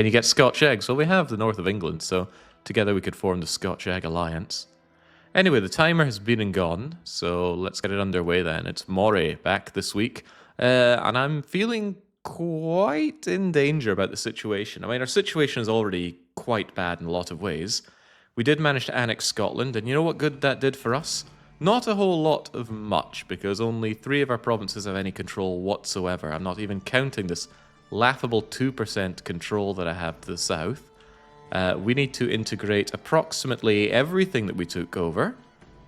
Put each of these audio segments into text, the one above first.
Can you get Scotch eggs? Well, we have the north of England, so together we could form the Scotch Egg Alliance. Anyway, the timer has been and gone, so let's get it underway then. It's Moray back this week, and I'm feeling quite in danger about the situation. I mean, our situation is already quite bad in a lot of ways. We did manage to annex Scotland, and you know what good that did for us? Not a whole lot of much, because only 3 of our provinces have any control whatsoever. I'm not even counting this laughable 2% control that I have to the south. We need to integrate approximately everything that we took over.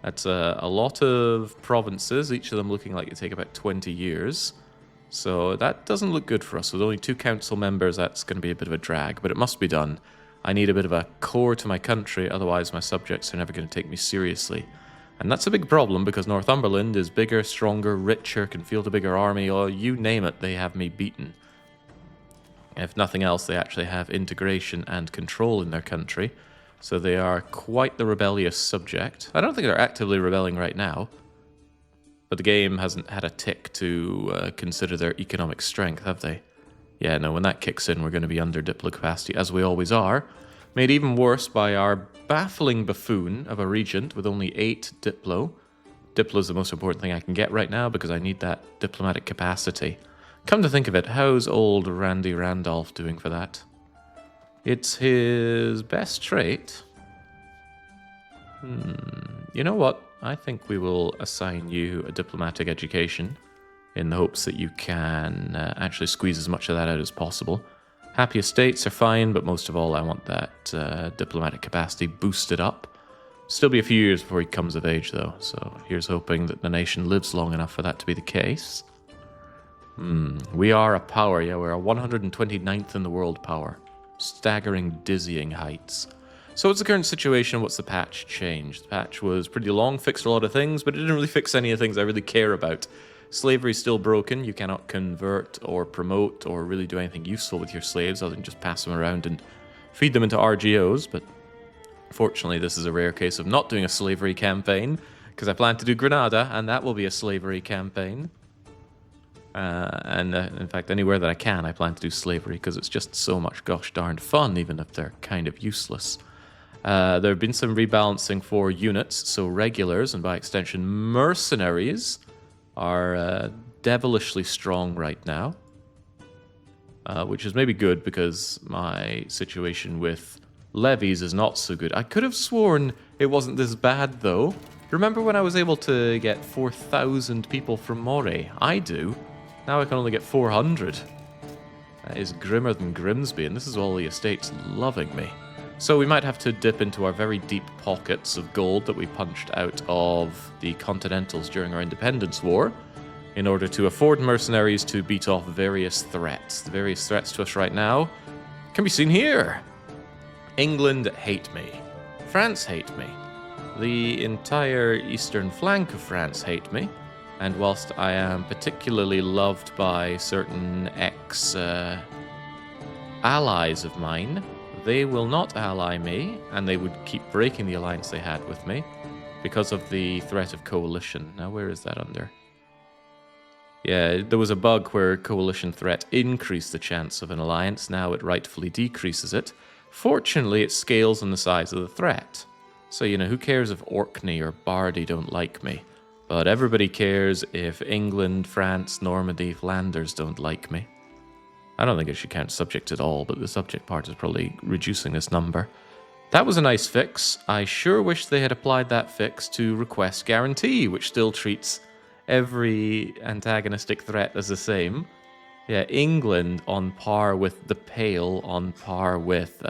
That's a lot of provinces, each of them looking like it take about 20 years. So that doesn't look good for us. With only 2 council members, that's going to be a bit of a drag, but it must be done. I need a bit of a core to my country, otherwise my subjects are never going to take me seriously. And that's a big problem because Northumberland is bigger, stronger, richer, can field a bigger army, or you name it, they have me beaten. If nothing else, they actually have integration and control in their country, so they are quite the rebellious subject. I don't think they're actively rebelling right now, but the game hasn't had a tick to consider their economic strength, have they? Yeah, no, when that kicks in, we're going to be under Diplo capacity, as we always are. Made even worse by our baffling buffoon of a regent with only 8 Diplo. Diplo is the most important thing I can get right now because I need that diplomatic capacity. Come to think of it, how's old Randy Randolph doing for that? It's his best trait. You know what? I think we will assign you a diplomatic education in the hopes that you can actually squeeze as much of that out as possible. Happy estates are fine, but most of all I want that diplomatic capacity boosted up. Still be a few years before he comes of age though, so here's hoping that the nation lives long enough for that to be the case. We are a power, yeah, we're a 129th in the world power. Staggering, dizzying heights. So what's the current situation? What's the patch changed? The patch was pretty long, fixed a lot of things, but it didn't really fix any of the things I really care about. Slavery's still broken. You cannot convert or promote or really do anything useful with your slaves other than just pass them around and feed them into RGOs, but fortunately this is a rare case of not doing a slavery campaign, because I plan to do Granada, and that will be a slavery campaign. In fact, anywhere that I can, I plan to do slavery, because it's just so much gosh darned fun, even if they're kind of useless. There have been some rebalancing for units, so regulars, and by extension mercenaries, are devilishly strong right now. Which is maybe good, because my situation with levies is not so good. I could have sworn it wasn't this bad, though. Remember when I was able to get 4,000 people from Moray? I do. Now I can only get 400. That is grimmer than Grimsby, and this is all the estates loving me. So we might have to dip into our very deep pockets of gold that we punched out of the Continentals during our Independence War in order to afford mercenaries to beat off various threats. The various threats to us right now can be seen here. England hate me. France hate me. The entire eastern flank of France hate me. And whilst I am particularly loved by certain ex-allies of mine, they will not ally me, and they would keep breaking the alliance they had with me because of the threat of coalition. Now, where is that under? Yeah, there was a bug where coalition threat increased the chance of an alliance. Now it rightfully decreases it. Fortunately, it scales on the size of the threat. So, you know, who cares if Orkney or Bardi don't like me? But everybody cares if England, France, Normandy, Flanders don't like me. I don't think it should count subject at all, but the subject part is probably reducing this number. That was a nice fix. I sure wish they had applied that fix to request guarantee, which still treats every antagonistic threat as the same. Yeah, England on par with the Pale, on par with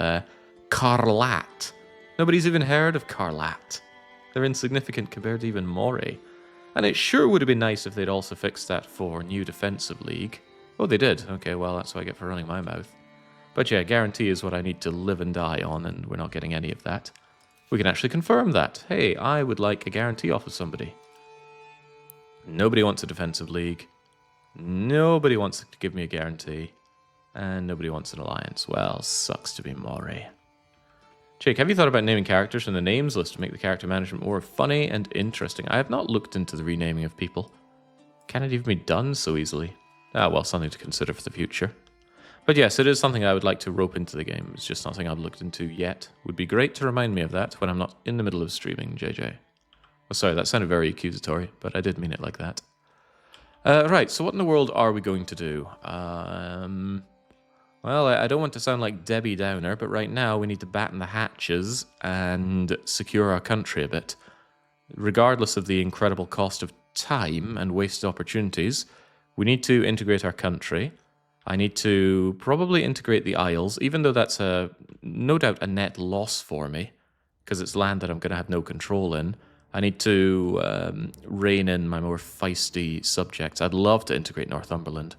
Carlat. Nobody's even heard of Carlat. They're insignificant compared to even Moray. And it sure would have been nice if they'd also fixed that for New Defensive League. Oh, they did. Okay, well, that's what I get for running my mouth. But yeah, guarantee is what I need to live and die on, and we're not getting any of that. We can actually confirm that. Hey, I would like a guarantee off of somebody. Nobody wants a Defensive League. Nobody wants to give me a guarantee. And nobody wants an alliance. Well, sucks to be Moray. Jake, have you thought about naming characters from the names list to make the character management more funny and interesting? I have not looked into the renaming of people. Can it even be done so easily? Ah, well, something to consider for the future. But yes, it is something I would like to rope into the game. It's just something I've looked into yet. Would be great to remind me of that when I'm not in the middle of streaming, JJ. Oh, sorry, that sounded very accusatory, but I did mean it like that. Right, so what in the world are we going to do? Well, I don't want to sound like Debbie Downer, but right now we need to batten the hatches and secure our country a bit. Regardless of the incredible cost of time and wasted opportunities, we need to integrate our country. I need to probably integrate the Isles, even though that's no doubt a net loss for me, because it's land that I'm going to have no control in. I need to rein in my more feisty subjects. I'd love to integrate Northumberland.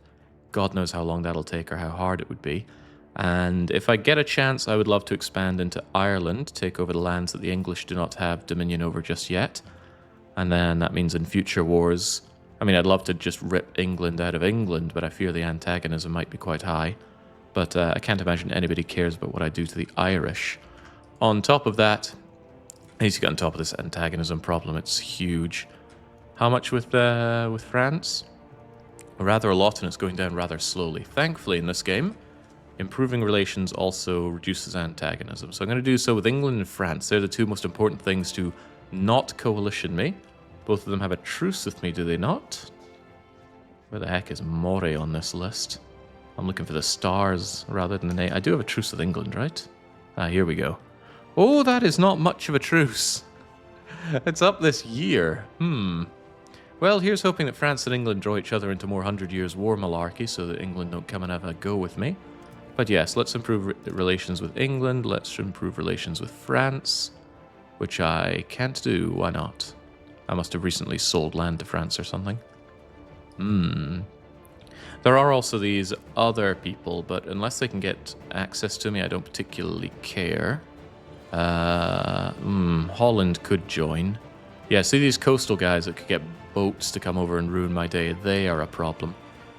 God knows how long that'll take or how hard it would be. And if I get a chance, I would love to expand into Ireland, take over the lands that the English do not have dominion over just yet. And then that means in future wars, I mean, I'd love to just rip England out of England, but I fear the antagonism might be quite high. But I can't imagine anybody cares about what I do to the Irish. On top of that, I need to get on top of this antagonism problem. It's huge. How much with France? Rather a lot, and it's going down rather slowly. Thankfully, in this game, improving relations also reduces antagonism. So I'm going to do so with England and France. They're the two most important things to not coalition me. Both of them have a truce with me, do they not? Where the heck is Moray on this list? I'm looking for the stars rather than the name. I do have a truce with England, right? Ah, here we go. Oh, that is not much of a truce. It's up this year. Well, here's hoping that France and England draw each other into more 100 Years' War malarkey so that England don't come and have a go with me. But yes, let's improve relations with England. Let's improve relations with France, which I can't do. Why not? I must have recently sold land to France or something. There are also these other people, but unless they can get access to me, I don't particularly care. Holland could join. Yeah, see these coastal guys that could get boats to come over and ruin my day? They are a problem.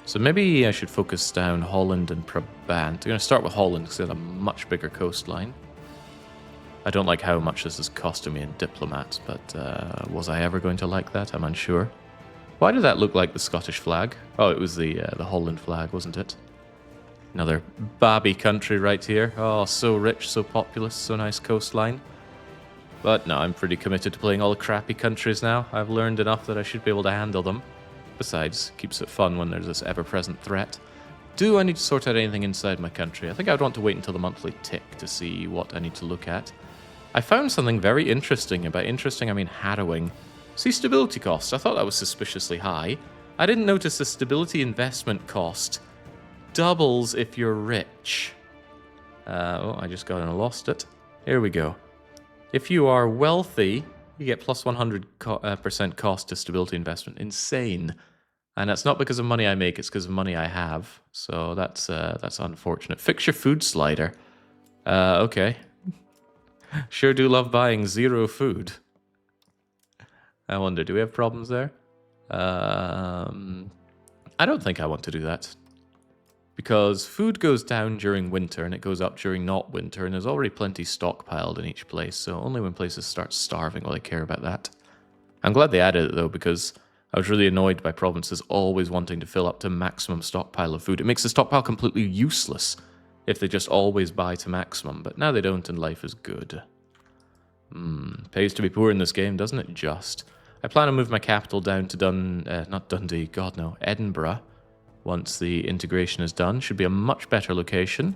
So maybe I should focus down Holland and Brabant. I'm going to start with Holland because they have a much bigger coastline. I don't like how much this is costing me in diplomats, but was I ever going to like that? I'm unsure. Why did that look like the Scottish flag? Oh, it was the Holland flag, wasn't it? Another babby country right here. Oh, so rich, so populous, so nice coastline. But no, I'm pretty committed to playing all the crappy countries now. I've learned enough that I should be able to handle them. Besides, keeps it fun when there's this ever-present threat. Do I need to sort out anything inside my country? I think I'd want to wait until the monthly tick to see what I need to look at. I found something very interesting. And by interesting, I mean harrowing. See, stability cost. I thought that was suspiciously high. I didn't notice the stability investment cost doubles if you're rich. I just got and lost it. Here we go. If you are wealthy, you get plus 100% cost to stability investment. Insane. And that's not because of money I make, it's because of money I have. So that's unfortunate. Fix your food slider. Okay. Sure do love buying 0 food. I wonder, do we have problems there? I don't think I want to do that. Because food goes down during winter and it goes up during not winter, and there's already plenty stockpiled in each place, so only when places start starving will I care about that. I'm glad they added it though, because I was really annoyed by provinces always wanting to fill up to maximum stockpile of food. It makes the stockpile completely useless if they just always buy to maximum, but now they don't and life is good. Pays to be poor in this game, doesn't it just? I plan to move my capital down to not Dundee, God no, Edinburgh. Once the integration is done, should be a much better location.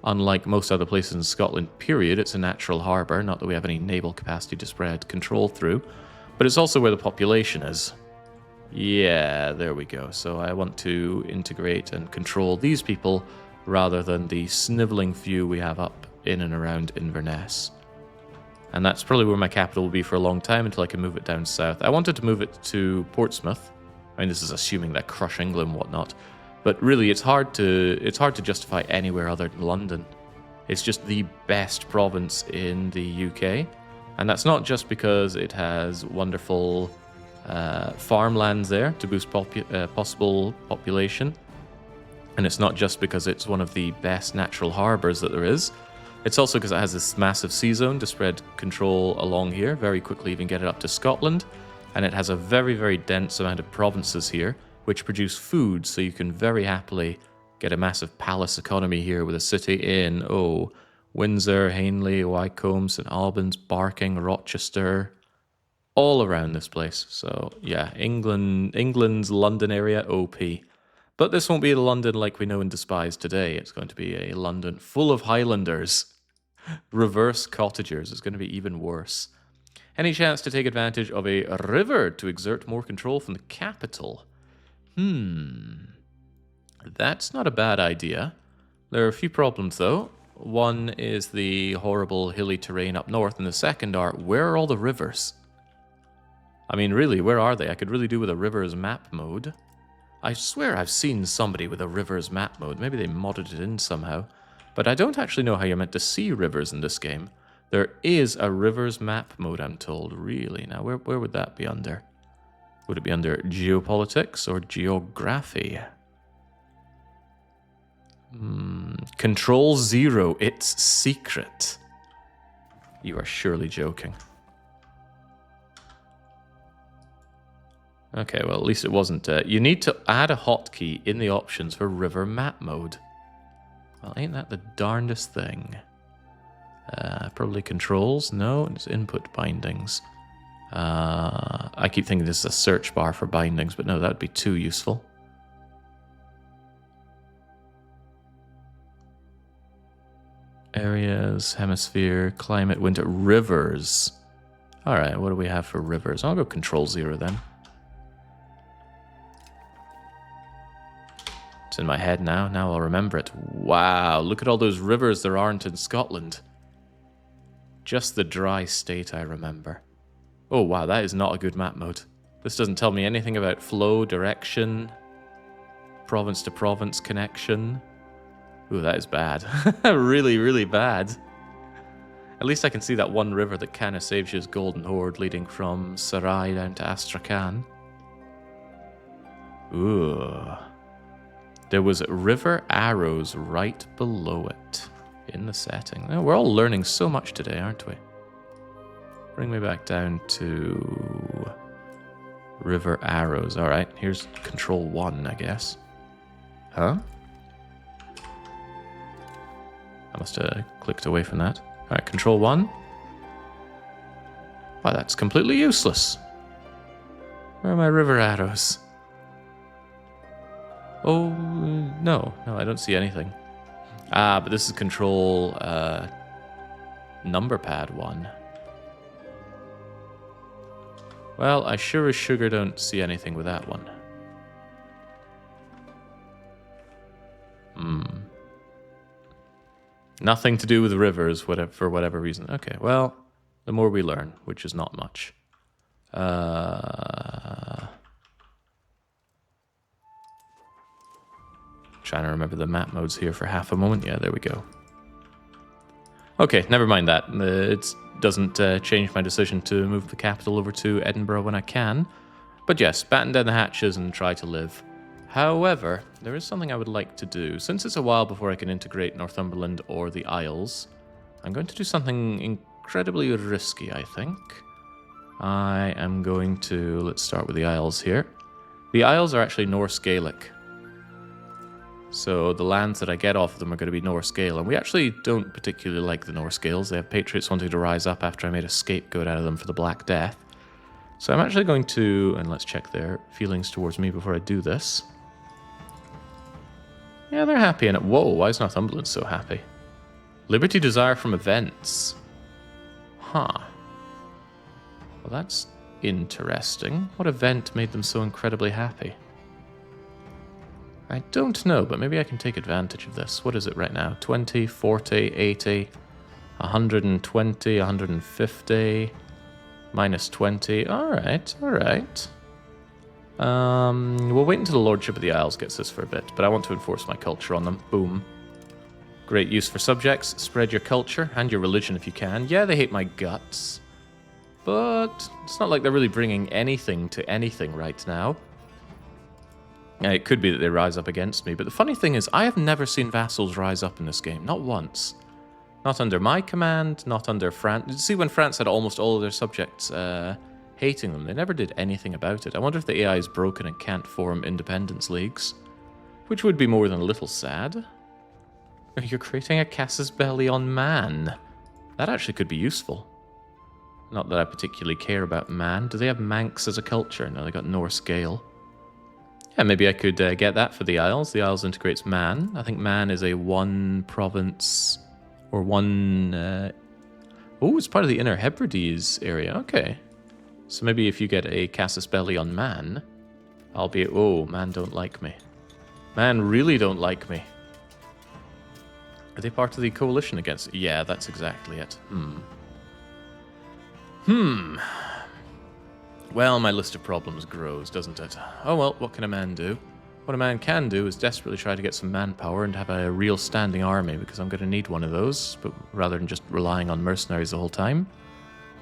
Unlike most other places in Scotland, period, it's a natural harbour, not that we have any naval capacity to spread control through, but it's also where the population is. Yeah, there we go. So I want to integrate and control these people rather than the snivelling few we have up in and around Inverness. And that's probably where my capital will be for a long time until I can move it down south. I wanted to move it to Portsmouth. I mean, this is assuming that crush England and whatnot. But really, it's hard to justify anywhere other than London. It's just the best province in the UK. And that's not just because it has wonderful farmlands there to boost possible population. And it's not just because it's one of the best natural harbours that there is. It's also because it has this massive sea zone to spread control along here, very quickly even get it up to Scotland. And it has a very, very dense amount of provinces here, which produce food, so you can very happily Get a massive palace economy here with a city in, oh, Windsor, Hainley, Wycombe, St Albans, Barking, Rochester, all around this place. So yeah, England's London area, OP. But this won't be a London like we know and despise today. It's going to be a London full of Highlanders. Reverse cottagers. It's going to be even worse. Any chance to take advantage of a river to exert more control from the capital? That's not a bad idea. There are a few problems, though. One is the horrible hilly terrain up north, and the second are, where are all the rivers? I mean, really, where are they? I could really do with a rivers map mode. I swear I've seen somebody with a rivers map mode. Maybe they modded it in somehow. But I don't actually know how you're meant to see rivers in this game. There is a rivers map mode, I'm told. Really? Now, where would that be under? Would it be under geopolitics or geography? Control 0. It's secret. You are surely joking. Okay, well, at least it wasn't. You need to add a hotkey in the options for river map mode. Well, ain't that the darndest thing? Probably controls? No, it's input bindings. I keep thinking this is a search bar for bindings, but no, that would be too useful. Areas, hemisphere, climate, winter, rivers. Alright, what do we have for rivers? I'll go control 0 then. It's in my head now. Now I'll remember it. Wow, look at all those rivers there aren't in Scotland. Just the dry state I remember. Oh wow, that is not a good map mode. This doesn't tell me anything about flow, direction, province to province connection. Ooh, that is bad. Really, really bad. At least I can see that one river that kind of saves you his golden hoard leading from Sarai down to Astrakhan. Ooh. There was river arrows right below it in the setting. Oh, we're all learning so much today, aren't we? Bring me back down to river arrows. All right, here's control 1, I guess. Huh? I must have clicked away from that. All right, control 1. Why, that's completely useless. Where are my river arrows? Oh, no, I don't see anything. Ah, but this is control number pad 1. Well, I sure as sugar don't see anything with that one. Nothing to do with rivers, for whatever reason. Okay, well, the more we learn, which is not much. Trying to remember the map modes here for half a moment. Yeah, there we go. Okay, never mind that. It doesn't change my decision to move the capital over to Edinburgh when I can. But yes, batten down the hatches and try to live. However, there is something I would like to do. Since it's a while before I can integrate Northumberland or the Isles, I'm going to do something incredibly risky, I think. I am going to... Let's start with the Isles here. The Isles are actually Norse Gaelic. So the lands that I get off of them are going to be Norse Gael. And we actually don't particularly like the Norse Gaels. They have patriots wanting to rise up after I made a scapegoat out of them for the Black Death. So I'm actually going to... And let's check their feelings towards me before I do this. Yeah, they're happy in it. Whoa, why is Northumberland so happy? Liberty desire from events. Huh. Well, that's interesting. What event made them so incredibly happy? I don't know, but maybe I can take advantage of this. What is it right now? 20, 40, 80, 120, 150, minus 20. All right. We'll wait until the Lordship of the Isles gets this for a bit, but I want to enforce my culture on them. Boom. Great use for subjects. Spread your culture and your religion if you can. Yeah, they hate my guts, but it's not like they're really bringing anything to anything right now. It could be that they rise up against me, but the funny thing is I have never seen vassals rise up in this game. Not once. Not under my command, not under France. See, when France had almost all of their subjects hating them, they never did anything about it. I wonder if the AI is broken and can't form independence leagues. which would be more than a little sad. You're creating a casus belli on man. That actually could be useful. Not that I particularly care about man. Do they have Manx as a culture? No, they got Norse Gael. Yeah, maybe I could get that for the Isles. The Isles integrates man. I think man is a one province or one... oh, it's part of the Inner Hebrides area. Okay. So maybe if you get a casus belli on man, I'll be... Oh, man don't like me. Man really don't like me. Are they part of the coalition against... Yeah, that's exactly it. Well, my list of problems grows, doesn't it? Oh well, what can a man do? What a man can do is desperately try to get some manpower and have a real standing army, because I'm going to need one of those, but rather than just relying on mercenaries the whole time.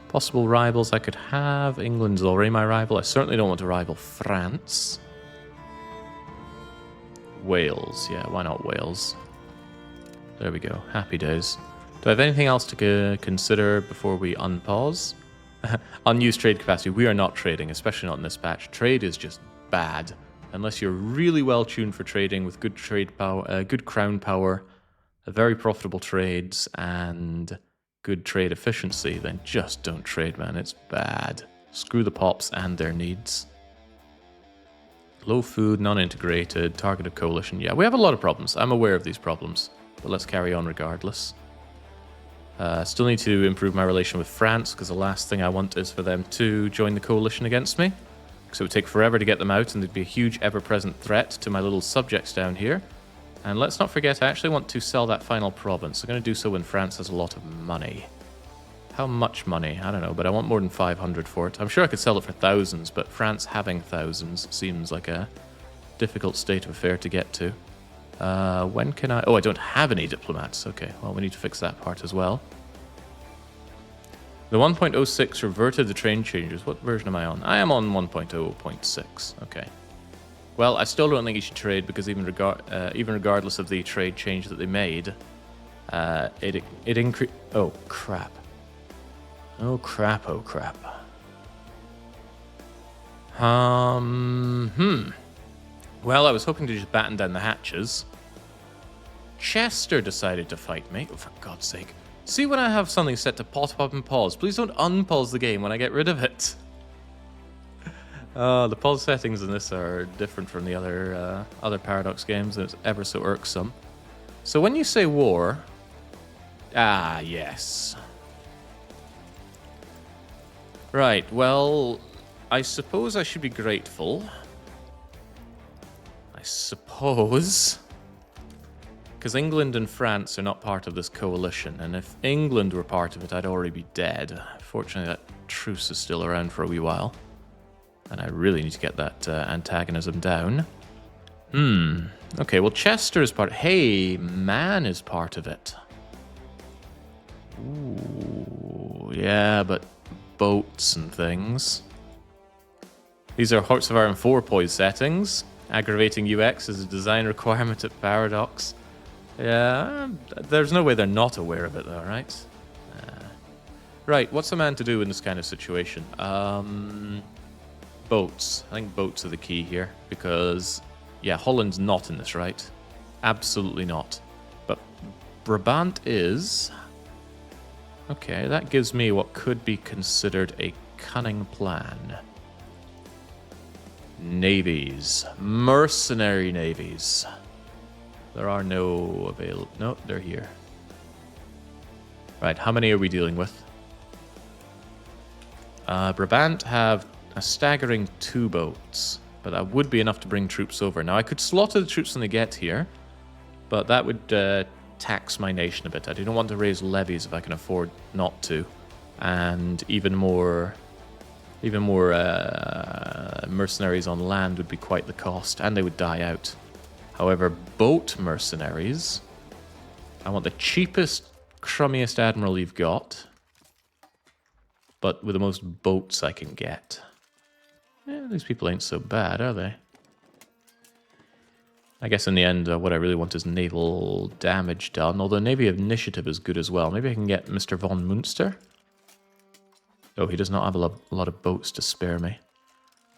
Possible rivals I could have. England's already my rival. I certainly don't want to rival France. Wales. Yeah, why not Wales? There we go. Happy days. Do I have anything else to consider before we unpause? Unused trade capacity. We are not trading, especially not in this patch. Trade is just bad. Unless you're really well tuned for trading with good trade power, good crown power, very profitable trades, and good trade efficiency, then just don't trade, man. It's bad. Screw the pops and their needs. Low food, non-integrated, targeted coalition. Yeah, we have a lot of problems. I'm aware of these problems, but let's carry on regardless. Still need to improve my relation with France, because the last thing I want is for them to join the coalition against me. Because it would take forever to get them out, and they'd be a huge ever-present threat to my little subjects down here. And let's not forget, I actually want to sell that final province. I'm going to do so when France has a lot of money. How much money? I don't know, but I want more than 500 for it. I'm sure I could sell it for thousands, but France having thousands seems like a difficult state of affair to get to. When can I... Oh, I don't have any diplomats. Okay, well, we need to fix that part as well. The 1.06 reverted the train changes. What version am I on? I am on 1.0.6. Okay. Well, I still don't think you should trade, because even regardless of the trade change that they made, it increased... Oh, crap. Oh, crap, oh, crap. Well, I was hoping to just batten down the hatches. Chester decided to fight me. Oh, for God's sake. See when I have something set to pop up and pause. Please don't unpause the game when I get rid of it. The pause settings in this are different from the other Paradox games, and it's ever so irksome. So when you say war... Ah, yes. Right, well, I suppose I should be grateful. I suppose... Because England and France are not part of this coalition, and if England were part of it, I'd already be dead. Fortunately, that truce is still around for a wee while. And I really need to get that antagonism down. Okay, well, Chester is part... Hey, Man is part of it. Ooh, yeah, but boats and things. These are Hearts of Iron 4 poise settings. Aggravating UX is a design requirement at Paradox. Yeah, there's no way they're not aware of it, though, right? Right, what's a man to do in this kind of situation? Boats. I think boats are the key here, because, yeah, Holland's not in this, right? Absolutely not. But Brabant is... Okay, that gives me what could be considered a cunning plan. Navies. Mercenary navies. There are no available... No, they're here. Right, how many are we dealing with? Brabant have a staggering 2 boats, but that would be enough to bring troops over. Now, I could slaughter the troops when they get here, but that would tax my nation a bit. I do not want to raise levies if I can afford not to. And even more mercenaries on land would be quite the cost, and they would die out. However, boat mercenaries, I want the cheapest, crummiest admiral you've got, but with the most boats I can get. Yeah, these people ain't so bad, are they? I guess in the end, what I really want is naval damage done, although Navy Initiative is good as well. Maybe I can get Mr. von Munster? Oh, he does not have a lot of boats to spare me.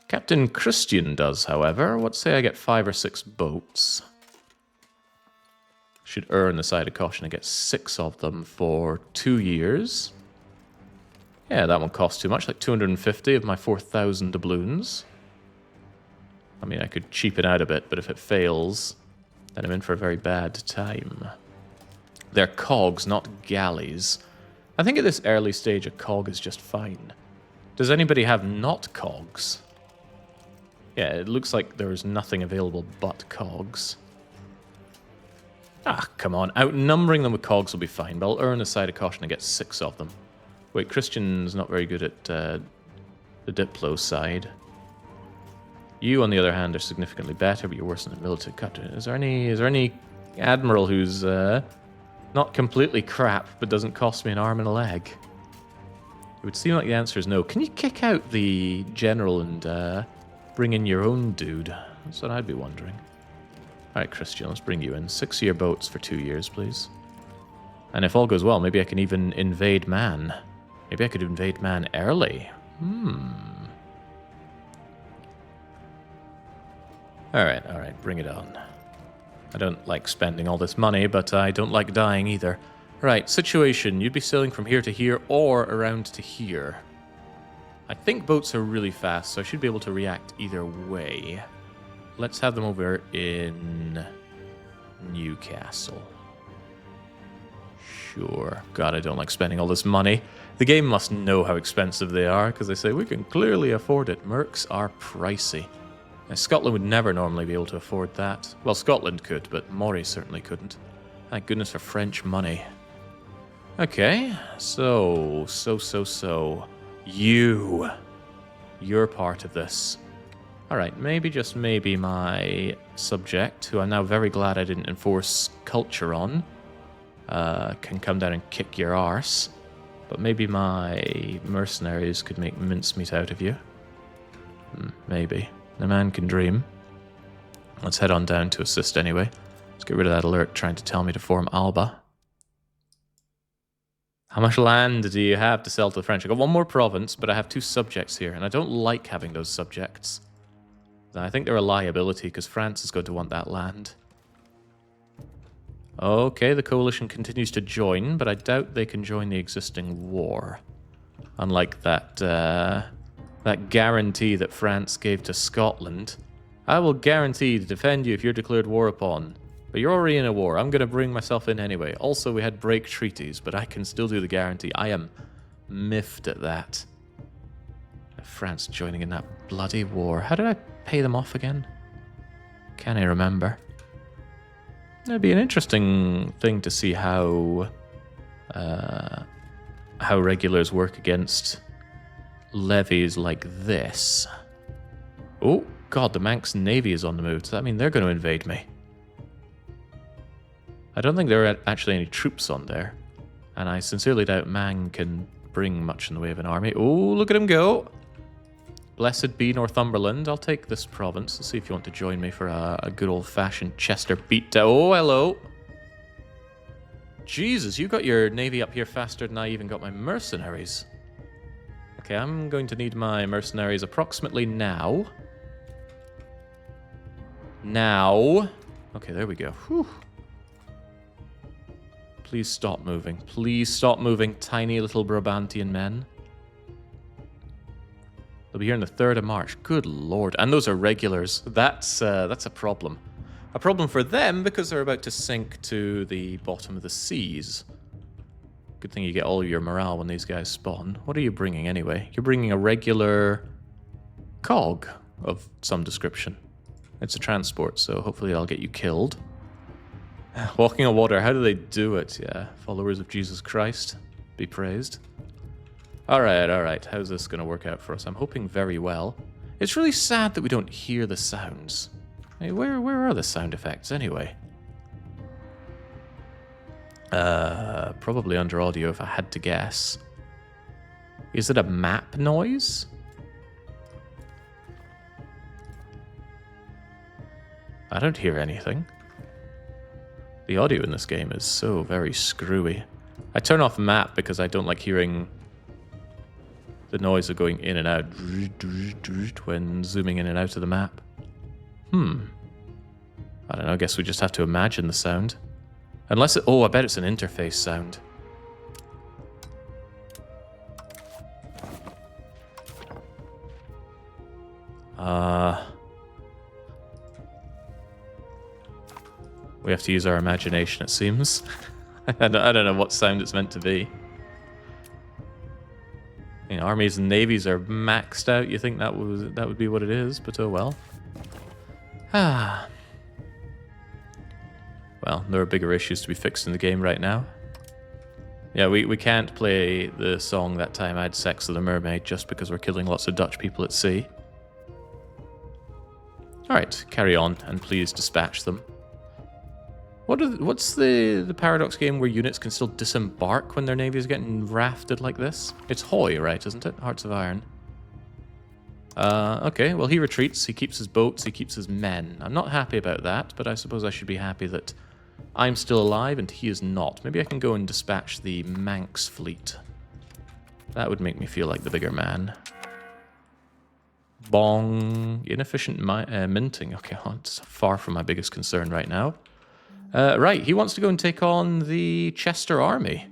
Captain Christian does, however. Let's say I get 5 or 6 boats. Should err on the side of caution and get 6 of them for 2 years. Yeah, that one costs too much, like 250 of my 4,000 doubloons. I mean, I could cheapen out a bit, but if it fails, then I'm in for a very bad time. They're cogs, not galleys. I think at this early stage, a cog is just fine. Does anybody have not cogs? Yeah, it looks like there is nothing available but cogs. Ah, come on. Outnumbering them with cogs will be fine, but I'll err on the side of caution and get 6 of them. Wait, Christian's not very good at the Diplo side. You, on the other hand, are significantly better, but you're worse than the military cut. Is there any admiral who's not completely crap, but doesn't cost me an arm and a leg? It would seem like the answer is no. Can you kick out the general and bring in your own dude? That's what I'd be wondering. All right, Christian, let's bring you in. 6-year boats for 2 years, please. And if all goes well, maybe I can even invade Man. Maybe I could invade Man early. Alright, bring it on. I don't like spending all this money, but I don't like dying either. Right, situation. You'd be sailing from here to here or around to here. I think boats are really fast, so I should be able to react either way. Let's have them over in Newcastle. Sure. God, I don't like spending all this money. The game must know how expensive they are, because they say, we can clearly afford it. Mercs are pricey. Now, Scotland would never normally be able to afford that. Well, Scotland could, but Moray certainly couldn't. Thank goodness for French money. Okay, so. You're part of this. Alright, maybe, just maybe, my subject, who I'm now very glad I didn't enforce culture on, can come down and kick your arse. But maybe my mercenaries could make mincemeat out of you. Maybe. The man can dream. Let's head on down to assist anyway. Let's get rid of that alert trying to tell me to form Alba. How much land do you have to sell to the French? I've got 1 more province, but I have 2 subjects here, and I don't like having those subjects. I think they're a liability, because France is going to want that land. Okay, the coalition continues to join, but I doubt they can join the existing war. Unlike that guarantee that France gave to Scotland. I will guarantee to defend you if you're declared war upon. But you're already in a war. I'm going to bring myself in anyway. Also, we had break treaties, but I can still do the guarantee. I am miffed at that. France joining in that bloody war. How did I pay them off again? Can I remember? It'd be an interesting thing to see how regulars work against levies like this. Oh, God, the Manx Navy is on the move. Does that mean they're going to invade me? I don't think there are actually any troops on there. And I sincerely doubt Man can bring much in the way of an army. Oh, look at him go. Blessed be Northumberland. I'll take this province. Let's see if you want to join me for a good old-fashioned Chester beatdown. Oh, hello. Jesus, you got your navy up here faster than I even got my mercenaries. Okay, I'm going to need my mercenaries approximately now. Now. Okay, there we go. Whew. Please stop moving. Please stop moving, tiny little Brabantian men. They'll be here on the 3rd of March. Good lord. And those are regulars. That's a problem. A problem for them because they're about to sink to the bottom of the seas. Good thing you get all of your morale when these guys spawn. What are you bringing anyway? You're bringing a regular cog of some description. It's a transport, so hopefully I'll get you killed. Walking on water, how do they do it? Yeah, followers of Jesus Christ, be praised. Alright, how's this going to work out for us? I'm hoping very well. It's really sad that we don't hear the sounds. Hey, where are the sound effects anyway? Probably under audio if I had to guess. Is it a map noise? I don't hear anything. The audio in this game is so very screwy. I turn off map because I don't like hearing the noise of going in and out when zooming in and out of the map. I don't know, I guess we just have to imagine the sound. Unless it... Oh, I bet it's an interface sound. We have to use our imagination, it seems. I don't know what sound it's meant to be. You know, armies and navies are maxed out. You think that would be what it is, but oh well. Ah. Well, there are bigger issues to be fixed in the game right now. Yeah, we can't play the song That Time I Had Sex with a Mermaid just because we're killing lots of Dutch people at sea. Alright, carry on, and please dispatch them. What's the paradox game where units can still disembark when their navy is getting rafted like this? It's Hoy, right, isn't it? Hearts of Iron. Okay, well he retreats, he keeps his boats, he keeps his men. I'm not happy about that, but I suppose I should be happy that I'm still alive and he is not. Maybe I can go and dispatch the Manx fleet. That would make me feel like the bigger man. Bong. Inefficient minting. Okay, well, it's far from my biggest concern right now. Right, he wants to go and take on the Chester army.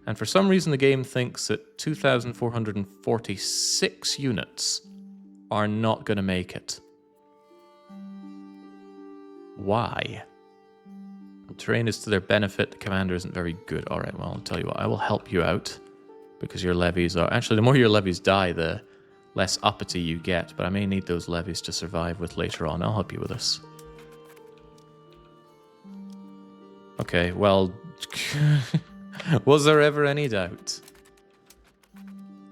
And for some reason the game thinks that 2,446 units are not going to make it. Why? The terrain is to their benefit, the commander isn't very good. Alright, well, I'll tell you what, I will help you out. Because your levies are... Actually, the more your levies die, the less uppity you get. But I may need those levies to survive with later on. I'll help you with this. Okay, well... was there ever any doubt?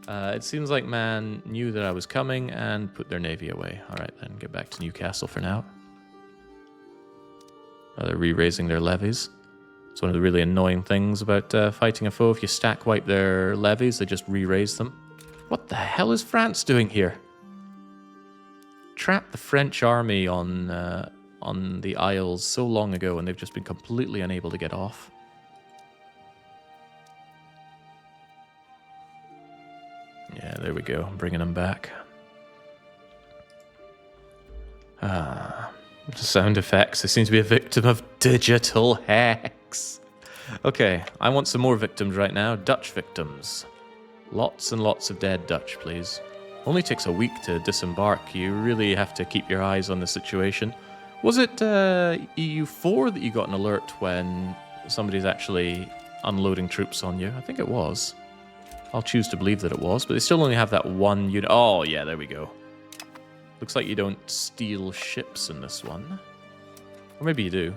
It seems like man knew that I was coming and put their navy away. Alright then, get back to Newcastle for now. They're re-raising their levies. It's one of the really annoying things about fighting a foe. If you stack wipe their levies, they just re-raise them. What the hell is France doing here? Trapped the French army on the Isles so long ago, and they've just been completely unable to get off. Yeah, there we go. I'm bringing them back. Sound effects. They seem to be a victim of digital hex. Okay, I want some more victims right now. Dutch victims. Lots and lots of dead Dutch, please. Only takes a week to disembark. You really have to keep your eyes on the situation. Was it EU4 that you got an alert when somebody's actually unloading troops on you? I think it was. I'll choose to believe that it was, but they still only have that one unit. Oh, yeah, there we go. Looks like you don't steal ships in this one. Or maybe you do.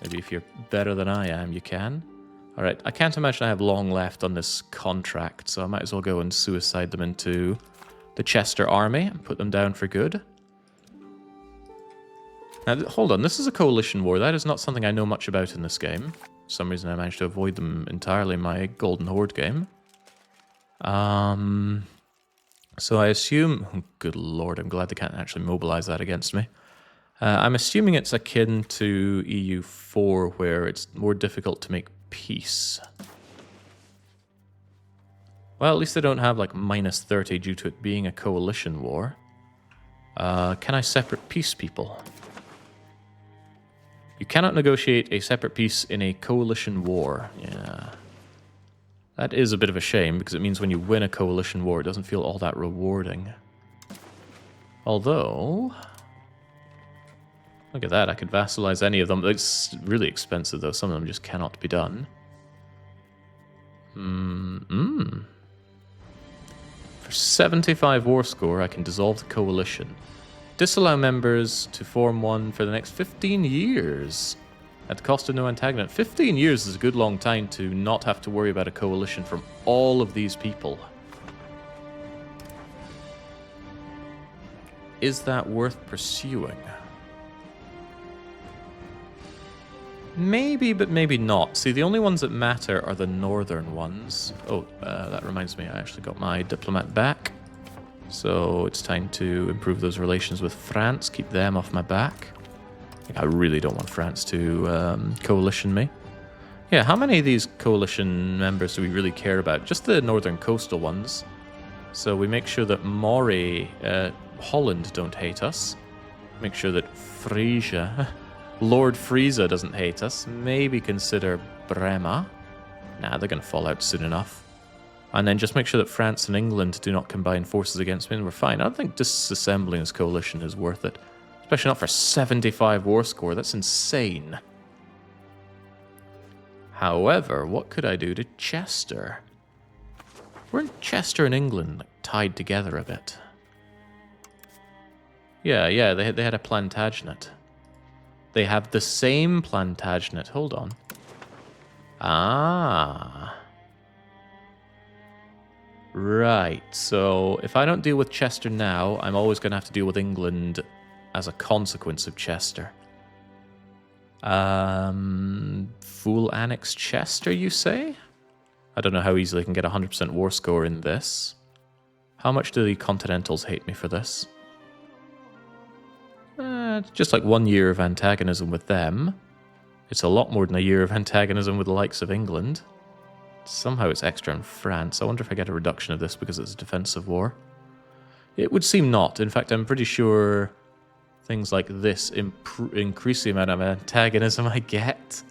Maybe if you're better than I am, you can. Alright, I can't imagine I have long left on this contract, so I might as well go and suicide them into the Chester army and put them down for good. Now, hold on, this is a coalition war. That is not something I know much about in this game. For some reason I managed to avoid them entirely in my Golden Horde game. So I assume... Oh, good lord, I'm glad they can't actually mobilize that against me. I'm assuming it's akin to EU4, where it's more difficult to make peace. Well, at least they don't have, like, -30 due to it being a coalition war. Can I separate peace people? You cannot negotiate a separate peace in a coalition war. Yeah. That is a bit of a shame, because it means when you win a coalition war, it doesn't feel all that rewarding. Although... Look at that, I could vassalize any of them. It's really expensive, though. Some of them just cannot be done. For 75 war score, I can dissolve the coalition. Disallow members to form one for the next 15 years. At the cost of no antagonist. 15 years is a good long time to not have to worry about a coalition from all of these people. Is that worth pursuing? Maybe, but maybe not. See, the only ones that matter are the northern ones. Oh, that reminds me, I actually got my diplomat back. So it's time to improve those relations with France, keep them off my back. I really don't want France to coalition me. Yeah, how many of these coalition members do we really care about? Just the northern coastal ones. So we make sure that Moray, Holland don't hate us. Make sure that Frisia, Lord Frieza doesn't hate us. Maybe consider Brema. Nah, they're going to fall out soon enough. And then just make sure that France and England do not combine forces against me, and we're fine. I don't think disassembling this coalition is worth it. Especially not for 75 war score. That's insane. However, what could I do to Chester? Weren't Chester and England like, tied together a bit? Yeah, they had a Plantagenet. They have the same Plantagenet. Hold on. Ah. Right, so if I don't deal with Chester now, I'm always going to have to deal with England as a consequence of Chester. Full annex Chester, you say? I don't know how easily I can get 100% war score in this. How much do the Continentals hate me for this? Just like 1 year of antagonism with them. It's a lot more than a year of antagonism with the likes of England. Somehow it's extra in France. I wonder if I get a reduction of this because it's a defensive war. It would seem not. In fact, I'm pretty sure things like this increase the amount of antagonism I get.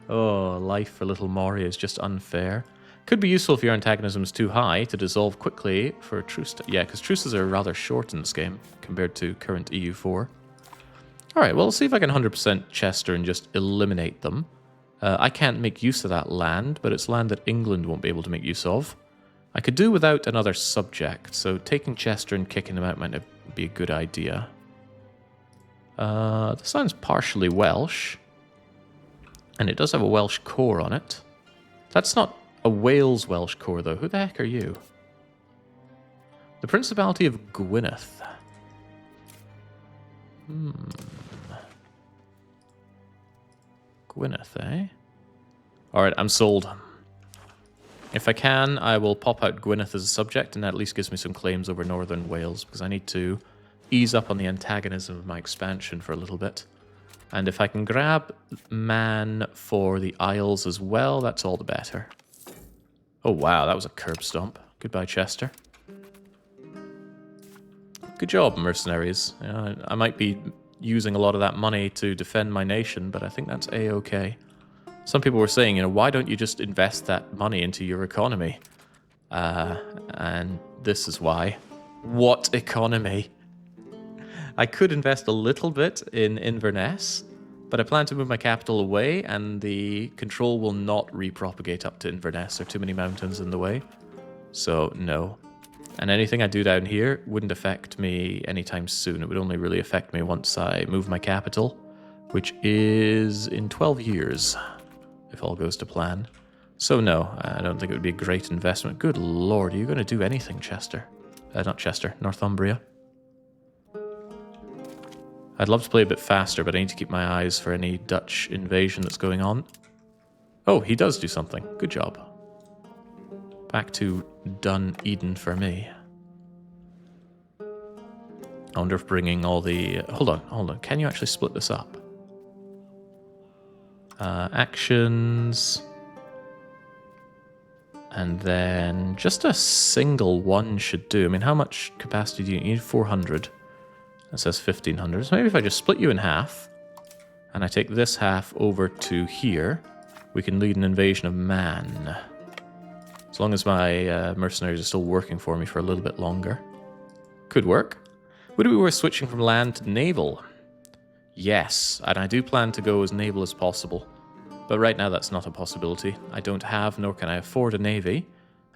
Oh, life for little Mori is just unfair. Could be useful if your antagonism is too high to dissolve quickly for a truce. Yeah, because truces are rather short in this game compared to current EU4. Alright, well, let's see if I can 100% Chester and just eliminate them. I can't make use of that land, but it's land that England won't be able to make use of. I could do without another subject, so taking Chester and kicking them out might be a good idea. This land's partially Welsh, and it does have a Welsh core on it. That's not a Wales Welsh core, though. Who the heck are you? The Principality of Gwynedd. Gwynedd, eh? Alright, I'm sold. If I can, I will pop out Gwynedd as a subject, and that at least gives me some claims over northern Wales, because I need to ease up on the antagonism of my expansion for a little bit. And if I can grab Man for the Isles as well, that's all the better. Oh wow, that was a curb stomp. Goodbye, Chester. Good job, mercenaries. I might be using a lot of that money to defend my nation, but I think that's a-okay. Some people were saying, why don't you just invest that money into your economy? And this is why. What economy? I could invest a little bit in Inverness, but I plan to move my capital away, and the control will not repropagate up to Inverness. There are too many mountains in the way. So, no. And anything I do down here wouldn't affect me anytime soon. It would only really affect me once I move my capital, which is in 12 years, if all goes to plan. So no, I don't think it would be a great investment. Good lord, are you going to do anything, Chester? Not Chester, Northumbria. I'd love to play a bit faster, but I need to keep my eyes for any Dutch invasion that's going on. Oh, he does do something. Good job. Back to Dun Eden for me. I wonder if bringing all the... Hold on. Can you actually split this up? Actions... And then just a single one should do. I mean, how much capacity do you need? 400. That says 1500. So maybe if I just split you in half, and I take this half over to here, we can lead an invasion of Man. As long as my mercenaries are still working for me for a little bit longer. Could work. Would it be worth switching from land to naval? Yes, and I do plan to go as naval as possible. But right now that's not a possibility. I don't have, nor can I afford a navy,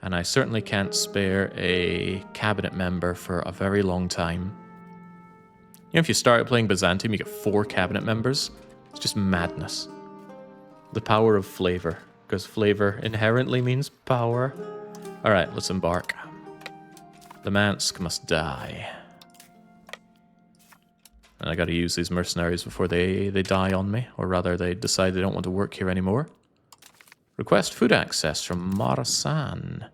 and I certainly can't spare a cabinet member for a very long time. If you start playing Byzantium, you get 4 cabinet members. It's just madness. The power of flavor, because flavor inherently means power. Alright, let's embark. The Mansk must die. And I gotta use these mercenaries before they die on me, or rather they decide they don't want to work here anymore. Request food access from Marasan.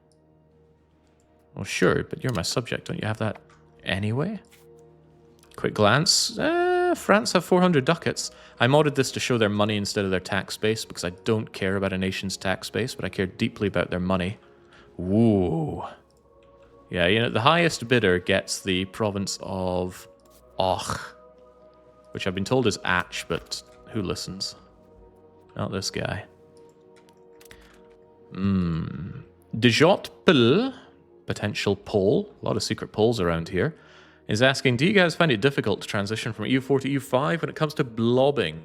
Well, sure, but you're my subject. Don't you have that anyway? Quick glance. France have 400 ducats. I modded this to show their money instead of their tax base, because I don't care about a nation's tax base, but I care deeply about their money. Ooh. Yeah, the highest bidder gets the province of Och, which I've been told is Atch, but Who listens? Not this guy. Dejot Pill, potential pole, a lot of secret poles around here, is asking, do you guys find it difficult to transition from EU4 to EU5 when it comes to blobbing?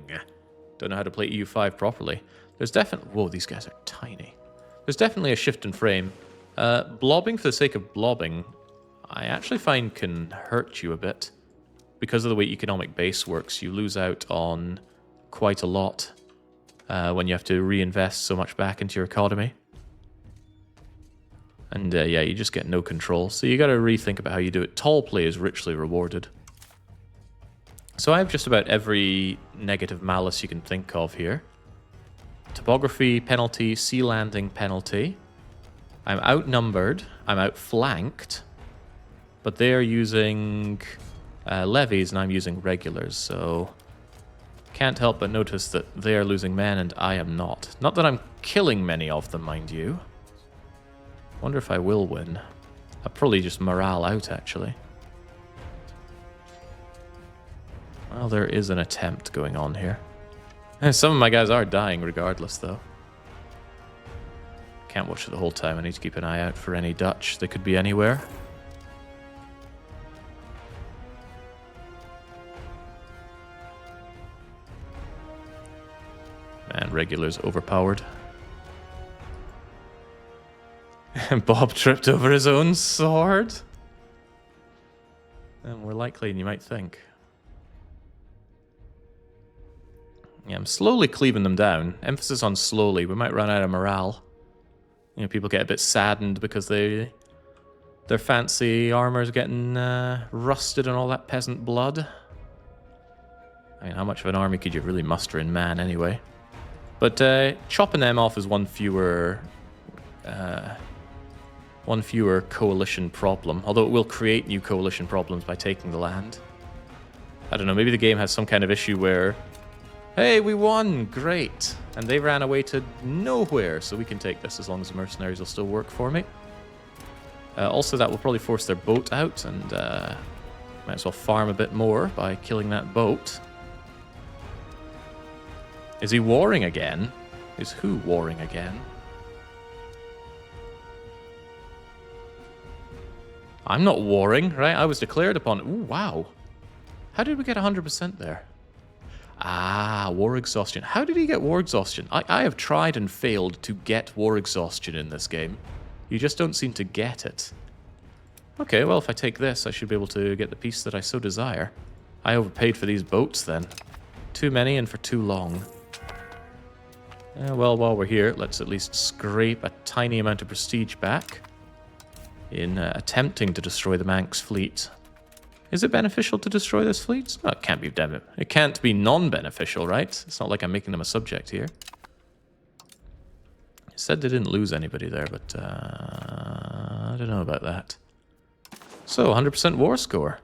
Don't know how to play EU5 properly. There's definitely... Whoa, these guys are tiny. There's definitely a shift in frame. Blobbing for the sake of blobbing, I actually find can hurt you a bit. Because of the way economic base works, you lose out on quite a lot when you have to reinvest so much back into your economy. And yeah, you just get no control. So you got to rethink about how you do it. Tall play is richly rewarded. So I have just about every negative malus you can think of here. Topography penalty, sea landing penalty. I'm outnumbered. I'm outflanked. But they're using levies and I'm using regulars. So can't help but notice that they are losing men and I am not. Not that I'm killing many of them, mind you. Wonder if I will win. I'll probably just morale out, actually. Well, there is an attempt going on here. Some of my guys are dying regardless, though. Can't watch it the whole time. I need to keep an eye out for any Dutch. They could be anywhere. Man, regulars overpowered. Bob tripped over his own sword. And more likely than you might think. Yeah, I'm slowly cleaving them down. Emphasis on slowly. We might run out of morale. You know, people get a bit saddened because their fancy armor's getting rusted and all that peasant blood. I mean, how much of an army could you really muster in man anyway? But chopping them off is one fewer coalition problem, although it will create new coalition problems by taking the land. I don't know, maybe the game has some kind of issue where, hey, we won, great, and they ran away to nowhere, so we can take this as long as the mercenaries will still work for me. Also, that will probably force their boat out, and might as well farm a bit more by killing that boat. Is he warring again? Is who warring again? I'm not warring, right? I was declared upon. Ooh, wow. How did we get 100% there? Ah, war exhaustion. How did he get war exhaustion? I have tried and failed to get war exhaustion in this game. You just don't seem to get it. Okay, well, if I take this, I should be able to get the peace that I so desire. I overpaid for these boats, then. Too many and for too long. Well, while we're here, let's at least scrape a tiny amount of prestige back in attempting to destroy the Manx fleet. Is it beneficial to destroy this fleet? No, it can't be. It can't be non-beneficial, right? It's not like I'm making them a subject here. It said they didn't lose anybody there, but I don't know about that. So, 100% war score.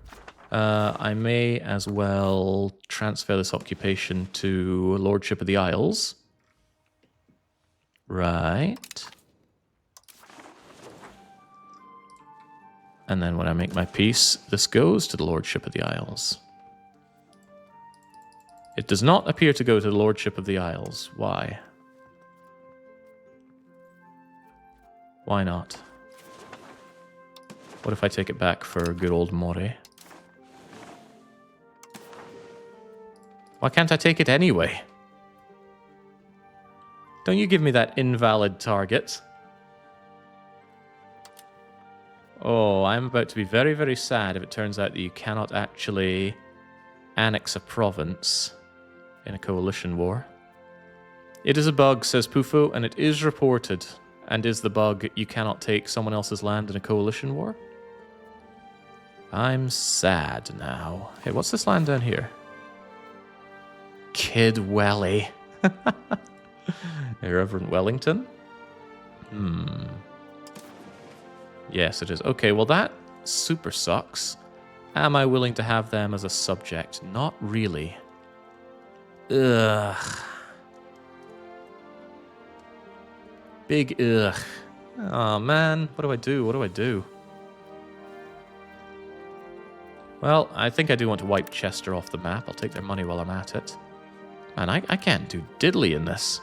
I may as well transfer this occupation to Lordship of the Isles. Right. And then when I make my peace, this goes to the Lordship of the Isles. It does not appear to go to the Lordship of the Isles. Why? Why not? What if I take it back for good old Moray? Why can't I take it anyway? Don't you give me that invalid target. Oh, I'm about to be very, very sad if it turns out that you cannot actually annex a province in a coalition war. It is a bug, says Pufo, and it is reported. And is the bug you cannot take someone else's land in a coalition war? I'm sad now. Hey, what's this land down here? Kidwelly. Irreverent Wellington? Yes, it is. Okay, well that super sucks. Am I willing to have them as a subject? Not really. Ugh. Big ugh. Oh man, what do I do? What do I do? Well, I think I do want to wipe Chester off the map. I'll take their money while I'm at it. Man, I can't do diddly in this.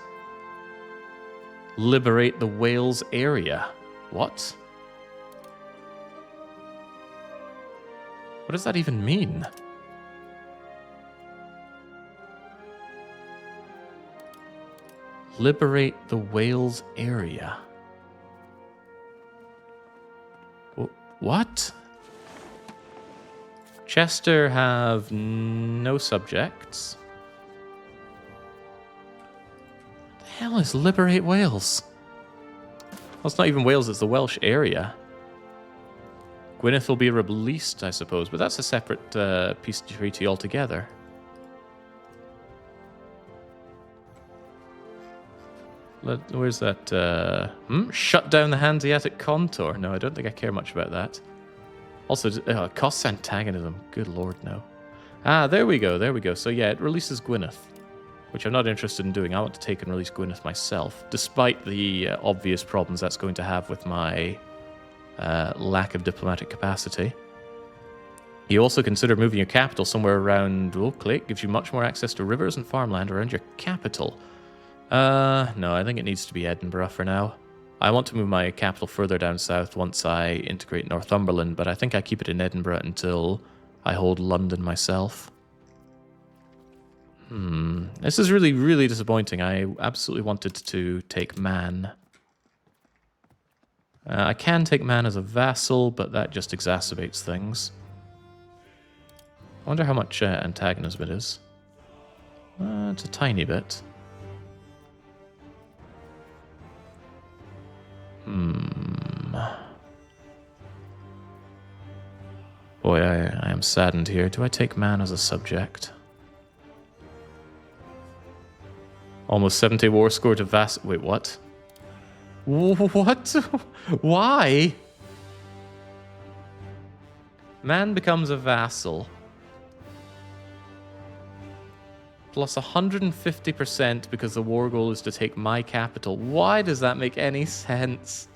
Liberate the Wales area. What? What does that even mean? Liberate the Wales area. What? Chester have no subjects. What the hell is Liberate Wales? Well, it's not even Wales, it's the Welsh area. Gwynedd will be released, I suppose, but that's a separate peace treaty altogether. Where's that? Shut down the Hanseatic contour. No, I don't think I care much about that. Also, it costs antagonism. Good lord, no. Ah, there we go, there we go. So yeah, it releases Gwynedd, which I'm not interested in doing. I want to take and release Gwynedd myself, despite the obvious problems that's going to have with my lack of diplomatic capacity. You also consider moving your capital somewhere around Clay. Gives you much more access to rivers and farmland around your capital. No, I think it needs to be Edinburgh for now. I want to move my capital further down south once I integrate Northumberland, but I think I keep it in Edinburgh until I hold London myself. This is really, really disappointing. I absolutely wanted to take Man. I can take Man as a vassal, but that just exacerbates things. I wonder how much antagonism it is. It's a tiny bit. Boy, I am saddened here. Do I take Man as a subject? Almost 70 war score to vassal. Wait, what? What? Why? Man becomes a vassal. Plus 150% because the war goal is to take my capital. Why does that make any sense?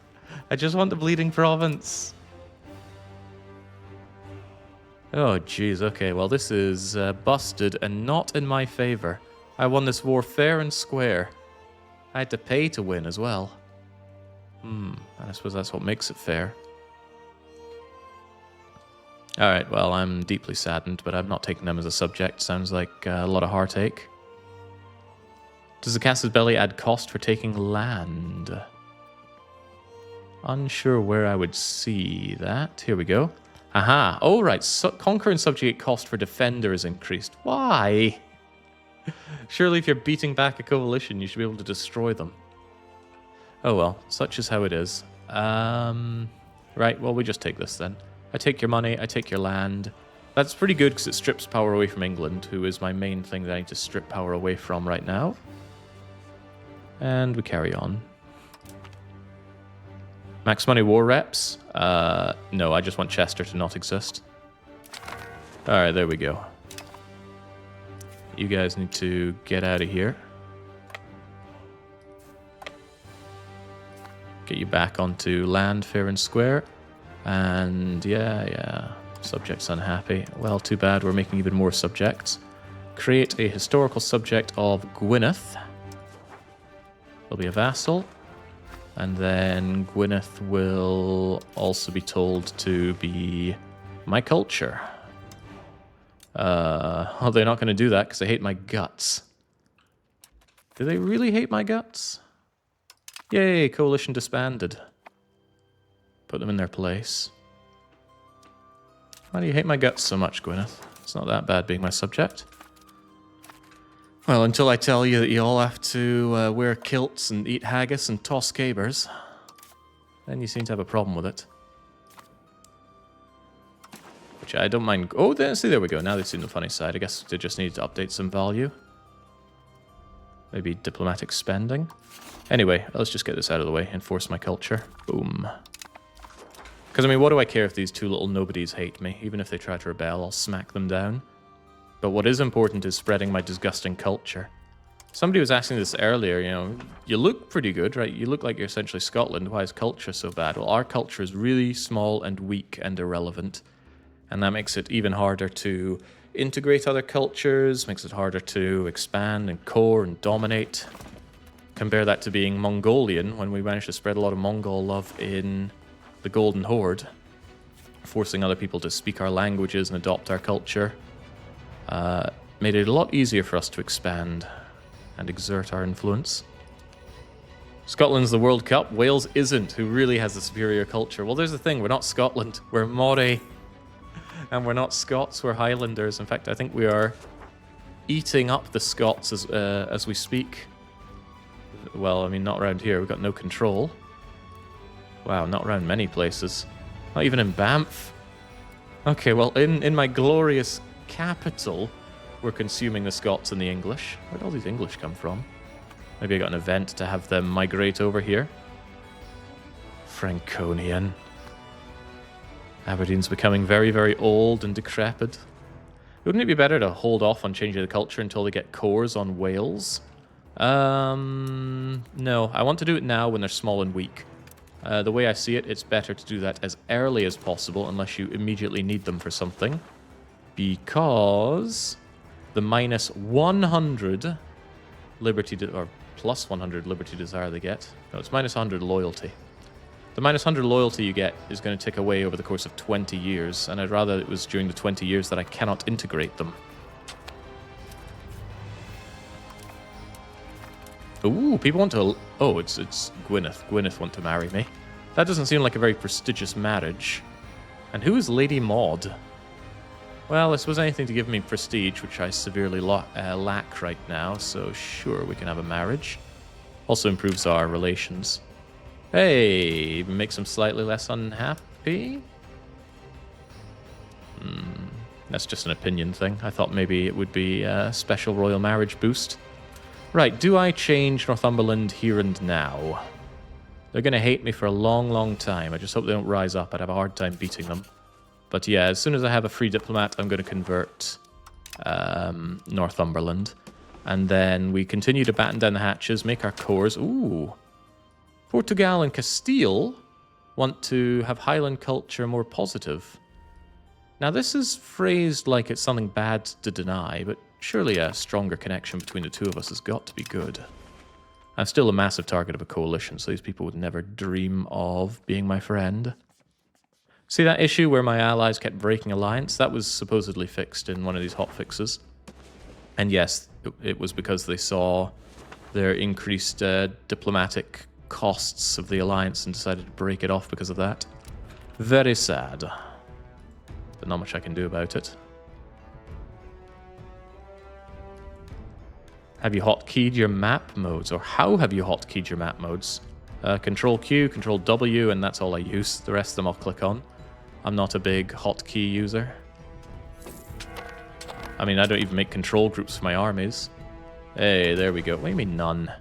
I just want the bleeding province. Oh, jeez. Okay, well, this is busted and not in my favor. I won this war fair and square. I had to pay to win as well. And I suppose that's what makes it fair. Alright, well, I'm deeply saddened, but I'm not taking them as a subject. Sounds like a lot of heartache. Does the Castle's Belly add cost for taking land? Unsure where I would see that. Here we go. Aha. Oh, right. Conquer and subjugate cost for defender is increased. Why? Surely if you're beating back a coalition, you should be able to destroy them. Oh, well. Such is how it is. Right, well, we just take this then. I take your money, I take your land. That's pretty good because it strips power away from England, who is my main thing that I need to strip power away from right now. And we carry on. Max money war reps? No, I just want Chester to not exist. Alright, there we go. You guys need to get out of here. Get you back onto land, fair and square. And yeah, subjects unhappy. Well, too bad, we're making even more subjects. Create a historical subject of Gwynedd. Will be a vassal. And then Gwynedd will also be told to be my culture. Oh, they're not going to do that because they hate my guts. Do they really hate my guts? Yay, coalition disbanded. Put them in their place. Why do you hate my guts so much, Gwynedd? It's not that bad being my subject. Well, until I tell you that you all have to wear kilts and eat haggis and toss cabers, then you seem to have a problem with it. Which I don't mind. Oh, see, there we go. Now they've seen the funny side. I guess they just need to update some value. Maybe diplomatic spending. Anyway, let's just get this out of the way. Enforce my culture. Boom. Because, I mean, what do I care if these two little nobodies hate me? Even if they try to rebel, I'll smack them down. But what is important is spreading my disgusting culture. Somebody was asking this earlier, you know, you look pretty good, right? You look like you're essentially Scotland. Why is culture so bad? Well, our culture is really small and weak and irrelevant. And that makes it even harder to integrate other cultures, makes it harder to expand and core and dominate. Compare that to being Mongolian, when we managed to spread a lot of Mongol love in the Golden Horde, forcing other people to speak our languages and adopt our culture. Made it a lot easier for us to expand and exert our influence. Scotland's the World Cup, Wales isn't. Who really has a superior culture? Well, there's the thing, we're not Scotland, we're Moray. And we're not Scots, we're Highlanders. In fact, I think we are eating up the Scots as we speak. Well, I mean, not around here, we've got no control. Wow, not around many places. Not even in Banff. Okay, well, in my glorious capital, we're consuming the Scots and the English. Where'd all these English come from? Maybe I got an event to have them migrate over here. Franconian. Aberdeen's becoming very, very old and decrepit. Wouldn't it be better to hold off on changing the culture until they get cores on Wales? No, I want to do it now when they're small and weak. The way I see it, it's better to do that as early as possible unless you immediately need them for something. Because the minus 100 liberty, or plus 100 liberty desire they get. No, it's minus 100 loyalty. The minus 100 loyalty you get is going to tick away over the course of 20 years, and I'd rather it was during the 20 years that I cannot integrate them. Ooh, people want to... Oh, it's Gwyneth. Gwyneth want to marry me. That doesn't seem like a very prestigious marriage. And who is Lady Maud? Well, I suppose anything to give me prestige, which I severely lack right now, so sure, we can have a marriage. Also improves our relations. Hey, makes them slightly less unhappy? That's just an opinion thing. I thought maybe it would be a special royal marriage boost. Right, do I change Northumberland here and now? They're going to hate me for a long, long time. I just hope they don't rise up. I'd have a hard time beating them. But yeah, as soon as I have a free diplomat, I'm going to convert Northumberland. And then we continue to batten down the hatches, make our cores. Ooh. Portugal and Castile want to have Highland culture more positive. Now, this is phrased like it's something bad to deny, but surely a stronger connection between the two of us has got to be good. I'm still a massive target of a coalition, so these people would never dream of being my friend. See that issue where my allies kept breaking alliance? That was supposedly fixed in one of these hotfixes. And yes, it was because they saw their increased diplomatic costs of the alliance and decided to break it off because of that. Very sad. But not much I can do about it. Have you hotkeyed your map modes? Or how have you hotkeyed your map modes? Control Q, Control W, and that's all I use. The rest of them I'll click on. I'm not a big hotkey user. I mean, I don't even make control groups for my armies. Hey, there we go. What do you mean none?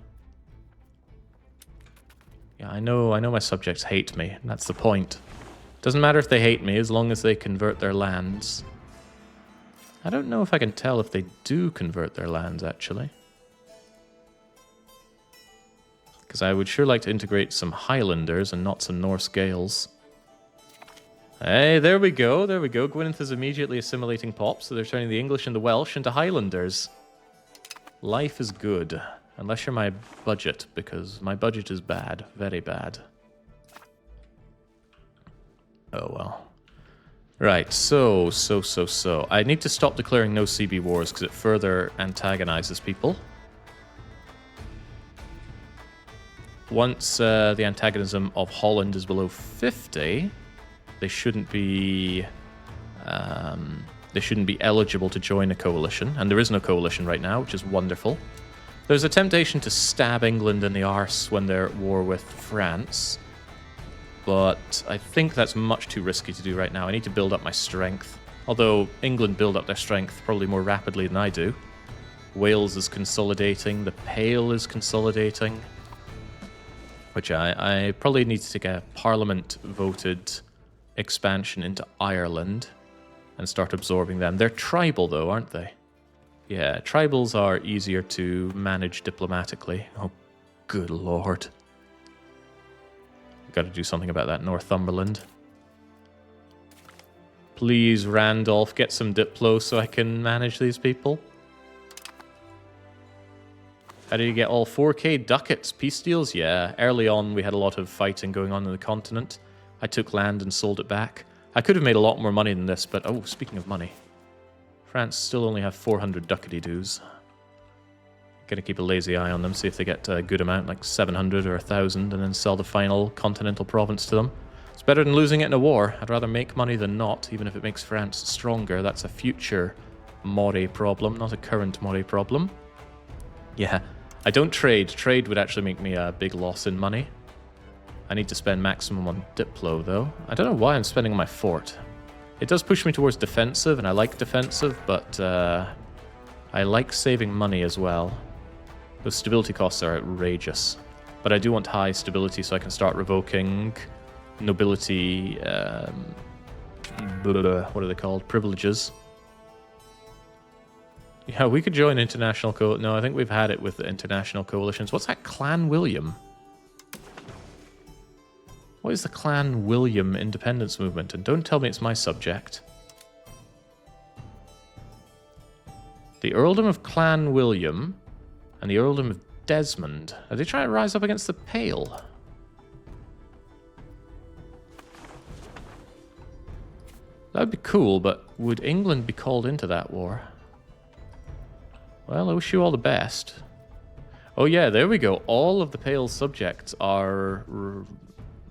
Yeah, I know my subjects hate me. That's the point. Doesn't matter if they hate me, as long as they convert their lands. I don't know if I can tell if they do convert their lands, actually. Because I would sure like to integrate some Highlanders and not some Norse Gaels. Hey, there we go, there we go. Gwyneth is immediately assimilating pops, so they're turning the English and the Welsh into Highlanders. Life is good. Unless you're my budget, because my budget is bad. Very bad. Oh, well. Right, so. I need to stop declaring no CB wars, because it further antagonizes people. Once the antagonism of Holland is below 50... They shouldn't be eligible to join a coalition, and there is no coalition right now, which is wonderful. There's a temptation to stab England in the arse when they're at war with France, but I think that's much too risky to do right now. I need to build up my strength, although England build up their strength probably more rapidly than I do. Wales is consolidating, the Pale is consolidating, which I probably need to take a parliament-voted expansion into Ireland and start absorbing them. They're tribal though, aren't they? Yeah, tribals are easier to manage diplomatically. Oh, good lord. Got to do something about that Northumberland. Please, Randolph, get some Diplo so I can manage these people. How do you get all 4k ducats? Peace deals? Yeah. Early on, we had a lot of fighting going on in the continent. I took land and sold it back. I could have made a lot more money than this, but... Oh, speaking of money. France still only have 400 ducats dues. Gonna keep a lazy eye on them, see if they get a good amount, like 700 or 1,000, and then sell the final continental province to them. It's better than losing it in a war. I'd rather make money than not, even if it makes France stronger. That's a future Moray problem, not a current Moray problem. Yeah. I don't trade. Trade would actually make me a big loss in money. I need to spend maximum on Diplo, though. I don't know why I'm spending on my fort. It does push me towards defensive, and I like defensive, but I like saving money as well. Those stability costs are outrageous. But I do want high stability so I can start revoking nobility... what are they called? Privileges. Yeah, we could join international No, I think we've had it with the international coalitions. What's that? Clan William? What is the Clan William independence movement? And don't tell me it's my subject. The Earldom of Clan William and the Earldom of Desmond. Are they trying to rise up against the Pale? That would be cool, but would England be called into that war? Well, I wish you all the best. Oh yeah, there we go. All of the Pale subjects are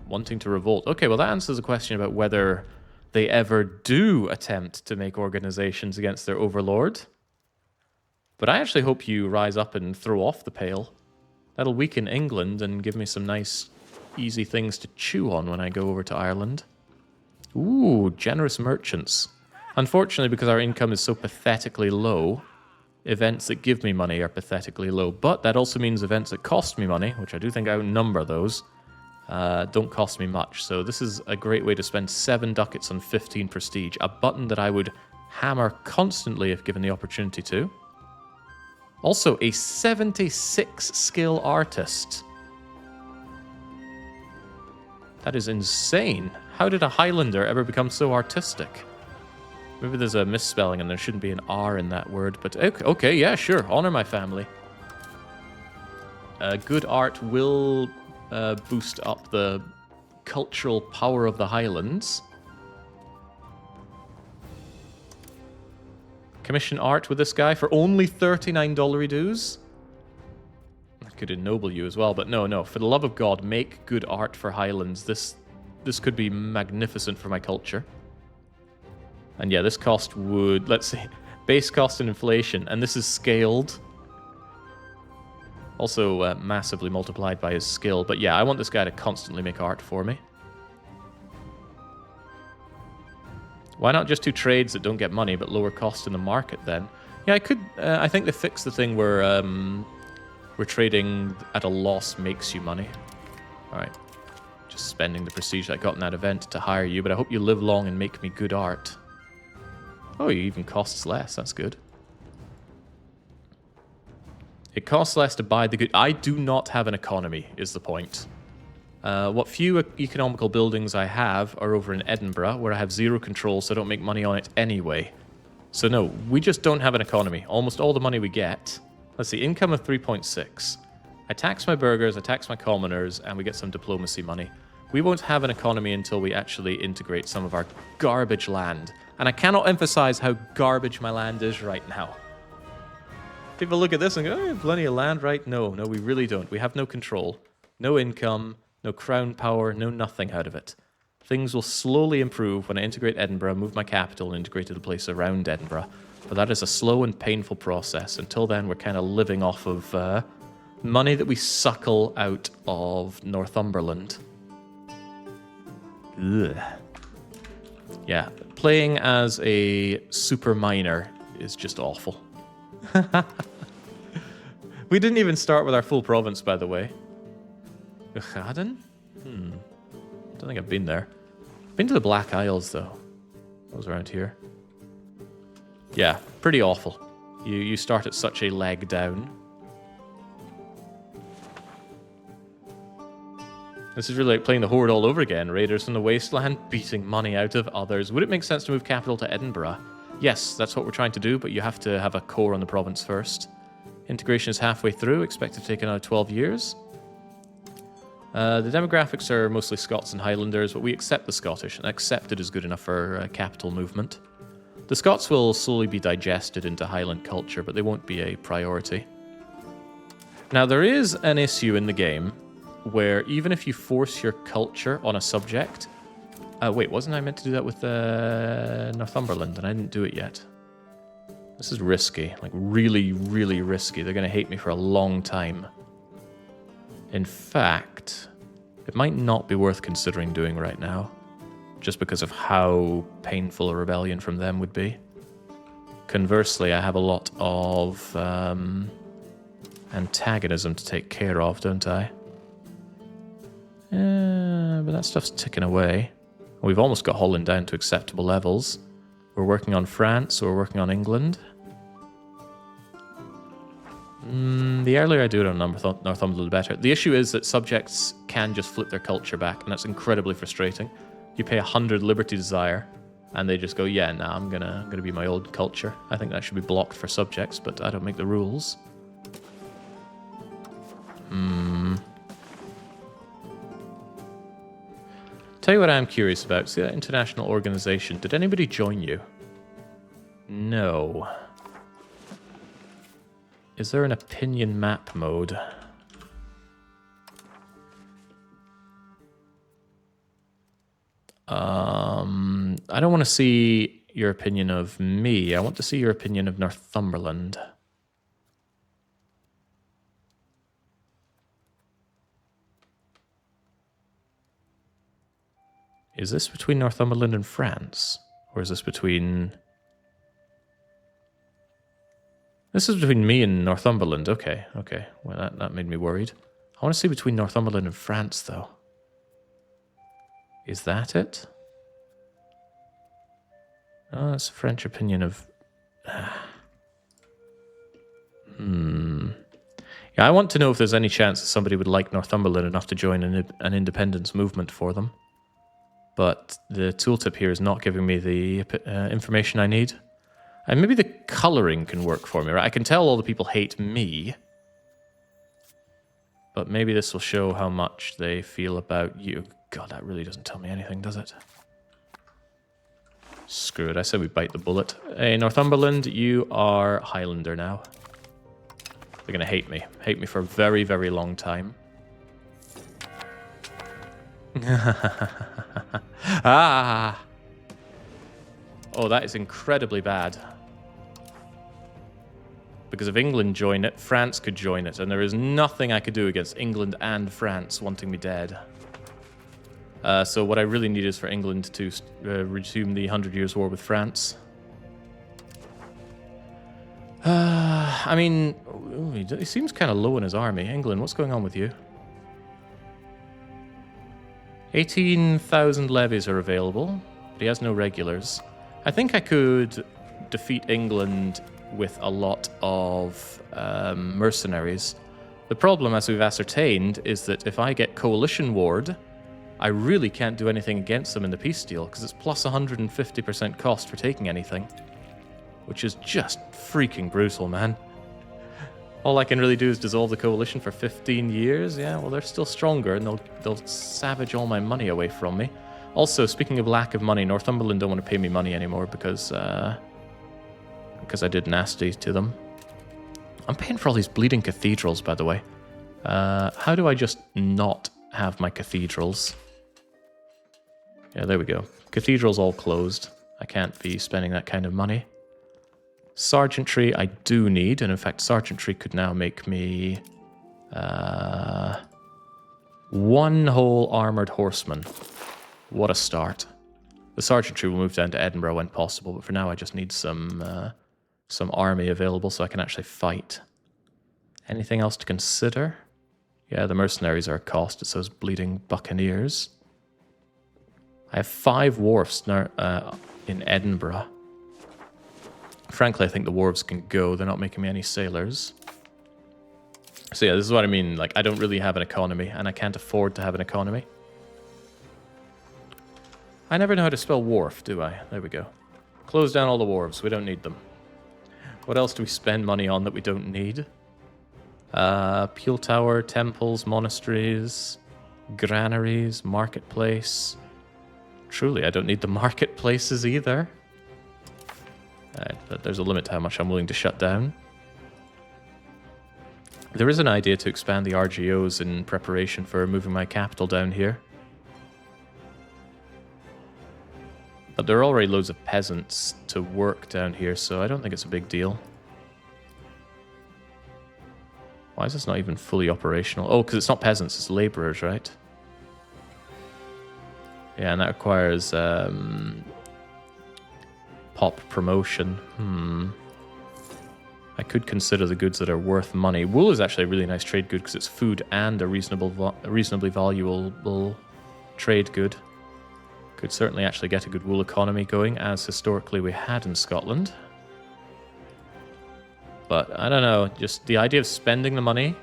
wanting to revolt. Okay, well that answers the question about whether they ever do attempt to make organizations against their overlord. But I actually hope you rise up and throw off the Pale. That'll weaken England and give me some nice, easy things to chew on when I go over to Ireland. Ooh, generous merchants. Unfortunately, because our income is so pathetically low, events that give me money are pathetically low. But that also means events that cost me money, which I do think outnumber those, don't cost me much. So this is a great way to spend 7 ducats on 15 prestige, a button that I would hammer constantly if given the opportunity to. Also, a 76 skill artist. That is insane. How did a Highlander ever become so artistic? Maybe there's a misspelling and there shouldn't be an R in that word, but okay, yeah, sure. Honor my family. Good art will boost up the cultural power of the Highlands. Commission art with this guy for only $39 dues? I could ennoble you as well, but no. For the love of God, make good art for Highlands. This could be magnificent for my culture. And yeah, this cost would, let's see, base cost and inflation, and this is scaled. Also massively multiplied by his skill, but yeah, I want this guy to constantly make art for me. Why not just do trades that don't get money but lower cost in the market then? Yeah, I could. I think they fixed the thing where trading at a loss makes you money. All right, just spending the prestige I got in that event to hire you, but I hope you live long and make me good art. Oh, it even costs less. That's good. It costs less to buy the good. I do not have an economy, is the point. What few economical buildings I have are over in Edinburgh, where I have 0 control, so I don't make money on it anyway. So no, we just don't have an economy. Almost all the money we get... Let's see, income of 3.6. I tax my burghers, I tax my commoners, and we get some diplomacy money. We won't have an economy until we actually integrate some of our garbage land. And I cannot emphasize how garbage my land is right now. People look at this and go, oh, you have plenty of land, right? No, we really don't. We have no control, no income, no crown power, no nothing out of it. Things will slowly improve when I integrate Edinburgh, move my capital, and integrate the place around Edinburgh. But that is a slow and painful process. Until then, we're kind of living off of money that we suckle out of Northumberland. Ugh. Yeah, playing as a super miner is just awful. We didn't even start with our full province, by the way. Uchaden? Don't think I've been there. Been to the Black Isles, though. I was around here. Yeah, pretty awful. You start at such a leg down. This is really like playing the Horde all over again. Raiders from the Wasteland, beating money out of others. Would it make sense to move capital to Edinburgh? Yes, that's what we're trying to do, but you have to have a core on the province first. Integration is halfway through, expected to take another 12 years. The demographics are mostly Scots and Highlanders, but we accept the Scottish, and accepted is good enough for capital movement. The Scots will slowly be digested into Highland culture, but they won't be a priority. Now, there is an issue in the game where even if you force your culture on a subject... wait, wasn't I meant to do that with Northumberland, and I didn't do it yet? This is risky, like really, really risky. They're going to hate me for a long time. In fact, it might not be worth considering doing right now, just because of how painful a rebellion from them would be. Conversely, I have a lot of antagonism to take care of, don't I? But that stuff's ticking away. We've almost got Holland down to acceptable levels. We're working on France, we're working on England. The earlier I do it on Northumberland, the better. The issue is that subjects can just flip their culture back, and that's incredibly frustrating. You pay 100 Liberty Desire, and they just go, yeah, nah, I'm gonna be my old culture. I think that should be blocked for subjects, but I don't make the rules. Tell you what I'm curious about. See that international organization? Did anybody join you? No. Is there an opinion map mode? I don't want to see your opinion of me. I want to see your opinion of Northumberland. Is this between Northumberland and France? Or is this between... This is between me and Northumberland. Okay, okay. Well, that made me worried. I want to see between Northumberland and France, though. Is that it? Oh, that's a French opinion of... Yeah, I want to know if there's any chance that somebody would like Northumberland enough to join an independence movement for them. But the tooltip here is not giving me the information I need. And maybe the colouring can work for me, right? I can tell all the people hate me. But maybe this will show how much they feel about you. God, that really doesn't tell me anything, does it? Screw it, I said we bite the bullet. Hey, Northumberland, you are Highlander now. They're going to hate me. Hate me for a very, very long time. Ah! Oh, that is incredibly bad. Because if England join it, France could join it, and there is nothing I could do against England and France wanting me dead. So what I really need is for England to resume the 100 Years' War with France. I mean, he seems kind of low in his army. England, what's going on with you? 18,000 levies are available, but he has no regulars. I think I could defeat England with a lot of mercenaries. The problem, as we've ascertained, is that if I get Coalition Ward, I really can't do anything against them in the peace deal, because it's plus 150% cost for taking anything. Which is just freaking brutal, man. All I can really do is dissolve the coalition for 15 years. Yeah, well, they're still stronger, and they'll savage all my money away from me. Also, speaking of lack of money, Northumberland don't want to pay me money anymore because I did nasty to them. I'm paying for all these bleeding cathedrals, by the way. How do I just not have my cathedrals? Yeah, there we go. Cathedrals all closed. I can't be spending that kind of money. Sergeantry I do need, and in fact sergeantry could now make me one whole armoured horseman. What a start. The sergeantry will move down to Edinburgh when possible, but for now I just need some army available so I can actually fight. Anything else to consider? Yeah, the mercenaries are a cost. It's those bleeding buccaneers. I have 5 wharfs now in Edinburgh. Frankly, I think the wharves can go. They're not making me any sailors. So yeah, this is what I mean. Like, I don't really have an economy, and I can't afford to have an economy. I never know how to spell wharf, do I? There we go. Close down all the wharves. We don't need them. What else do we spend money on that we don't need? Peel Tower, temples, monasteries, granaries, marketplace. Truly, I don't need the marketplaces either. But there's a limit to how much I'm willing to shut down. There is an idea to expand the RGOs in preparation for moving my capital down here. But there are already loads of peasants to work down here, so I don't think it's a big deal. Why is this not even fully operational? Oh, because it's not peasants, it's labourers, right? Yeah, and that requires pop promotion. I could consider the goods that are worth money. Wool is actually a really nice trade good because it's food and a reasonably valuable trade good. Could certainly actually get a good wool economy going, as historically we had in Scotland. But I don't know, just the idea of spending the money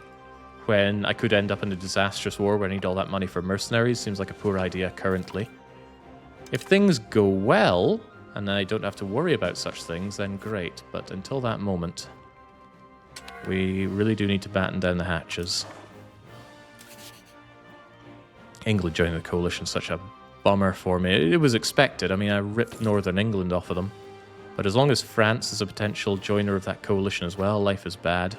when I could end up in a disastrous war where I need all that money for mercenaries seems like a poor idea currently. If things go well, and I don't have to worry about such things, then great. But until that moment, we really do need to batten down the hatches. England joining the coalition is such a bummer for me. It was expected. I mean, I ripped Northern England off of them. But as long as France is a potential joiner of that coalition as well, life is bad.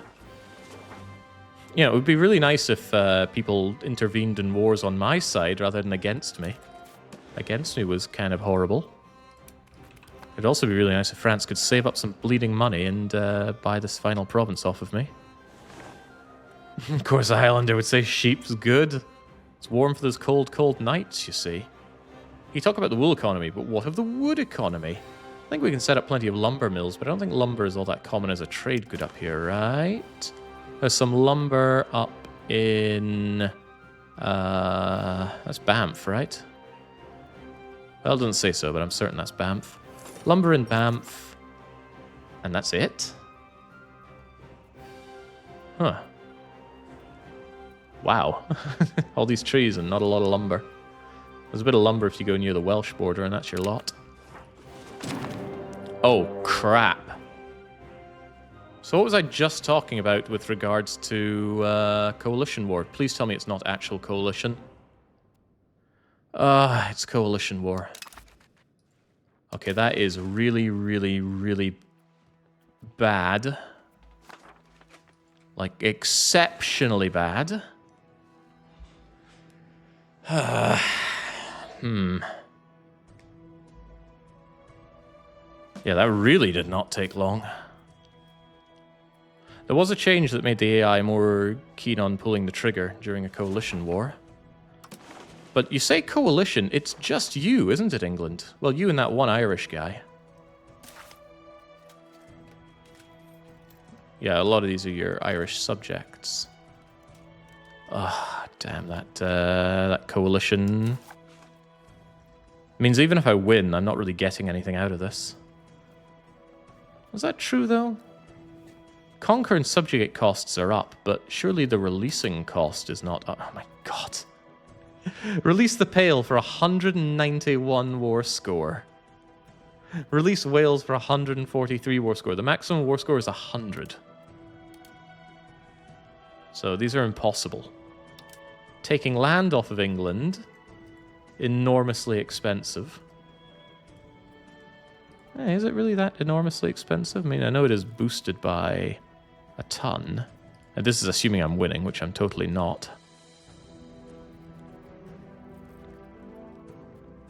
You know, it would be really nice if people intervened in wars on my side rather than against me. Against me was kind of horrible. It'd also be really nice if France could save up some bleeding money and buy this final province off of me. Of course, a Highlander would say sheep's good. It's warm for those cold, cold nights, you see. You talk about the wool economy, but what of the wood economy? I think we can set up plenty of lumber mills, but I don't think lumber is all that common as a trade good up here, right? There's some lumber up in... that's Banff, right? Well, it doesn't say so, but I'm certain that's Banff. Lumber in Banff. And that's it? Huh. Wow. All these trees and not a lot of lumber. There's a bit of lumber if you go near the Welsh border, and that's your lot. Oh, crap. So what was I just talking about with regards to coalition war? Please tell me it's not actual coalition. It's coalition war. Okay, that is really, really, really bad. Like, exceptionally bad. Yeah, that really did not take long. There was a change that made the AI more keen on pulling the trigger during a coalition war. But you say coalition, it's just you, isn't it, England? Well, you and that one Irish guy. Yeah, a lot of these are your Irish subjects. Ah, damn, that coalition means even if I win, I'm not really getting anything out of this. Was that true, though? Conquer and subjugate costs are up, but surely the releasing cost is not up. Oh my god. Release the Pale for 191 war score. Release Wales for 143 war score. The maximum war score is 100. So these are impossible. Taking land off of England, enormously expensive. Hey, is it really that enormously expensive? I mean, I know it is boosted by a ton. And this is assuming I'm winning, which I'm totally not.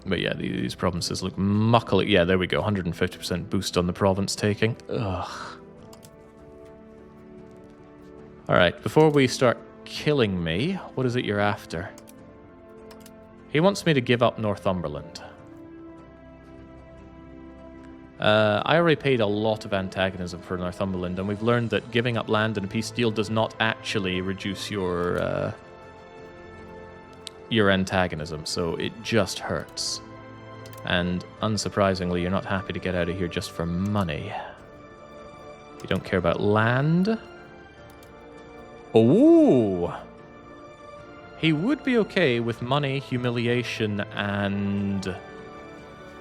But yeah, these provinces look muckily... Yeah, there we go. 150% boost on the province taking. Ugh. Alright, before we start killing me, what is it you're after? He wants me to give up Northumberland. I already paid a lot of antagonism for Northumberland, and we've learned that giving up land in a peace deal does not actually reduce your antagonism, so it just hurts. And unsurprisingly, you're not happy to get out of here just for money. You don't care about land. Oh! He would be okay with money, humiliation, and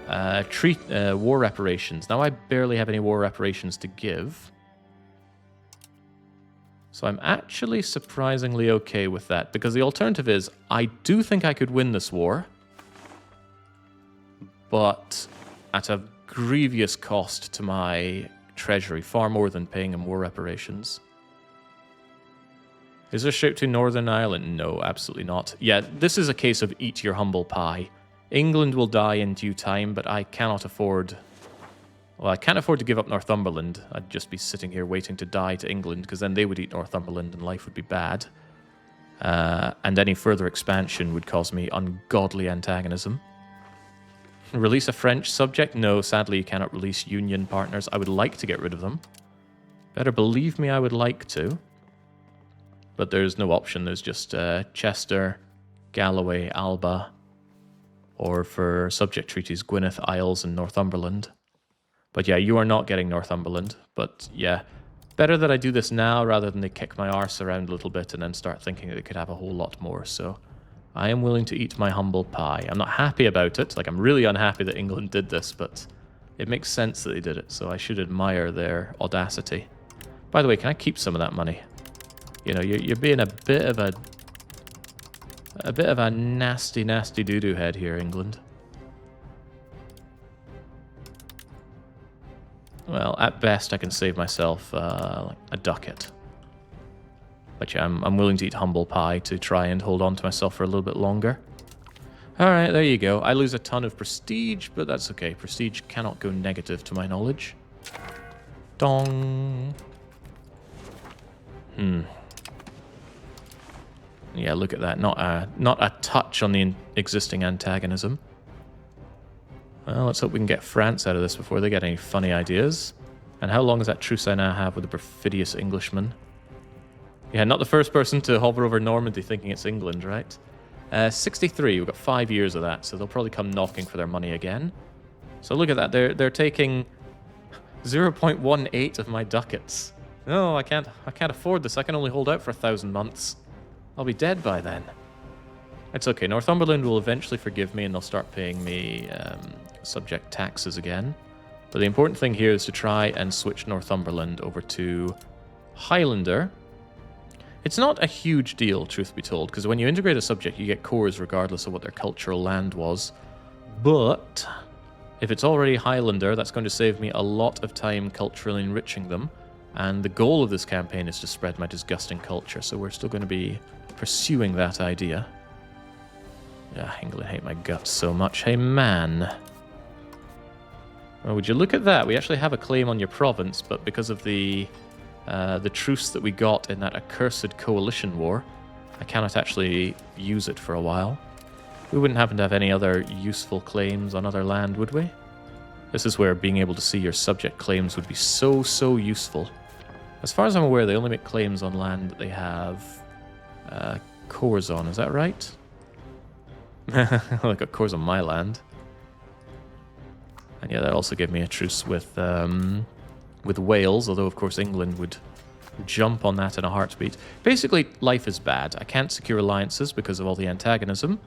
war reparations. Now I barely have any war reparations to give. So I'm actually surprisingly okay with that, because the alternative is I do think I could win this war, but at a grievous cost to my treasury, far more than paying him war reparations. Is there a ship to Northern Ireland? No, absolutely not. Yeah, this is a case of eat your humble pie. England will die in due time, but I cannot afford... Well, I can't afford to give up Northumberland. I'd just be sitting here waiting to die to England, because then they would eat Northumberland and life would be bad. And any further expansion would cause me ungodly antagonism. Release a French subject? No, sadly you cannot release union partners. I would like to get rid of them. Better believe me, I would like to. But there's no option. There's just Chester, Galloway, Alba, or for subject treaties, Gwynedd, Isles, and Northumberland. But yeah, you are not getting Northumberland. But yeah, better that I do this now rather than they kick my arse around a little bit and then start thinking that they could have a whole lot more. So I am willing to eat my humble pie. I'm not happy about it. Like, I'm really unhappy that England did this, but it makes sense that they did it. So I should admire their audacity. By the way, can I keep some of that money? You know, you're being a bit of a nasty, nasty doo-doo head here, England. Well, at best, I can save myself like a ducat. But yeah, I'm willing to eat humble pie to try and hold on to myself for a little bit longer. Alright, there you go. I lose a ton of prestige, but that's okay. Prestige cannot go negative to my knowledge. Dong. Yeah, look at that. Not a touch on the existing antagonism. Well, let's hope we can get France out of this before they get any funny ideas. And how long is that truce I now have with the perfidious Englishman? Yeah, not the first person to hover over Normandy thinking it's England, right? 63, we've got 5 years of that, so they'll probably come knocking for their money again. So look at that, they're taking 0.18 of my ducats. No, I can't afford this. I can only hold out for 1,000 months. I'll be dead by then. It's okay. Northumberland will eventually forgive me and they'll start paying me subject taxes again. But the important thing here is to try and switch Northumberland over to Highlander. It's not a huge deal, truth be told, because when you integrate a subject, you get cores regardless of what their cultural land was. But if it's already Highlander, that's going to save me a lot of time culturally enriching them. And the goal of this campaign is to spread my disgusting culture, so we're still going to be pursuing that idea. Yeah, England hate my guts so much. Hey, man. Well, would you look at that? We actually have a claim on your province, but because of the truce that we got in that accursed coalition war, I cannot actually use it for a while. We wouldn't happen to have any other useful claims on other land, would we? This is where being able to see your subject claims would be so, so useful. As far as I'm aware, they only make claims on land that they have cores on. Is that right? I got cores on my land. And yeah, that also gave me a truce with Wales, although of course England would jump on that in a heartbeat. Basically, life is bad. I can't secure alliances because of all the antagonism.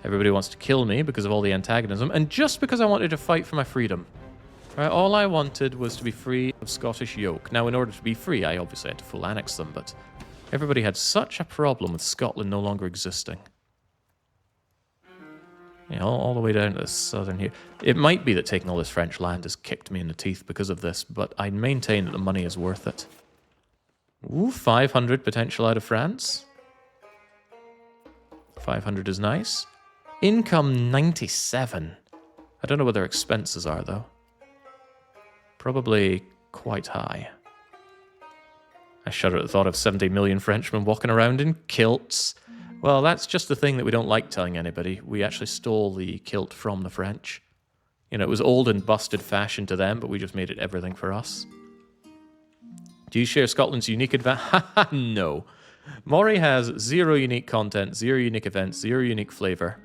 Everybody wants to kill me because of all the antagonism, and just because I wanted to fight for my freedom. Right, all I wanted was to be free of Scottish yoke. Now, in order to be free, I obviously had to full annex them, but everybody had such a problem with Scotland no longer existing. Yeah, all the way down to the southern here. It might be that taking all this French land has kicked me in the teeth because of this, but I maintain that the money is worth it. Ooh, 500 potential out of France. 500 is nice. Income 97. I don't know what their expenses are, though. Probably quite high. I shudder at the thought of 70 million Frenchmen walking around in kilts. Well, that's just the thing that we don't like telling anybody. We actually stole the kilt from the French. You know, it was old and busted fashion to them, but we just made it everything for us. Do you share Scotland's unique advantage? No. Moray has 0 unique content, 0 unique events, 0 unique flavour.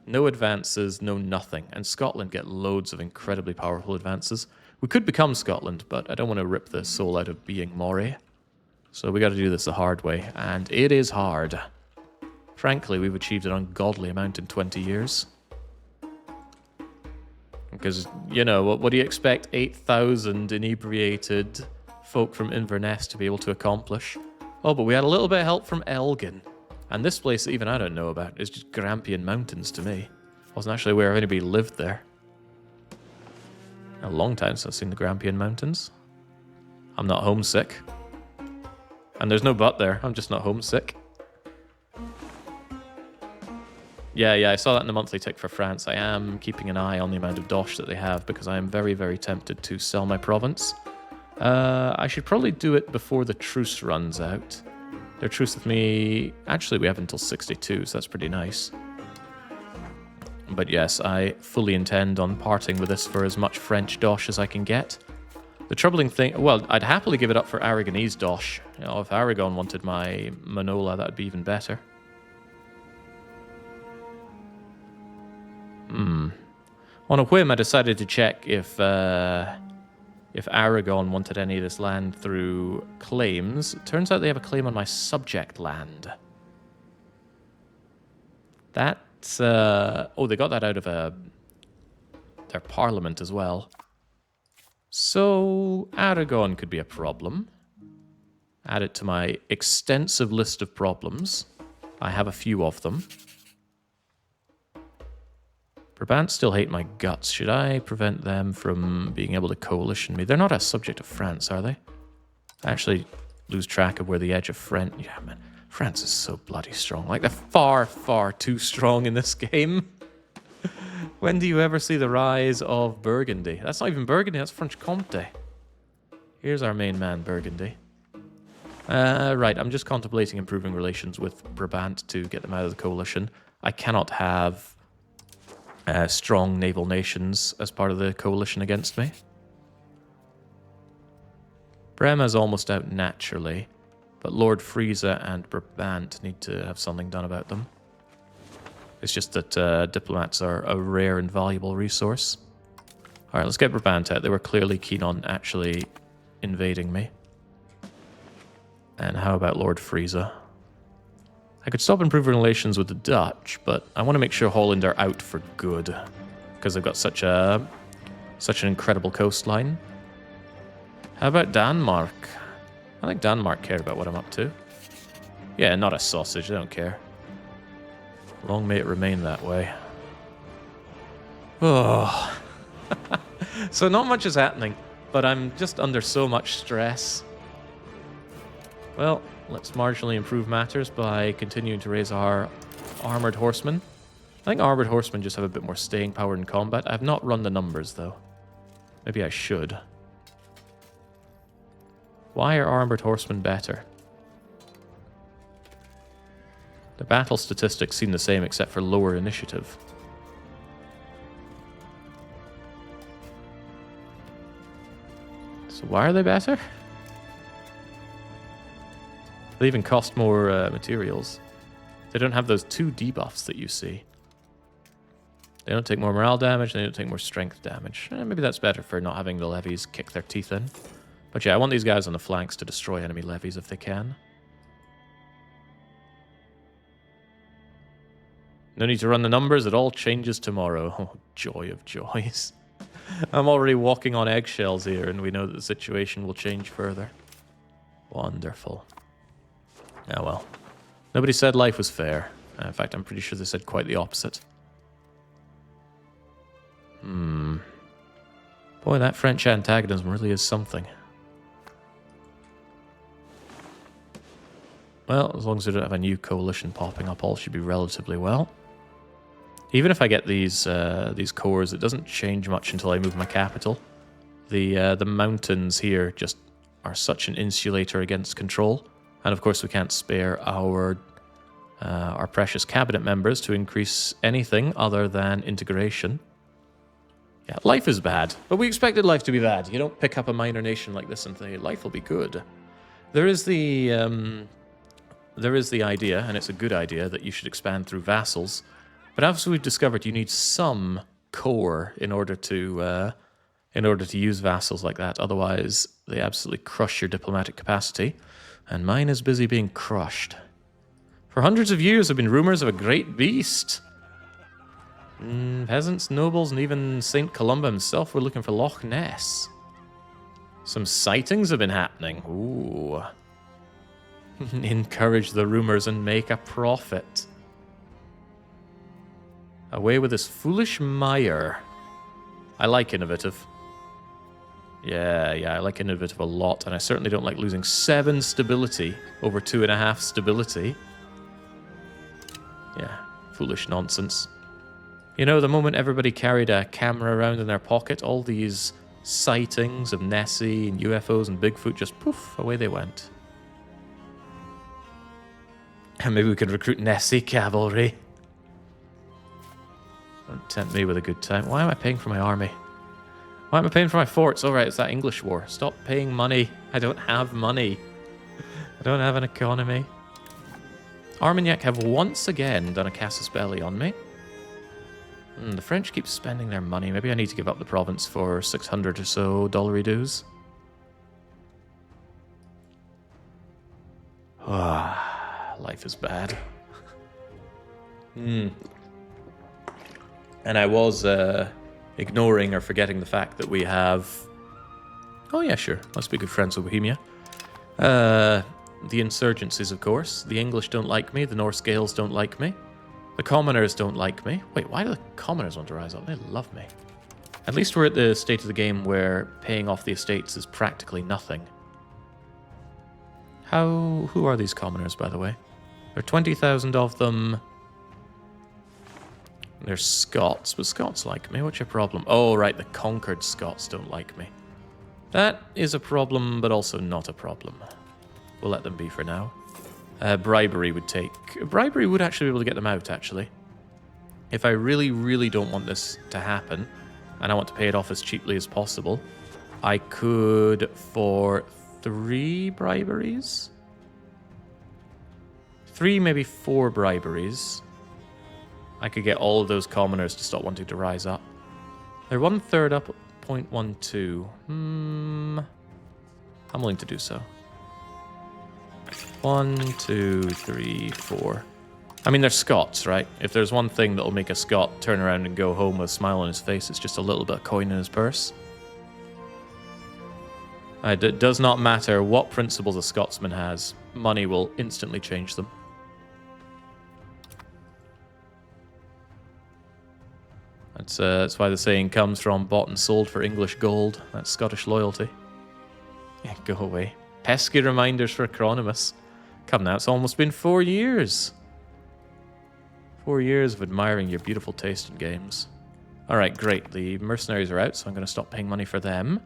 No advances, no nothing. And Scotland get loads of incredibly powerful advances. We could become Scotland, but I don't want to rip the soul out of being Moray. So we got to do this the hard way, and it is hard. Frankly, we've achieved an ungodly amount in 20 years. Because, you know, what do you expect 8,000 inebriated folk from Inverness to be able to accomplish? Oh, but we had a little bit of help from Elgin. And this place that even I don't know about is just Grampian Mountains to me. Wasn't actually aware of anybody lived there. A long time since I've seen the Grampian Mountains. I'm not homesick. And there's no but there. I'm just not homesick. Yeah, I saw that in the monthly tick for France. I am keeping an eye on the amount of dosh that they have because I am very, very tempted to sell my province. I should probably do it before the truce runs out. Their truce with me... Actually, we have until 62, so that's pretty nice. But yes, I fully intend on parting with this for as much French dosh as I can get. The troubling thing... Well, I'd happily give it up for Aragonese dosh. You know, if Aragon wanted my Manola, that'd be even better. On a whim, I decided to check if Aragon wanted any of this land through claims. It turns out they have a claim on my subject land. That's... oh, they got that out of their parliament as well. So, Aragon could be a problem. Add it to my extensive list of problems. I have a few of them. Brabant still hate my guts. Should I prevent them from being able to coalition me? They're not a subject of France, are they? I actually lose track of where the edge of France... Yeah, man. France is so bloody strong. Like, they're far, far too strong in this game. When do you ever see the rise of Burgundy? That's not even Burgundy, that's Franche-Comté. Here's our main man, Burgundy. Right, I'm just contemplating improving relations with Brabant to get them out of the coalition. I cannot have... strong naval nations as part of the coalition against me. Brema's almost out naturally, but Lord Friesa and Brabant need to have something done about them. It's just that diplomats are a rare and valuable resource. Alright, let's get Brabant out. They were clearly keen on actually invading me. And how about Lord Friesa? I could stop improving relations with the Dutch, but I want to make sure Holland are out for good, because they've got such an incredible coastline. How about Denmark? I think Denmark care about what I'm up to. Yeah, not a sausage, they don't care. Long may it remain that way. Oh. So not much is happening, but I'm just under so much stress. Well, let's marginally improve matters by continuing to raise our armored horsemen. I think armored horsemen just have a bit more staying power in combat. I have not run the numbers, though. Maybe I should. Why are armored horsemen better? The battle statistics seem the same except for lower initiative. So why are they better? They even cost more materials. They don't have those 2 debuffs that you see. They don't take more morale damage, they don't take more strength damage. Maybe that's better for not having the levies kick their teeth in. But yeah, I want these guys on the flanks to destroy enemy levies if they can. No need to run the numbers, it all changes tomorrow. Oh, joy of joys. I'm already walking on eggshells here, and we know that the situation will change further. Wonderful. Oh well. Nobody said life was fair. In fact, I'm pretty sure they said quite the opposite. Boy, that French antagonism really is something. Well, as long as we don't have a new coalition popping up, all should be relatively well. Even if I get these cores, it doesn't change much until I move my capital. The mountains here just are such an insulator against control. And of course we can't spare our precious cabinet members to increase anything other than integration. Yeah, life is bad, but we expected life to be bad. You don't pick up a minor nation like this and think life will be good. There is the idea, and it's a good idea, that you should expand through vassals. But as we've discovered, you need some core in order to use vassals like that. Otherwise, they absolutely crush your diplomatic capacity. And mine is busy being crushed. For hundreds of years there have been rumours of a great beast. Peasants, nobles, and even St. Columba himself were looking for Loch Ness. Some sightings have been happening. Ooh. Encourage the rumours and make a profit. Away with this foolish mire. I like innovative. Yeah, I like innovative a lot, and I certainly don't like losing 7 stability over 2.5 stability. Yeah, foolish nonsense. You know, the moment everybody carried a camera around in their pocket, all these sightings of Nessie and UFOs and Bigfoot just poof, away they went. And maybe we could recruit Nessie cavalry. Don't tempt me with a good time. Why am I paying for my army? Why am I paying for my forts? Oh, right, it's that English war. Stop paying money. I don't have money. I don't have an economy. Armagnac have once again done a casus belli on me. The French keep spending their money. Maybe I need to give up the province for 600 or so dollary dues. Life is bad. And I was ignoring or forgetting the fact that we have... Oh yeah, sure. Let's be good friends with Bohemia. The insurgencies, of course. The English don't like me. The Norse Gaels don't like me. The commoners don't like me. Wait, why do the commoners want to rise up? They love me. At least we're at the state of the game where paying off the estates is practically nothing. Who are these commoners, by the way? There are 20,000 of them. They're Scots, but Scots like me. What's your problem? Oh, right, the conquered Scots don't like me. That is a problem, but also not a problem. We'll let them be for now. Bribery would actually be able to get them out, actually. If I really, really don't want this to happen, and I want to pay it off as cheaply as possible, I could, for 3 briberies? 3, maybe 4 briberies. I could get all of those commoners to stop wanting to rise up. They're 1/3 up at 0.12. I'm willing to do so. 1, 2, 3, 4. I mean, they're Scots, right? If there's one thing that'll make a Scot turn around and go home with a smile on his face, it's just a little bit of coin in his purse. It does not matter what principles a Scotsman has. Money will instantly change them. That's why the saying comes from bought and sold for English gold. That's Scottish loyalty. Yeah, go away. Pesky reminders for Acronymus. Come now, it's almost been 4 years. 4 years of admiring your beautiful taste in games. Alright, great. The mercenaries are out, so I'm going to stop paying money for them.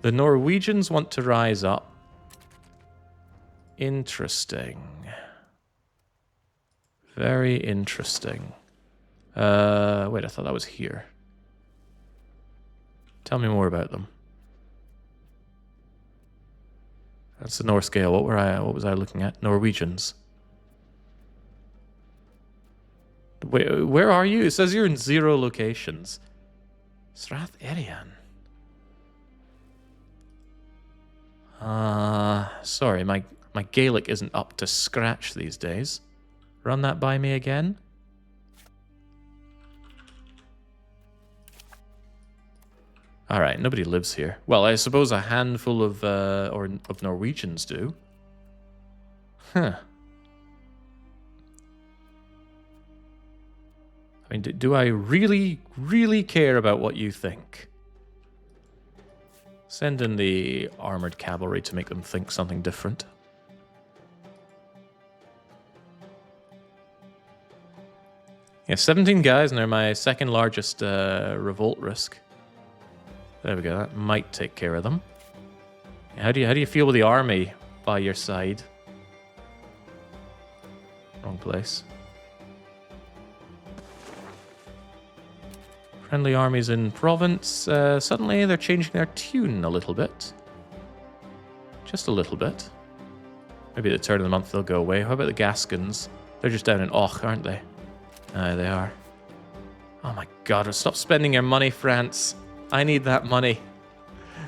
The Norwegians want to rise up. Interesting. Very interesting. Wait, I thought that was here. Tell me more about them. That's the Norse Gael. What was I looking at? Norwegians. Wait, where are you? It says you're in 0 locations. Strath Erian. Sorry, my Gaelic isn't up to scratch these days. Run that by me again. Alright, nobody lives here. Well, I suppose a handful of Norwegians do. Huh. I mean, do I really, really care about what you think? Send in the armored cavalry to make them think something different. Yeah, 17 guys, and they're my second largest revolt risk. There we go. That might take care of them. How do you feel with the army by your side? Wrong place. Friendly armies in province. Suddenly they're changing their tune a little bit. Just a little bit. Maybe at the turn of the month they'll go away. How about the Gascons? They're just down in Och, aren't they? Aye, they are. Oh my god, stop spending your money, France. I need that money.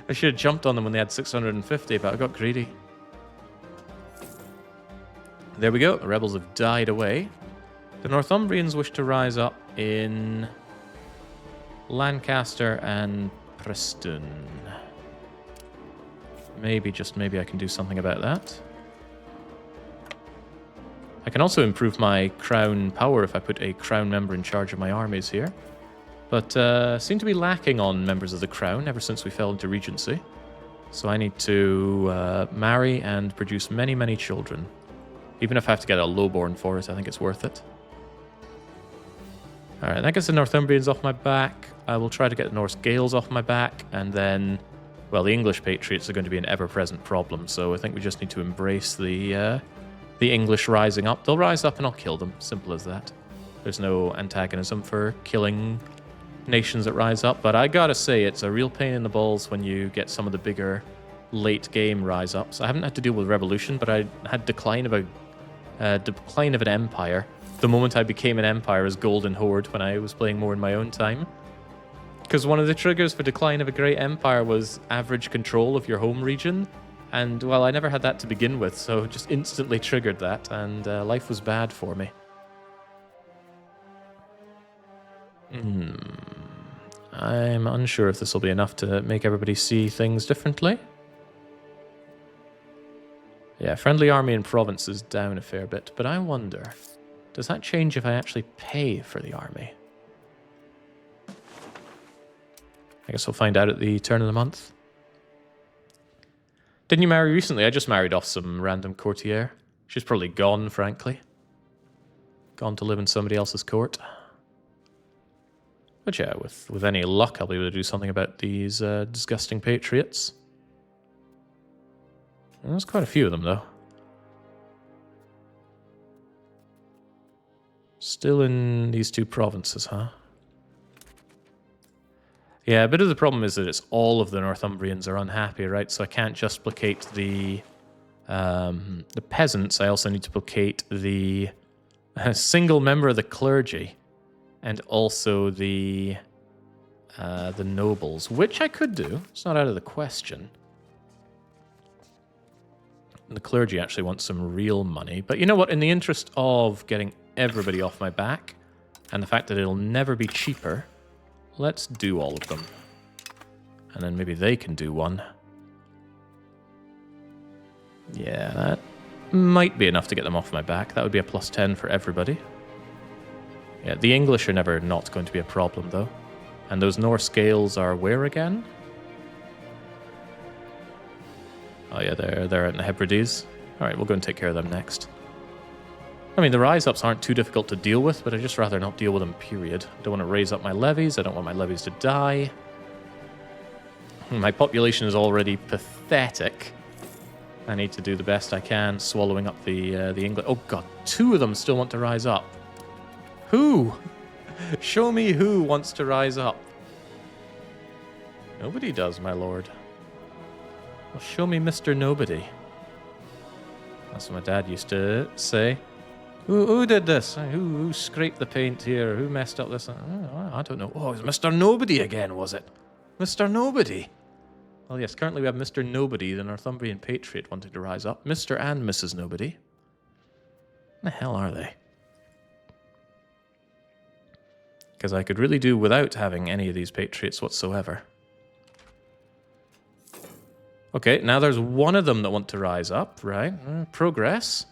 I should have jumped on them when they had 650, but I got greedy. There we go. The rebels have died away. The Northumbrians wish to rise up in Lancaster and Preston. Maybe, just maybe, I can do something about that. I can also improve my crown power if I put a crown member in charge of my armies here. But seem to be lacking on members of the crown ever since we fell into regency. So I need to marry and produce many, many children. Even if I have to get a lowborn for it, I think it's worth it. Alright, that gets the Northumbrians off my back. I will try to get the Norse Gaels off my back, and then, well, the English Patriots are going to be an ever-present problem, so I think we just need to embrace the English rising up. They'll rise up and I'll kill them. Simple as that. There's no antagonism for killing nations that rise up, but I gotta say, it's a real pain in the balls when you get some of the bigger late-game rise-ups. I haven't had to deal with revolution, but I had decline of an empire the moment I became an empire as Golden Horde when I was playing more in my own time. Because one of the triggers for decline of a great empire was average control of your home region. And, well, I never had that to begin with, so just instantly triggered that, and life was bad for me. I'm unsure if this will be enough to make everybody see things differently. Yeah, friendly army in province is down a fair bit, but I wonder, does that change if I actually pay for the army? I guess we'll find out at the turn of the month. Didn't you marry recently? I just married off some random courtier. She's probably gone, frankly. Gone to live in somebody else's court. But yeah, with any luck, I'll be able to do something about these disgusting patriots. And there's quite a few of them, though. Still in these two provinces, huh? Yeah, a bit of the problem is that it's all of the Northumbrians are unhappy, right? So I can't just placate the peasants. I also need to placate the single member of the clergy, and also the nobles, which I could do. It's not out of the question. The clergy actually want some real money, but you know what? In the interest of getting everybody off my back, and the fact that it'll never be cheaper, let's do all of them. And then maybe they can do one. Yeah, that might be enough to get them off my back. That would be a +10 for everybody. Yeah, the English are never not going to be a problem, though. And those Norse Gaels are where again? Oh yeah, they're in the Hebrides. Alright, we'll go and take care of them next. I mean, the rise-ups aren't too difficult to deal with, but I'd just rather not deal with them, period. I don't want to raise up my levies. I don't want my levies to die. My population is already pathetic. I need to do the best I can, swallowing up the English. Oh god, 2 of them still want to rise up. Who? Show me who wants to rise up. Nobody does, my lord. Well, show me Mr. Nobody. That's what my dad used to say. Who did this? Who scraped the paint here? Who messed up this? Oh, I don't know. Oh, it was Mr. Nobody again, was it? Mr. Nobody. Well, yes, currently we have Mr. Nobody, the Northumbrian Patriot, wanting to rise up. Mr. and Mrs. Nobody. What the hell are they? Because I could really do without having any of these Patriots whatsoever. Okay, now there's one of them that want to rise up, right? Progress.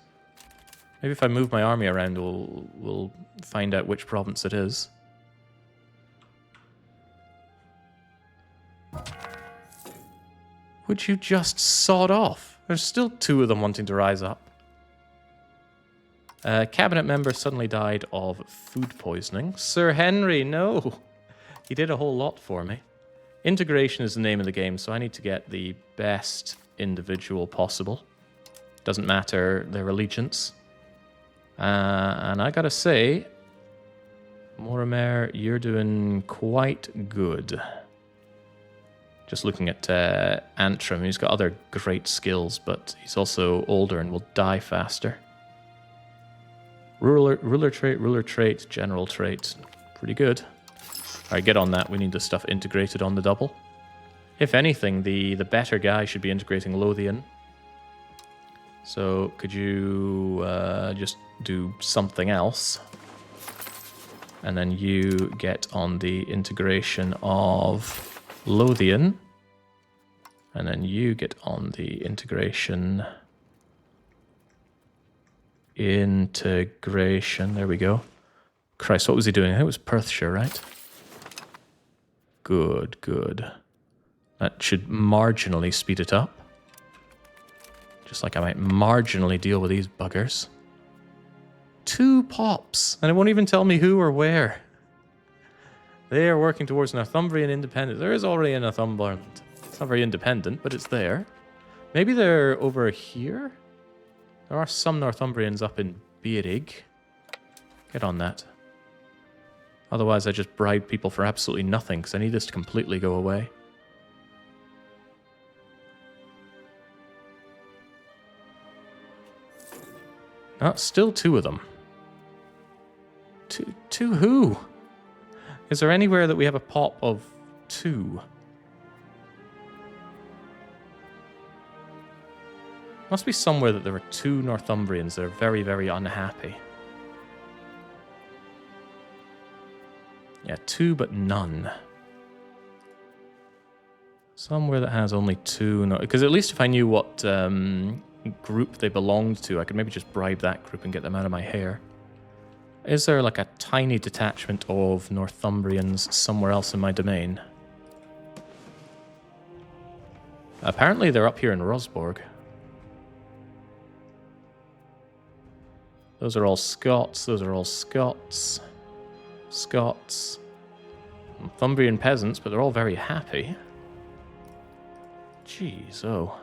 Maybe if I move my army around, we'll find out which province it is. Would you just sod off? There's still 2 of them wanting to rise up. Cabinet member suddenly died of food poisoning. Sir Henry, no! He did a whole lot for me. Integration is the name of the game, so I need to get the best individual possible. Doesn't matter their allegiance. And I gotta say, Morimer, you're doing quite good. Just looking at Antrim, he's got other great skills, but he's also older and will die faster. Ruler trait, general trait. Pretty good. Alright, get on that. We need this stuff integrated on the double. If anything, the better guy should be integrating Lothian. So could you just do something else? And then you get on the integration of Lothian. And then you get on the integration... Integration, there we go. Christ, what was he doing? I think it was Perthshire, right? Good, good. That should marginally speed it up. Just like I might marginally deal with these buggers. 2 pops, and it won't even tell me who or where. They are working towards Northumbrian independence. There is already a Northumberland. It's not very independent, but it's there. Maybe they're over here? There are some Northumbrians up in Beerig. Get on that. Otherwise, I just bribe people for absolutely nothing, because I need this to completely go away. Oh, still 2 of them. Two who? Is there anywhere that we have a pop of 2? Must be somewhere that there are 2 Northumbrians that are very, very unhappy. Yeah, 2 but none. Somewhere that has only 2... Because at least if I knew what group they belonged to, I could maybe just bribe that group and get them out of my hair. Is there like a tiny detachment of Northumbrians somewhere else in my domain? Apparently they're up here in Rosborg. Those are all Scots, those are all Scots. Scots. Northumbrian peasants, but they're all very happy. Jeez, oh.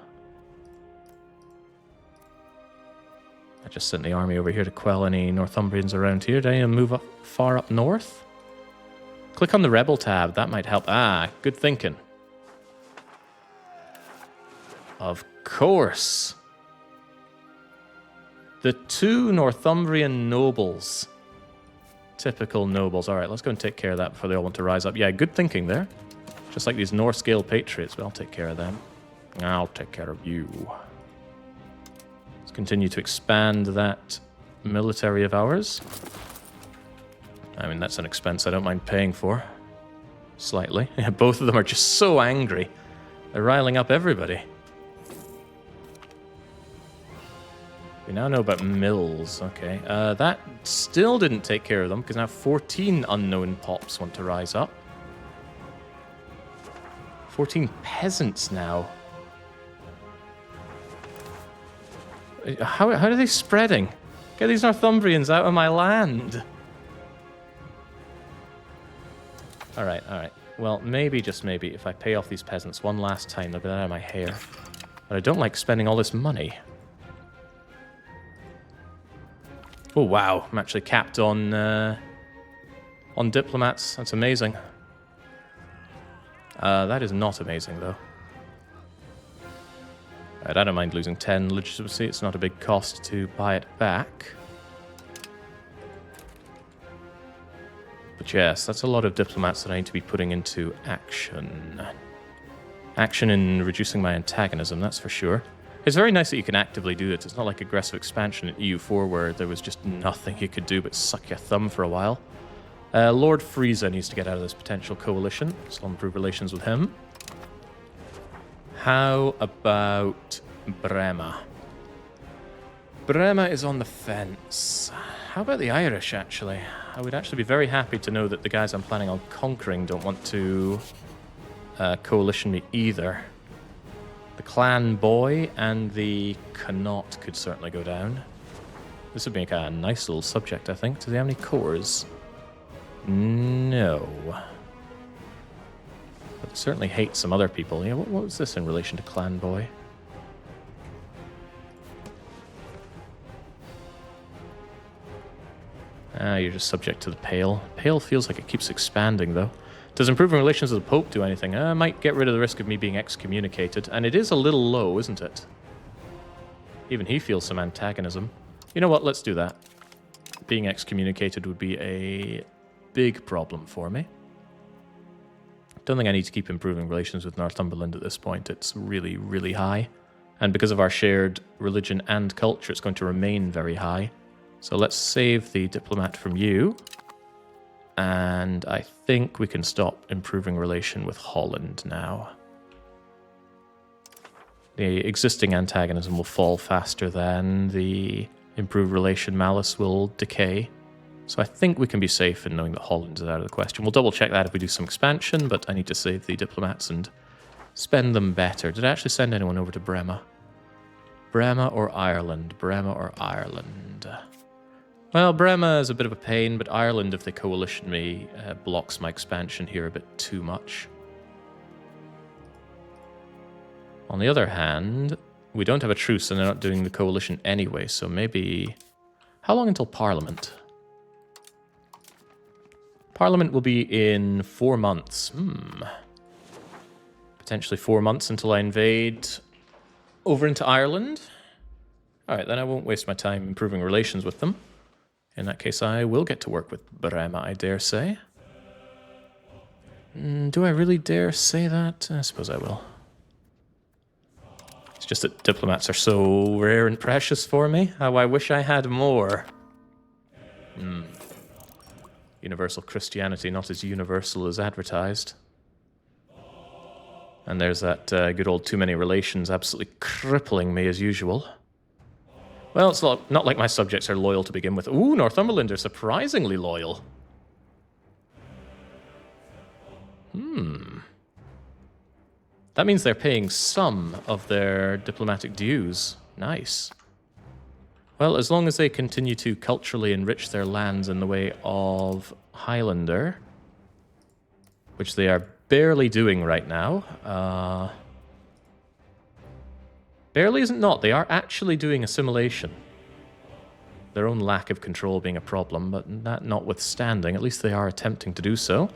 I just sent the army over here to quell any Northumbrians around here. Did I move up far up north? Click on the rebel tab, that might help. Ah, good thinking. Of course. The 2 Northumbrian nobles. Typical nobles. Alright, let's go and take care of that before they all want to rise up. Yeah, good thinking there. Just like these Norse-Gael patriots, but I'll take care of them. I'll take care of you. Let's continue to expand that military of ours. I mean, that's an expense I don't mind paying for. Slightly. Yeah, both of them are just so angry. They're riling up everybody. We now know about mills. Okay. That still didn't take care of them, because now 14 unknown pops want to rise up. 14 peasants now. How are they spreading? Get these Northumbrians out of my land. Alright, alright. Well, maybe, just maybe, if I pay off these peasants one last time, they'll get out of my hair. But I don't like spending all this money. Oh, wow. I'm actually capped on diplomats. That's amazing. That is not amazing, though. Right, I don't mind losing 10 legitimacy. It's not a big cost to buy it back. But yes, that's a lot of diplomats that I need to be putting into action. Action in reducing my antagonism, that's for sure. It's very nice that you can actively do it. It's not like aggressive expansion at EU4 where there was just nothing you could do but suck your thumb for a while. Lord Frieza needs to get out of this potential coalition, so I'll improve relations with him. How about Brema? Brema is on the fence. How about the Irish, actually? I would actually be very happy to know that the guys I'm planning on conquering don't want to coalition me either. The Clan Boy and the Connaught could certainly go down. This would make a nice little subject, I think. Do they have any cores? No. But they certainly hate some other people. Yeah, what was this in relation to Clan Boy? Ah, you're just subject to the Pale. Pale feels like it keeps expanding, though. Does improving relations with the Pope do anything? I might get rid of the risk of me being excommunicated. And it is a little low, isn't it? Even he feels some antagonism. You know what? Let's do that. Being excommunicated would be a big problem for me. Don't think I need to keep improving relations with Northumberland at this point. It's really, really high. And because of our shared religion and culture, it's going to remain very high. So let's save the diplomat from you. And I think we can stop improving relation with Holland now. The existing antagonism will fall faster than the improved relation malice will decay. So I think we can be safe in knowing that Holland is out of the question. We'll double check that if we do some expansion, but I need to save the diplomats and spend them better. Did I actually send anyone over to Brema? Brema or Ireland? Brema or Ireland? Well, Brema is a bit of a pain, but Ireland, if they coalition me, blocks my expansion here a bit too much. On the other hand, we don't have a truce and they're not doing the coalition anyway, so maybe... How long until Parliament? Parliament will be in 4 months. Potentially 4 months until I invade over into Ireland. Alright, then I won't waste my time improving relations with them. In that case, I will get to work with Brema, I dare say. Do I really dare say that? I suppose I will. It's just that diplomats are so rare and precious for me. How I wish I had more. Universal Christianity, not as universal as advertised. And there's that good old too many relations absolutely crippling me as usual. Well, it's not like my subjects are loyal to begin with. Ooh, Northumberland are surprisingly loyal. That means they're paying some of their diplomatic dues. Nice. Well, as long as they continue to culturally enrich their lands in the way of Highlander, which they are barely doing right now. Barely isn't not. They are actually doing assimilation. Their own lack of control being a problem, but that notwithstanding, at least they are attempting to do so.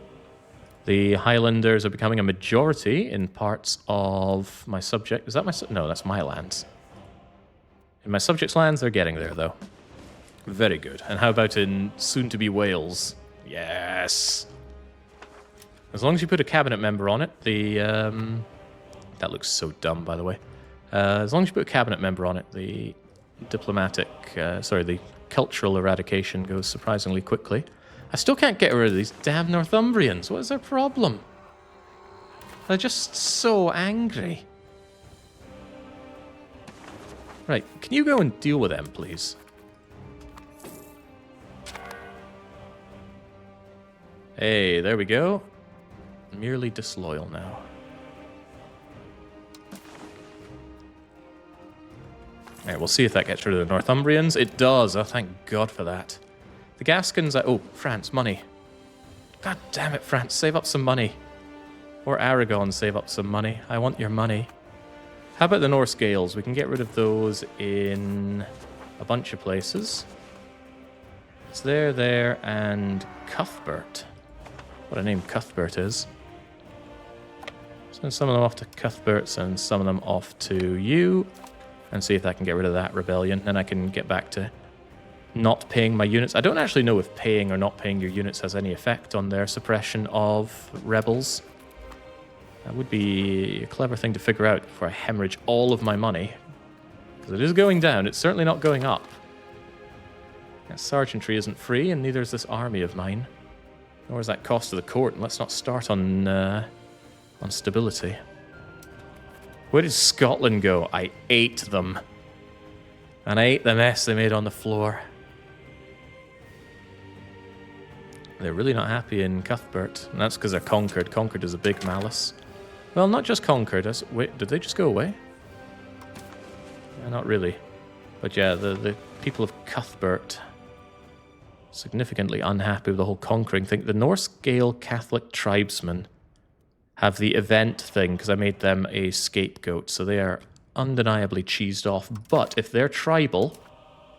The Highlanders are becoming a majority in parts of my subject. Is that my... No, that's my lands. In my subjects' lands, they're getting there, though. Very good. And how about in soon-to-be Wales? Yes! As long as you put a cabinet member on it, the... That looks so dumb, by the way. As long as you put a cabinet member on it, the diplomatic... the cultural eradication goes surprisingly quickly. I still can't get rid of these damn Northumbrians. What is their problem? They're just so angry. Right, can you go and deal with them, please? Hey, there we go. Merely disloyal now. Alright, we'll see if that gets rid of the Northumbrians. It does. Oh, thank God for that. The Gascons... Oh, France, money. God damn it, France. Save up some money. Or Aragon, save up some money. I want your money. How about the Norse Gaels? We can get rid of those in a bunch of places. It's there, and Cuthbert. What a name Cuthbert is. Send some of them off to Cuthberts and some of them off to you. And see if I can get rid of that rebellion. Then I can get back to not paying my units. I don't actually know if paying or not paying your units has any effect on their suppression of rebels. That would be a clever thing to figure out before I hemorrhage all of my money. Because it is going down. It's certainly not going up. That sergeantry isn't free, and neither is this army of mine. Nor is that cost to the court. And let's not start on stability. Where did Scotland go? I ate them. And I ate the mess they made on the floor. They're really not happy in Cuthbert. And that's because they're conquered. Conquered is a big malice. Well, not just conquered. Wait, did they just go away? Not really. But yeah, the people of Cuthbert significantly unhappy with the whole conquering thing. The Norse Gael Catholic tribesmen have the event thing because I made them a scapegoat. So they are undeniably cheesed off. But if they're tribal,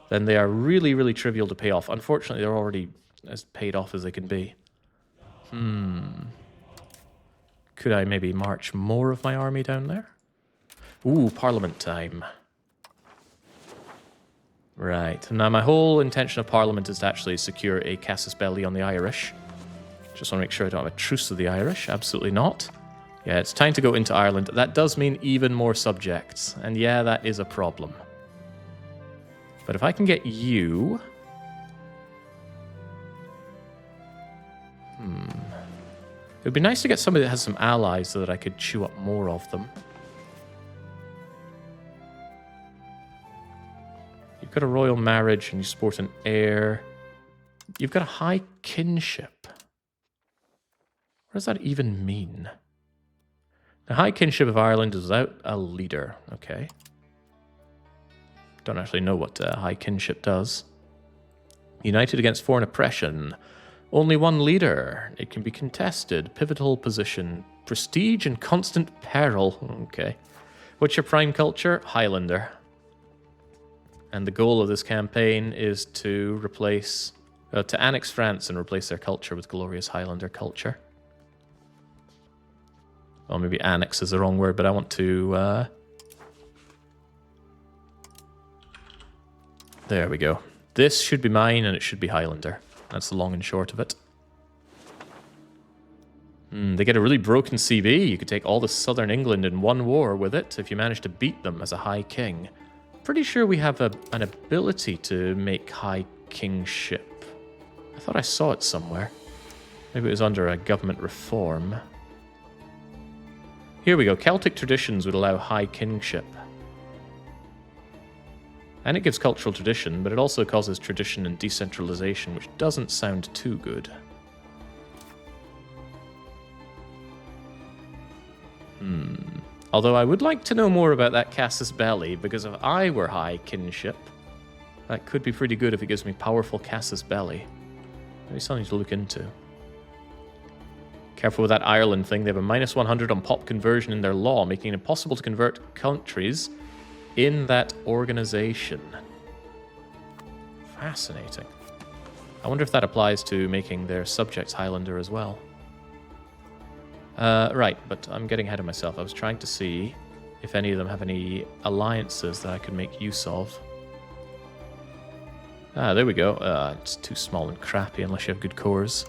then they are really, really trivial to pay off. Unfortunately, they're already as paid off as they can be. Could I maybe march more of my army down there? Ooh, Parliament time. Right. Now, my whole intention of Parliament is to actually secure a casus belli on the Irish. Just want to make sure I don't have a truce with the Irish. Absolutely not. Yeah, it's time to go into Ireland. That does mean even more subjects. And yeah, that is a problem. But if I can get you... It would be nice to get somebody that has some allies so that I could chew up more of them. You've got a royal marriage and you sport an heir. You've got a high kinship. What does that even mean? The high kinship of Ireland is without a leader. Okay. Don't actually know what high kinship does. United against foreign oppression. Only one leader. It can be contested. Pivotal position. Prestige and constant peril. Okay. What's your prime culture? Highlander. And the goal of this campaign is to replace... to annex France and replace their culture with glorious Highlander culture. Well, maybe annex is the wrong word, but I want to... There we go. This should be mine, and it should be Highlander. That's the long and short of it. They get a really broken CB. You could take all the southern England in one war with it if you manage to beat them as a high king. Pretty sure we have an ability to make high kingship. I thought I saw it somewhere. Maybe it was under a government reform. Here we go. Celtic traditions would allow high kingship. And it gives cultural tradition, but it also causes tradition and decentralization, which doesn't sound too good. Although I would like to know more about that casus belli, because if I were high kinship, that could be pretty good if it gives me powerful casus belli. Maybe something to look into. Careful with that Ireland thing. They have a minus 100 on pop conversion in their law, making it impossible to convert countries in that organization. Fascinating. I wonder if that applies to making their subjects Highlander as well. Right, but I'm getting ahead of myself. I was trying to see if any of them have any alliances that I could make use of. Ah, there we go. It's too small and crappy unless you have good cores.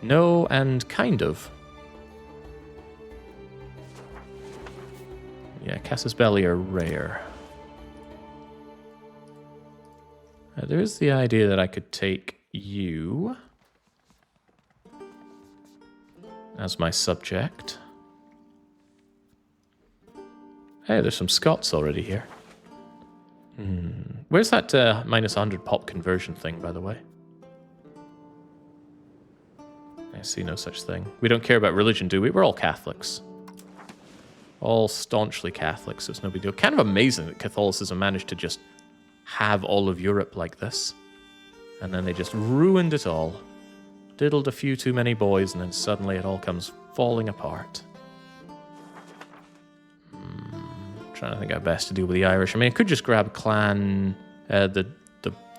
No, and kind of. Yeah, casus belli are rare. There's the idea that I could take you as my subject. Hey, there's some Scots already here. Where's that minus 100 pop conversion thing, by the way? I see no such thing. We don't care about religion, do we? We're all Catholics. All staunchly Catholic, so it's no big deal. Kind of amazing that Catholicism managed to just have all of Europe like this. And then they just ruined it all. Diddled a few too many boys, and then suddenly it all comes falling apart. Trying to think how best to deal with the Irish. I mean, I could just grab clan... the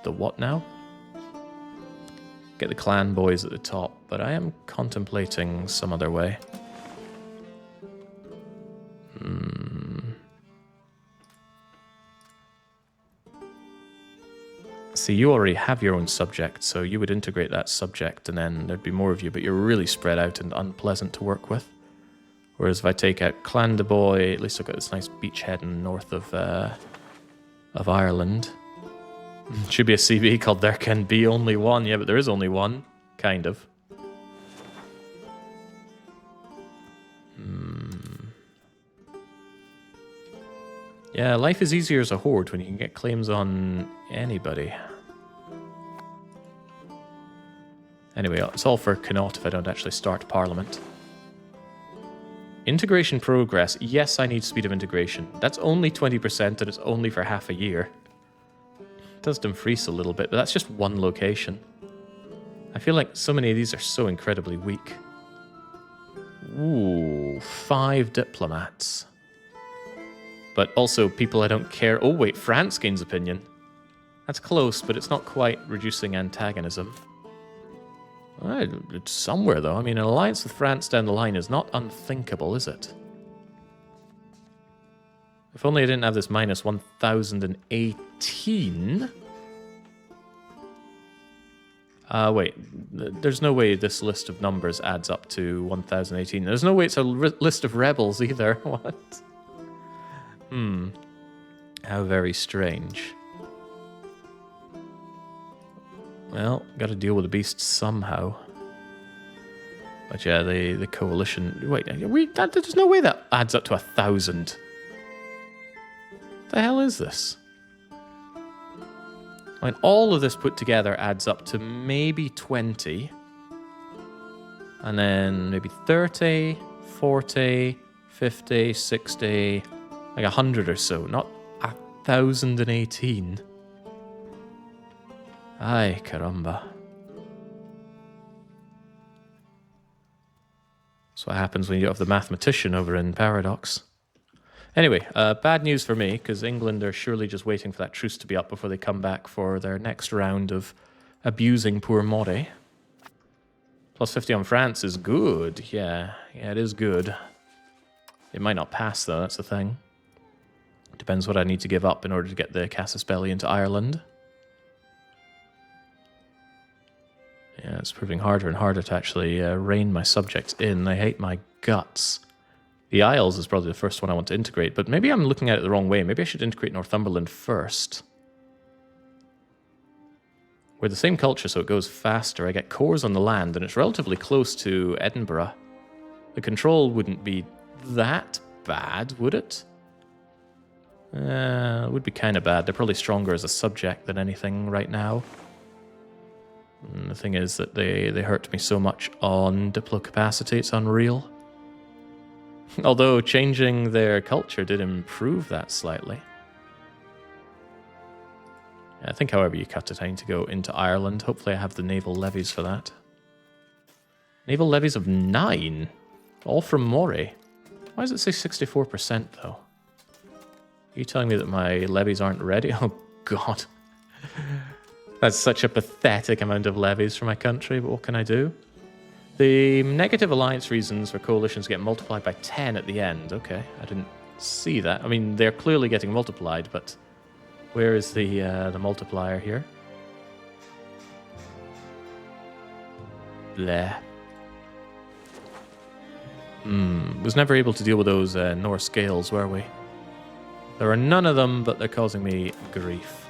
what now? Get the clan boys at the top, but I am contemplating some other way. See, you already have your own subject, so you would integrate that subject and then there'd be more of you, but you're really spread out and unpleasant to work with. Whereas if I take out Clan de Boy, at least I've got this nice beachhead in the north of Ireland. Should be a CB called There Can Be Only One. Yeah, but there is only one. Kind of. Yeah, life is easier as a horde when you can get claims on anybody. Anyway, it's all for Connaught if I don't actually start Parliament. Integration progress. Yes, I need speed of integration. That's only 20% and it's only for half a year. It does Dumfries a little bit, but that's just one location. I feel like so many of these are so incredibly weak. Ooh, 5 diplomats. But also people I don't care... Oh wait, France gains opinion. That's close, but it's not quite reducing antagonism. It's somewhere though. I mean, an alliance with France down the line is not unthinkable, is it? If only I didn't have this minus 1018. Wait. There's no way this list of numbers adds up to 1018. There's no way it's a list of rebels either. What? How very strange. Well, got to deal with the beasts somehow. But yeah, the coalition... Wait, there's no way that adds up to 1,000. What the hell is this? I mean, all of this put together adds up to maybe 20. And then maybe 30, 40, 50, 60, like 100 or so. Not 1,018. Ay, caramba. That's what happens when you have the mathematician over in Paradox. Anyway, bad news for me, because England are surely just waiting for that truce to be up before they come back for their next round of abusing poor Moray. Plus 50 on France is good. Yeah, it is good. It might not pass, though, that's the thing. Depends what I need to give up in order to get the Casus Belli into Ireland. Yeah, it's proving harder and harder to actually rein my subjects in. They hate my guts. The Isles is probably the first one I want to integrate, but maybe I'm looking at it the wrong way. Maybe I should integrate Northumberland first. We're the same culture, so it goes faster. I get cores on the land, and it's relatively close to Edinburgh. The control wouldn't be that bad, would it? It would be kind of bad. They're probably stronger as a subject than anything right now. And the thing is that they hurt me so much on Diplo capacity, it's unreal. Although changing their culture did improve that slightly. I think however you cut it, I need to go into Ireland. Hopefully I have the naval levies for that. Naval levies of 9? All from Moray. Why does it say 64% though? Are you telling me that my levies aren't ready? Oh god. That's such a pathetic amount of levies for my country, but what can I do? The negative alliance reasons for coalitions get multiplied by 10 at the end. Okay, I didn't see that. I mean, they're clearly getting multiplied, but where is the multiplier here? Bleh. Was never able to deal with those Norse Gales, were we? There are none of them, but they're causing me grief.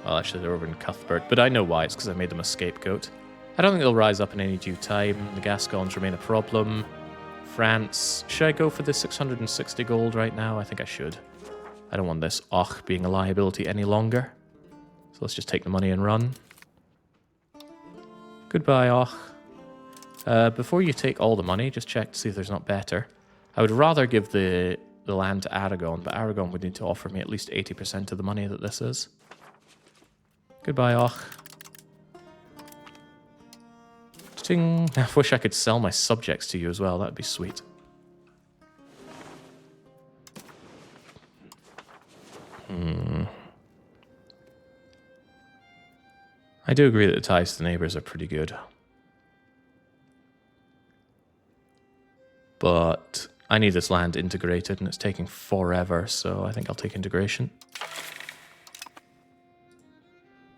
Well, actually, they're over in Cuthbert, but I know why. It's because I made them a scapegoat. I don't think they'll rise up in any due time. The Gascons remain a problem. France. Should I go for the 660 gold right now? I think I should. I don't want this Och being a liability any longer. So let's just take the money and run. Goodbye, Och. Before you take all the money, just check to see if there's not better. I would rather give the land to Aragon, but Aragon would need to offer me at least 80% of the money that this is. Goodbye, Och. Ting. I wish I could sell my subjects to you as well. That would be sweet. I do agree that the ties to the neighbours are pretty good. But I need this land integrated, and it's taking forever, so I think I'll take integration.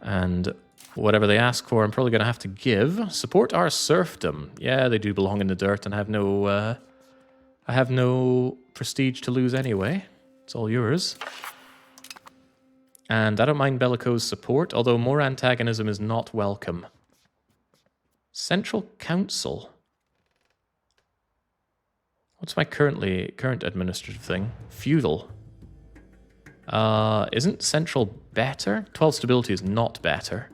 And whatever they ask for, I'm probably going to have to give. Support our serfdom. Yeah, they do belong in the dirt, and I have no prestige to lose anyway. It's all yours. And I don't mind bellicose support, although more antagonism is not welcome. Central Council. What's my current administrative thing? Feudal. Isn't central better? 12 stability is not better.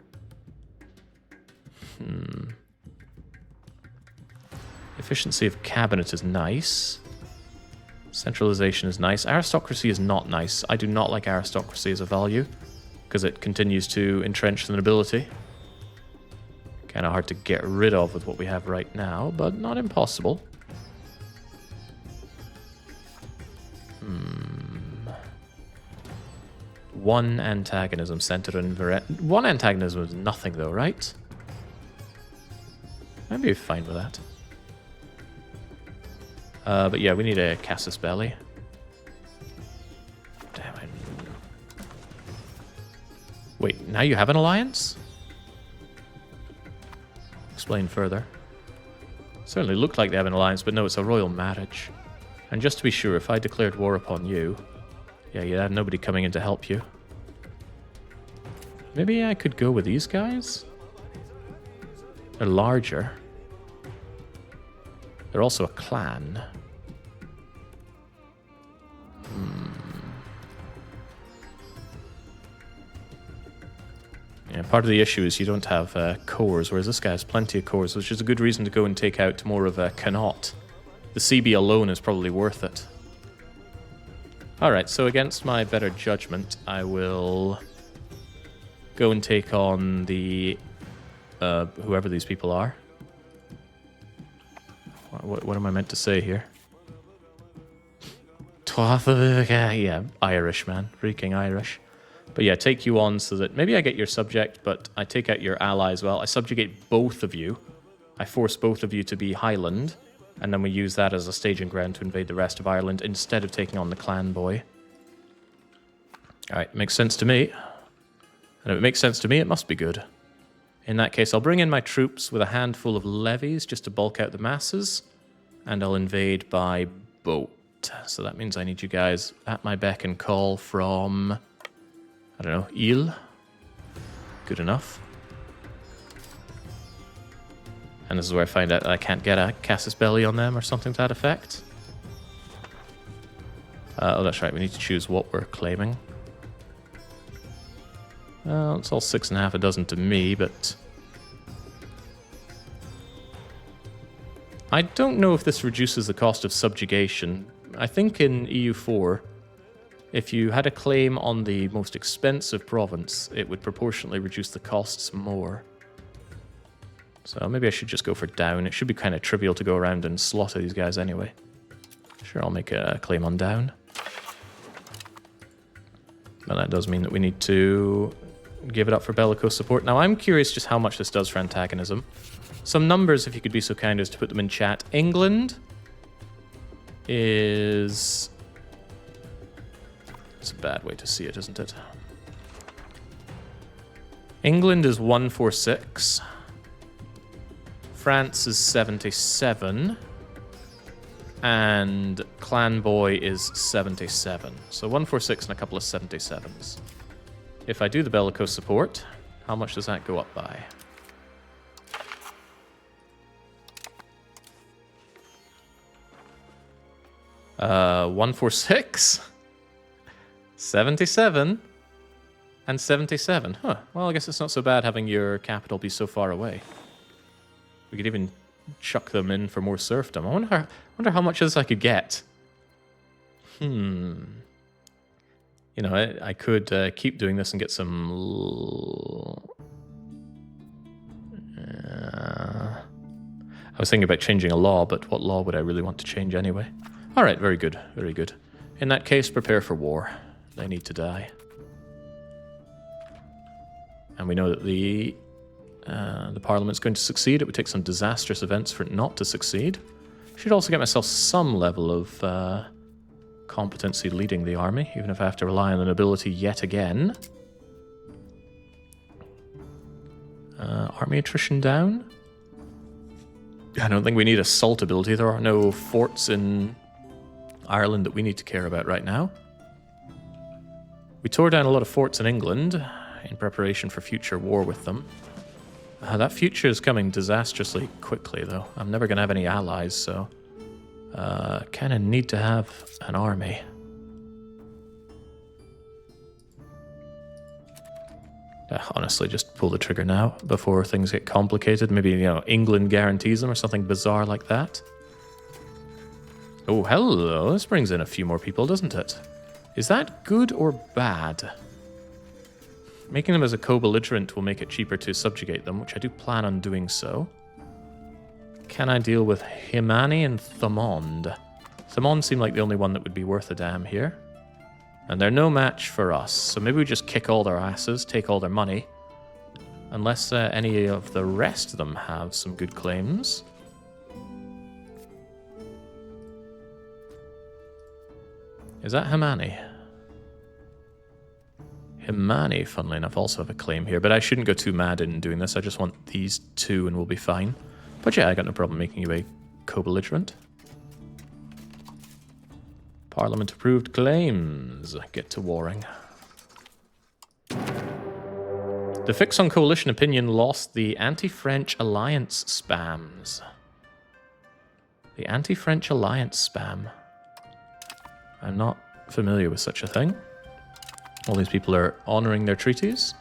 Efficiency of cabinet is nice. Centralization is nice. Aristocracy is not nice. I do not like aristocracy as a value because it continues to entrench the nobility. Kind of hard to get rid of with what we have right now, but not impossible. One antagonism centered on one antagonism is nothing though, right? I'd be fine with that. But yeah, we need a Casus Belli. Damn it. Wait, now you have an alliance? explain further. Certainly look like they have an alliance, but no, it's a royal marriage. And just to be sure, if I declared war upon you, yeah, you'd have nobody coming in to help you. Maybe I could go with these guys? They're larger. They're also a clan. Yeah, part of the issue is you don't have cores, whereas this guy has plenty of cores, which is a good reason to go and take out more of a Connaught. The CB alone is probably worth it. Alright, so against my better judgment, I will go and take on the... whoever these people are. What am I meant to say here? Yeah, Irish, man. Freaking Irish. But yeah, take you on so that maybe I get your subject, but I take out your ally as well. I subjugate both of you. I force both of you to be Highland, and then we use that as a staging ground to invade the rest of Ireland instead of taking on the clan boy. Alright, makes sense to me. And if it makes sense to me, it must be good. In that case, I'll bring in my troops with a handful of levies just to bulk out the masses, and I'll invade by boat. So that means I need you guys at my beck and call from... I don't know, Ile. Good enough. And this is where I find out that I can't get a Casus Belli on them or something to that effect. Oh, that's right, we need to choose what we're claiming. Well, it's all 6.5 a dozen to me, but... I don't know if this reduces the cost of subjugation. I think in EU4... if you had a claim on the most expensive province, it would proportionally reduce the costs more. So maybe I should just go for down. It should be kind of trivial to go around and slaughter these guys anyway. Sure, I'll make a claim on down. But that does mean that we need to give it up for bellicose support. Now, I'm curious just how much this does for antagonism. Some numbers, if you could be so kind as to put them in chat. England is... It's a bad way to see it, isn't it? England is 146. France is 77. And Clan Boy is 77. So 146 and a couple of 77s. If I do the bellicose support, how much does that go up by? Uh, 146? 77 and 77. Huh. Well, I guess it's not so bad having your capital be so far away. We could even chuck them in for more serfdom. I wonder how much of this I could get. You know, I could keep doing this and get some... I was thinking about changing a law, but what law would I really want to change anyway? All right, very good, very good. In that case, prepare for war. They need to die. And we know that the Parliament's going to succeed. It would take some disastrous events for it not to succeed. Should also get myself some level of competency leading the army, even if I have to rely on the nobility yet again. Army attrition down. I don't think we need assault ability. There are no forts in Ireland that we need to care about right now. We tore down a lot of forts in England in preparation for future war with them. That future is coming disastrously quickly, though. I'm never going to have any allies, so... kind of need to have an army. Honestly, just pull the trigger now before things get complicated. Maybe, you know, England guarantees them or something bizarre like that. Oh, hello. This brings in a few more people, doesn't it? Is that good or bad? Making them as a co-belligerent will make it cheaper to subjugate them, which I do plan on doing so. Can I deal with Himani and Thomond? Thomond seem like the only one that would be worth a damn here. And they're no match for us, so maybe we just kick all their asses, take all their money. Unless any of the rest of them have some good claims. Is that Himani? Himani, funnily enough, also have a claim here, but I shouldn't go too mad in doing this. I just want these two and we'll be fine. But yeah, I got no problem making you a co-belligerent. Parliament approved claims. Get to warring. The fix on coalition opinion lost. The anti-French alliance spams. The anti-French alliance spam. I'm not familiar with such a thing. All these people are honouring their treaties.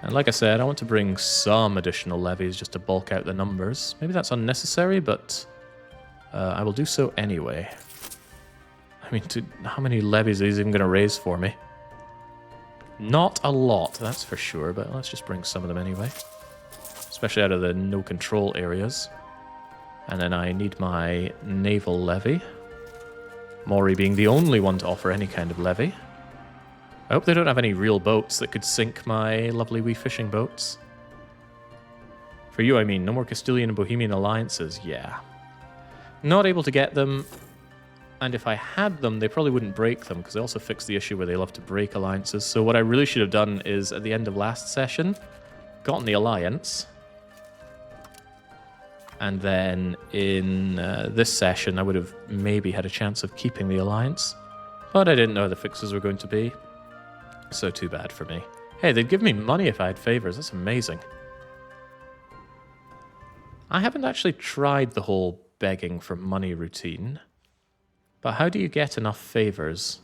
And like I said, I want to bring some additional levies just to bulk out the numbers. Maybe that's unnecessary, but I will do so anyway. I mean, how many levies are these even going to raise for me? Not a lot, that's for sure, but let's just bring some of them anyway. Especially out of the no-control areas. And then I need my naval levy. Maury being the only one to offer any kind of levy. I hope they don't have any real boats that could sink my lovely wee fishing boats. For you, I mean, no more Castilian and Bohemian alliances, yeah. Not able to get them, and if I had them, they probably wouldn't break them, because they also fixed the issue where they love to break alliances. So what I really should have done is, at the end of last session, gotten the alliance, and then in this session, I would have maybe had a chance of keeping the alliance, but I didn't know the fixes were going to be. So too bad for me. Hey, they'd give me money if I had favors. That's amazing. I haven't actually tried the whole begging for money routine. But how do you get enough favors?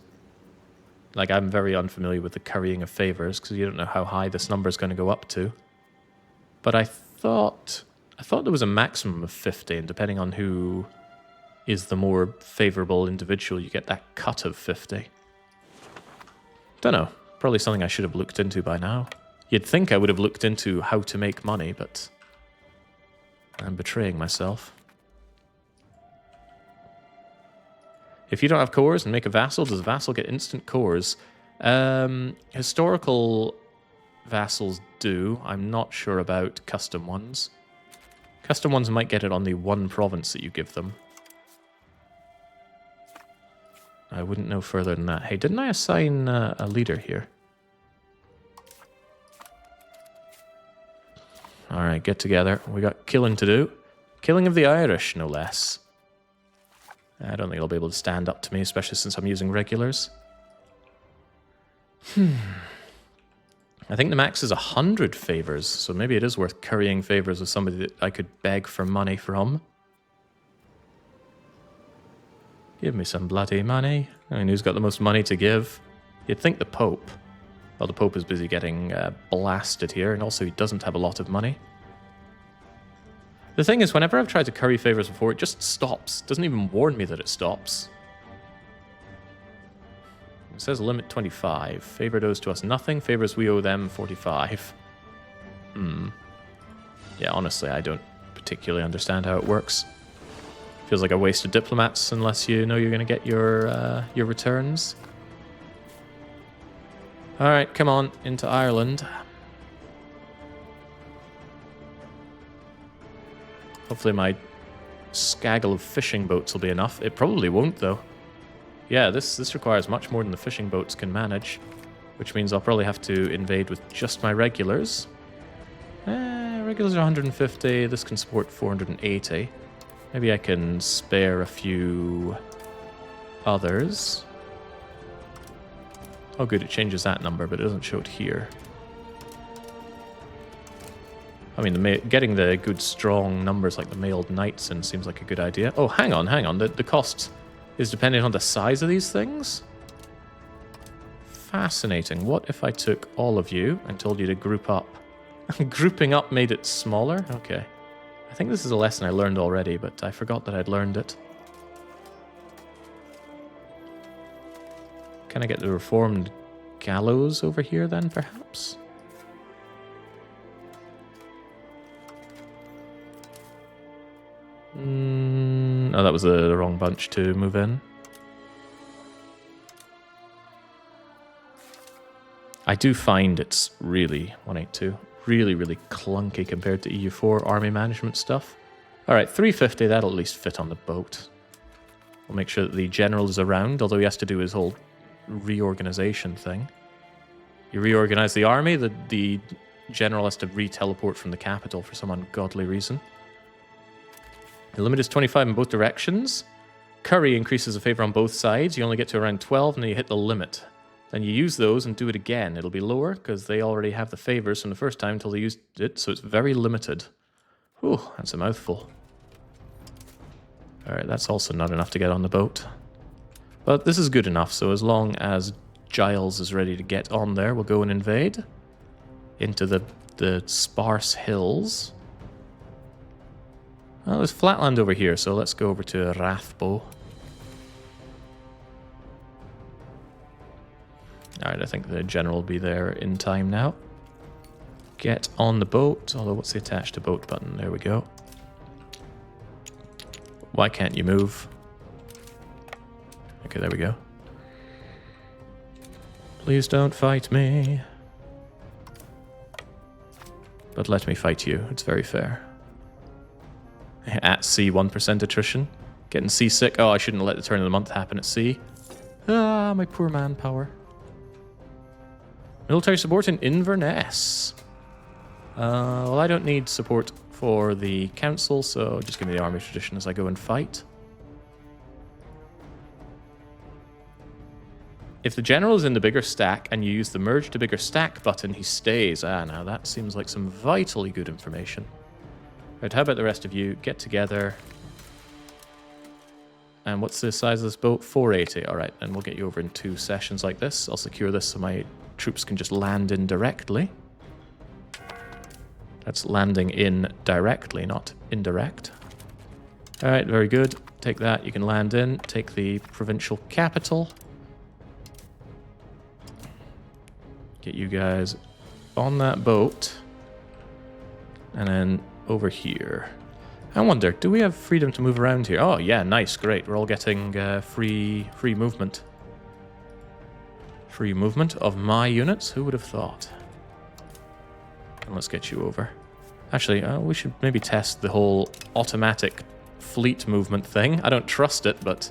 Like, I'm very unfamiliar with the currying of favors because you don't know how high this number is going to go up to. But I thought there was a maximum of 50, and depending on who is the more favorable individual, you get that cut of 50. Don't know. Probably something I should have looked into by now. You'd think I would have looked into how to make money, but I'm betraying myself. If you don't have cores and make a vassal, does the vassal get instant cores? Historical vassals do. I'm not sure about custom ones. Custom ones might get it on the one province that you give them. I wouldn't know further than that. Hey, didn't I assign a leader here? Alright, get together. We got killing to do. Killing of the Irish, no less. I don't think they'll be able to stand up to me, especially since I'm using regulars. I think the max is 100 favors, so maybe it is worth currying favors with somebody that I could beg for money from. Give me some bloody money. I mean, who's got the most money to give? You'd think the Pope. Well, the Pope is busy getting blasted here, and also he doesn't have a lot of money. The thing is, whenever I've tried to curry favors before, it just stops. It doesn't even warn me that it stops. It says limit 25. Favor owes to us nothing. Favors we owe them 45. Yeah, honestly, I don't particularly understand how it works. Feels like a waste of diplomats unless you know you're going to get your returns. All right, come on, into Ireland. Hopefully my skaggle of fishing boats will be enough. It probably won't, though. Yeah, this requires much more than the fishing boats can manage, which means I'll probably have to invade with just my regulars. Regulars are 150. This can support 480. Maybe I can spare a few others. Oh, good, it changes that number, but it doesn't show it here. I mean, getting the good, strong numbers like the mailed knights in seems like a good idea. Oh, hang on. The cost is dependent on the size of these things? Fascinating. What if I took all of you and told you to group up? Grouping up made it smaller? Okay. I think this is a lesson I learned already, but I forgot that I'd learned it. Can I get the reformed gallows over here then, perhaps? Oh, that was the wrong bunch to move in. I do find it's really, 182, really clunky compared to EU4 army management stuff. Alright, 350, that'll at least fit on the boat. We'll make sure that the general is around, although he has to do his whole reorganization thing. You reorganize the army. The general has to re-teleport from the capital for some ungodly reason. The limit is 25 in both directions. Curry increases the favor on both sides. You only get to around 12 and then you hit the limit. Then you use those and do it again. It'll be lower because they already have the favors from the first time until they used it, so it's very limited. Whew, that's a mouthful. Alright, that's also not enough to get on the boat. But this is good enough, so as long as Giles is ready to get on there, we'll go and invade into the sparse hills. Well, there's flatland over here, so let's go over to Rathbow. Alright, I think the general will be there in time now. Get on the boat, although what's the attach to boat button? There we go. Why can't you move? Okay, there we go. Please don't fight me. But let me fight you, it's very fair. At sea, 1% attrition. Getting seasick. Oh, I shouldn't let the turn of the month happen at sea. Ah, my poor manpower. Military support in Inverness. Well, I don't need support for the council, so just give me the army tradition as I go and fight. If the general is in the bigger stack and you use the merge to bigger stack button, he stays. Ah, now that seems like some vitally good information. Right, how about the rest of you? Get together. And what's the size of this boat? 480. All right, and we'll get you over in 2 sessions like this. I'll secure this so my troops can just land in directly. That's landing in directly, not indirect. All right, very good. Take that. You can land in. Take the provincial capital. Get you guys on that boat. And then over here. I wonder, do we have freedom to move around here? Oh, yeah, nice, great. We're all getting free movement. Free movement of my units? Who would have thought? And let's get you over. Actually, we should maybe test the whole automatic fleet movement thing. I don't trust it, but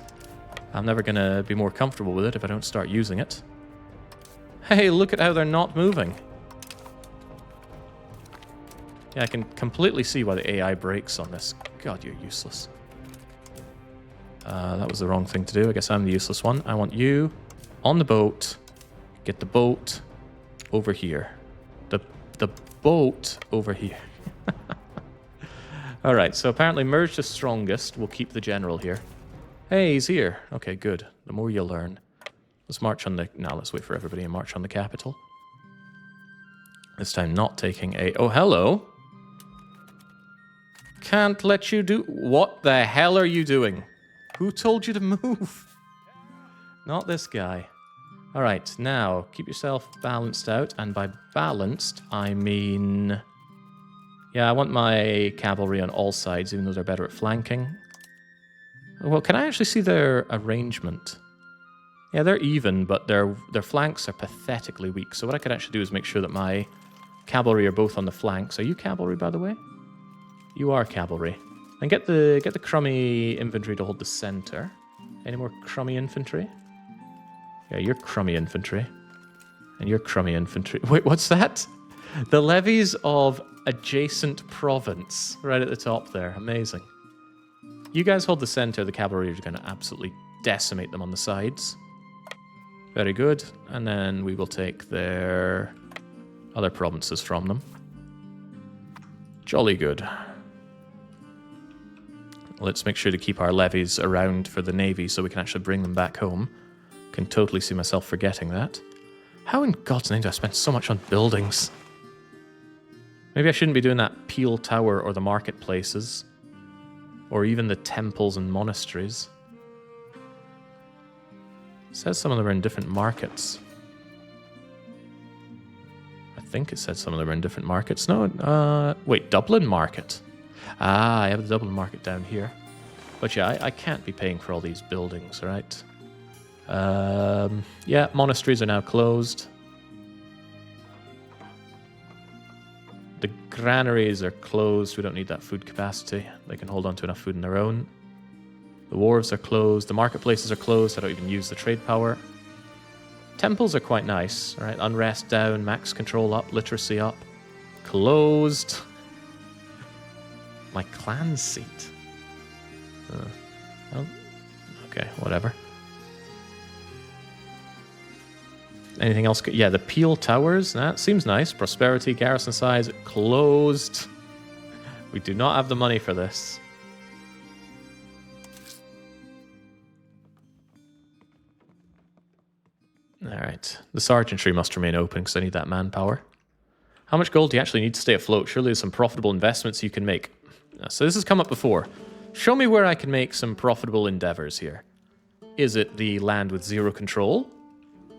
I'm never going to be more comfortable with it if I don't start using it. Hey, look at how they're not moving. Yeah, I can completely see why the AI breaks on this. God, you're useless. That was the wrong thing to do. I guess I'm the useless one. I want you on the boat. Get the boat over here. The boat over here. All right, so apparently merge the strongest. We'll keep the general here. Hey, he's here. Okay, good. The more you learn. Let's march on the... No, let's wait for everybody and march on the capital. This time not taking a... Oh, hello. Can't let you do... What the hell are you doing? Who told you to move? Not this guy. All right, now keep yourself balanced out. And by balanced, I mean... Yeah, I want my cavalry on all sides, even though they're better at flanking. Well, can I actually see their arrangement? Yeah, they're even, but their flanks are pathetically weak. So what I could actually do is make sure that my cavalry are both on the flanks. Are you cavalry, by the way? You are cavalry. And get the crummy infantry to hold the center. Any more crummy infantry? Yeah, you're crummy infantry. And you're crummy infantry. Wait, what's that? The levies of adjacent province. Right at the top there. Amazing. You guys hold the center. The cavalry are going to absolutely decimate them on the sides. Very good. And then we will take their other provinces from them. Jolly good. Let's make sure to keep our levies around for the navy so we can actually bring them back home. Can totally see myself forgetting that. How in God's name do I spend so much on buildings? Maybe I shouldn't be doing that Peel Tower or the marketplaces. Or even the temples and monasteries. It says some of them are in different markets. I think it said some of them are in different markets. No, wait, Dublin Market. Ah, I have the Dublin Market down here. But yeah, I can't be paying for all these buildings, right? Yeah, monasteries are now closed. The granaries are closed. We don't need that food capacity. They can hold on to enough food on their own. The wharves are closed. The marketplaces are closed. I don't even use the trade power. Temples are quite nice, right? Unrest down, max control up, literacy up. Closed. My clan seat. Oh, okay, whatever. Anything else? Yeah, the Peel Towers. That seems nice. Prosperity, garrison size, closed. We do not have the money for this. Alright. The sergeantry must remain open because I need that manpower. How much gold do you actually need to stay afloat? Surely there's some profitable investments you can make. So this has come up before. Show me where I can make some profitable endeavors here. Is it the land with 0 control?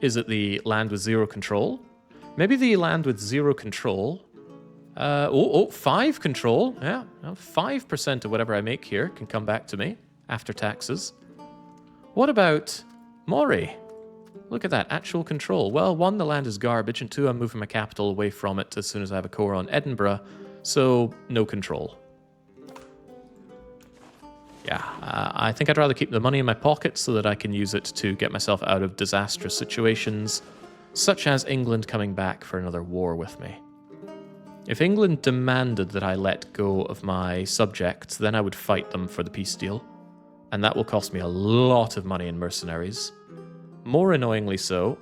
Is it the land with 0 control? Maybe the land with 0 control. 5 control. Yeah, 5% of whatever I make here can come back to me after taxes. What about Moray? Look at that, actual control. Well, 1, the land is garbage, and 2, I'm moving my capital away from it as soon as I have a core on Edinburgh, so no control. Yeah, I think I'd rather keep the money in my pocket so that I can use it to get myself out of disastrous situations, such as England coming back for another war with me. If England demanded that I let go of my subjects, then I would fight them for the peace deal, and that will cost me a lot of money in mercenaries. More annoyingly so,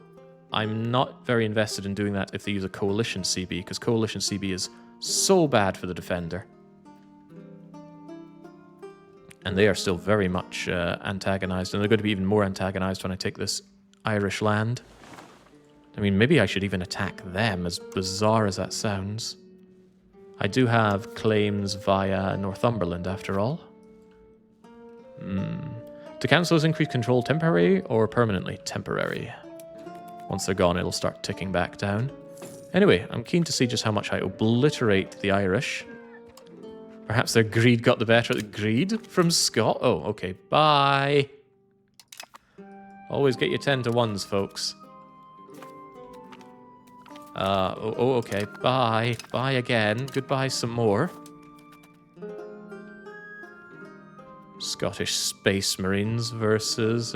I'm not very invested in doing that if they use a coalition CB, because coalition CB is so bad for the defender. And they are still very much antagonized, and they're going to be even more antagonized when I take this Irish land. I mean, maybe I should even attack them, as bizarre as that sounds. I do have claims via Northumberland, after all. Do councils increase control temporary or permanently? Temporary. Once they're gone, it'll start ticking back down. Anyway, I'm keen to see just how much I obliterate the Irish. Perhaps their greed got the better. Greed from Scott? Oh, okay. Bye. Always get your 10 to 1s, folks. Okay. Bye. Bye again. Goodbye some more. Scottish Space Marines versus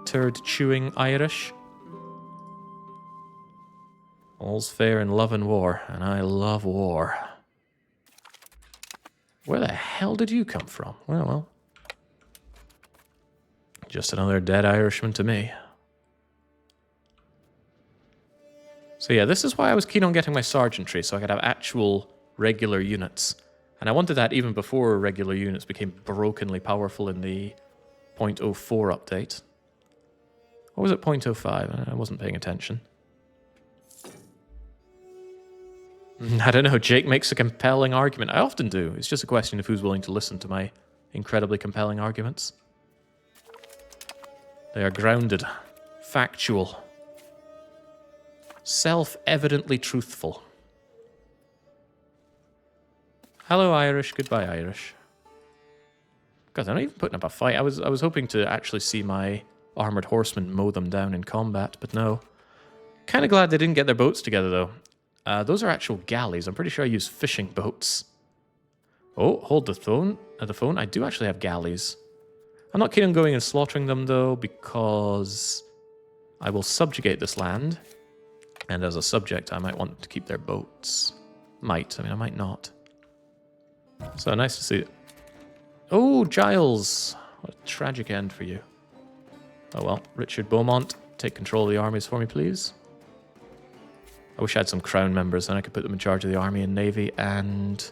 turd-chewing Irish. All's fair in love and war, and I love war. Where the hell did you come from? Well. Just another dead Irishman to me. So yeah, this is why I was keen on getting my sergeantry, so I could have actual regular units. And I wanted that even before regular units became brokenly powerful in the 0.04 update. Or was it 0.05? I wasn't paying attention. I don't know, Jake makes a compelling argument. I often do. It's just a question of who's willing to listen to my incredibly compelling arguments. They are grounded, factual, self-evidently truthful. Hello, Irish. Goodbye, Irish. God, they're not even putting up a fight. I was hoping to actually see my armored horsemen mow them down in combat, but no. Kind of glad they didn't get their boats together, though. Those are actual galleys. I'm pretty sure I use fishing boats. Oh, hold the phone. I do actually have galleys. I'm not keen on going and slaughtering them, though, because I will subjugate this land. And as a subject, I might want to keep their boats. I might not. So nice to see it. Oh, Giles. What a tragic end for you. Oh well. Richard Beaumont, take control of the armies for me, please. I wish I had some crown members, then I could put them in charge of the army and navy and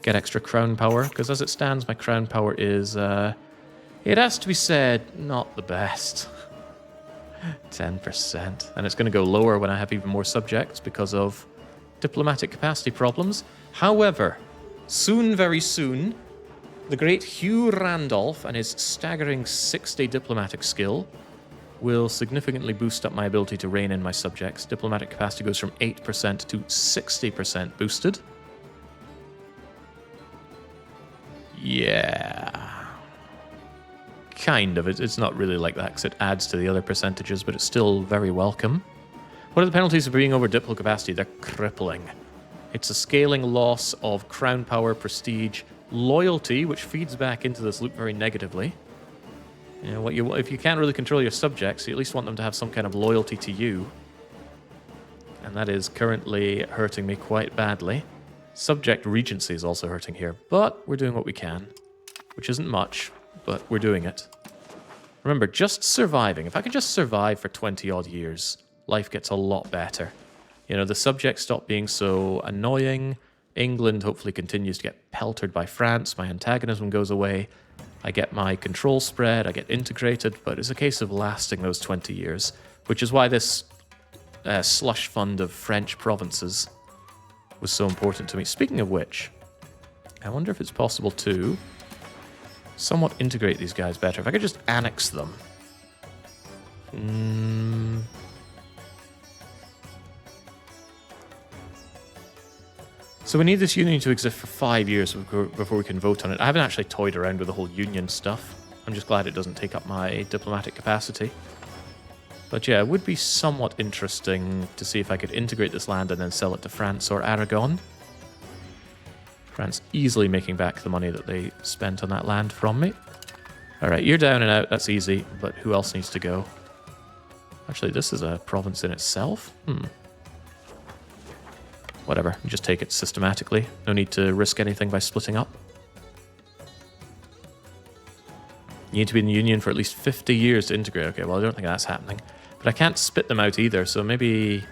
get extra crown power. Because as it stands, my crown power is, it has to be said, not the best. 10%. And it's going to go lower when I have even more subjects because of diplomatic capacity problems. However, soon, very soon, the great Hugh Randolph and his staggering 60 diplomatic skill will significantly boost up my ability to rein in my subjects. Diplomatic capacity goes from 8% to 60% boosted. Yeah. Kind of. It's not really like that because it adds to the other percentages, but it's still very welcome. What are the penalties of being over diplo capacity? They're crippling. It's a scaling loss of crown power, prestige, loyalty, which feeds back into this loop very negatively. You know, if you can't really control your subjects, you at least want them to have some kind of loyalty to you. And that is currently hurting me quite badly. Subject regency is also hurting here, but we're doing what we can. Which isn't much, but we're doing it. Remember, just surviving. If I can just survive for 20 odd years, life gets a lot better. You know, the subjects stop being so annoying. England hopefully continues to get peltered by France. My antagonism goes away. I get my control spread. I get integrated. But it's a case of lasting those 20 years, which is why this slush fund of French provinces was so important to me. Speaking of which, I wonder if it's possible to somewhat integrate these guys better. If I could just annex them. So we need this union to exist for 5 years before we can vote on it. I haven't actually toyed around with the whole union stuff. I'm just glad it doesn't take up my diplomatic capacity. But yeah, it would be somewhat interesting to see if I could integrate this land and then sell it to France or Aragon. France easily making back the money that they spent on that land from me. Alright, you're down and out, that's easy, but who else needs to go? Actually, this is a province in itself? Whatever, you just take it systematically. No need to risk anything by splitting up. You need to be in the Union for at least 50 years to integrate. Okay, well, I don't think that's happening. But I can't spit them out either, so maybe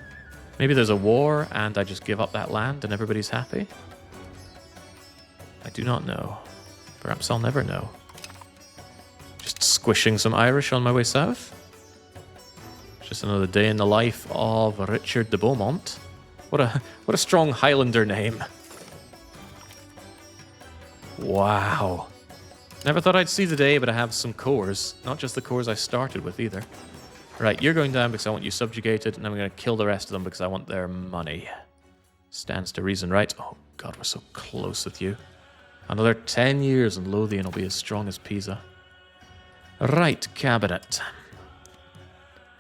there's a war and I just give up that land and everybody's happy? I do not know. Perhaps I'll never know. Just squishing some Irish on my way south. Just another day in the life of Richard de Beaumont. What a strong Highlander name. Wow. Never thought I'd see the day, but I have some cores. Not just the cores I started with either. Right, you're going down because I want you subjugated, and I'm going to kill the rest of them because I want their money. Stands to reason, right? Oh god, we're so close with you. Another 10 years and Lothian will be as strong as Pisa. Right, cabinet.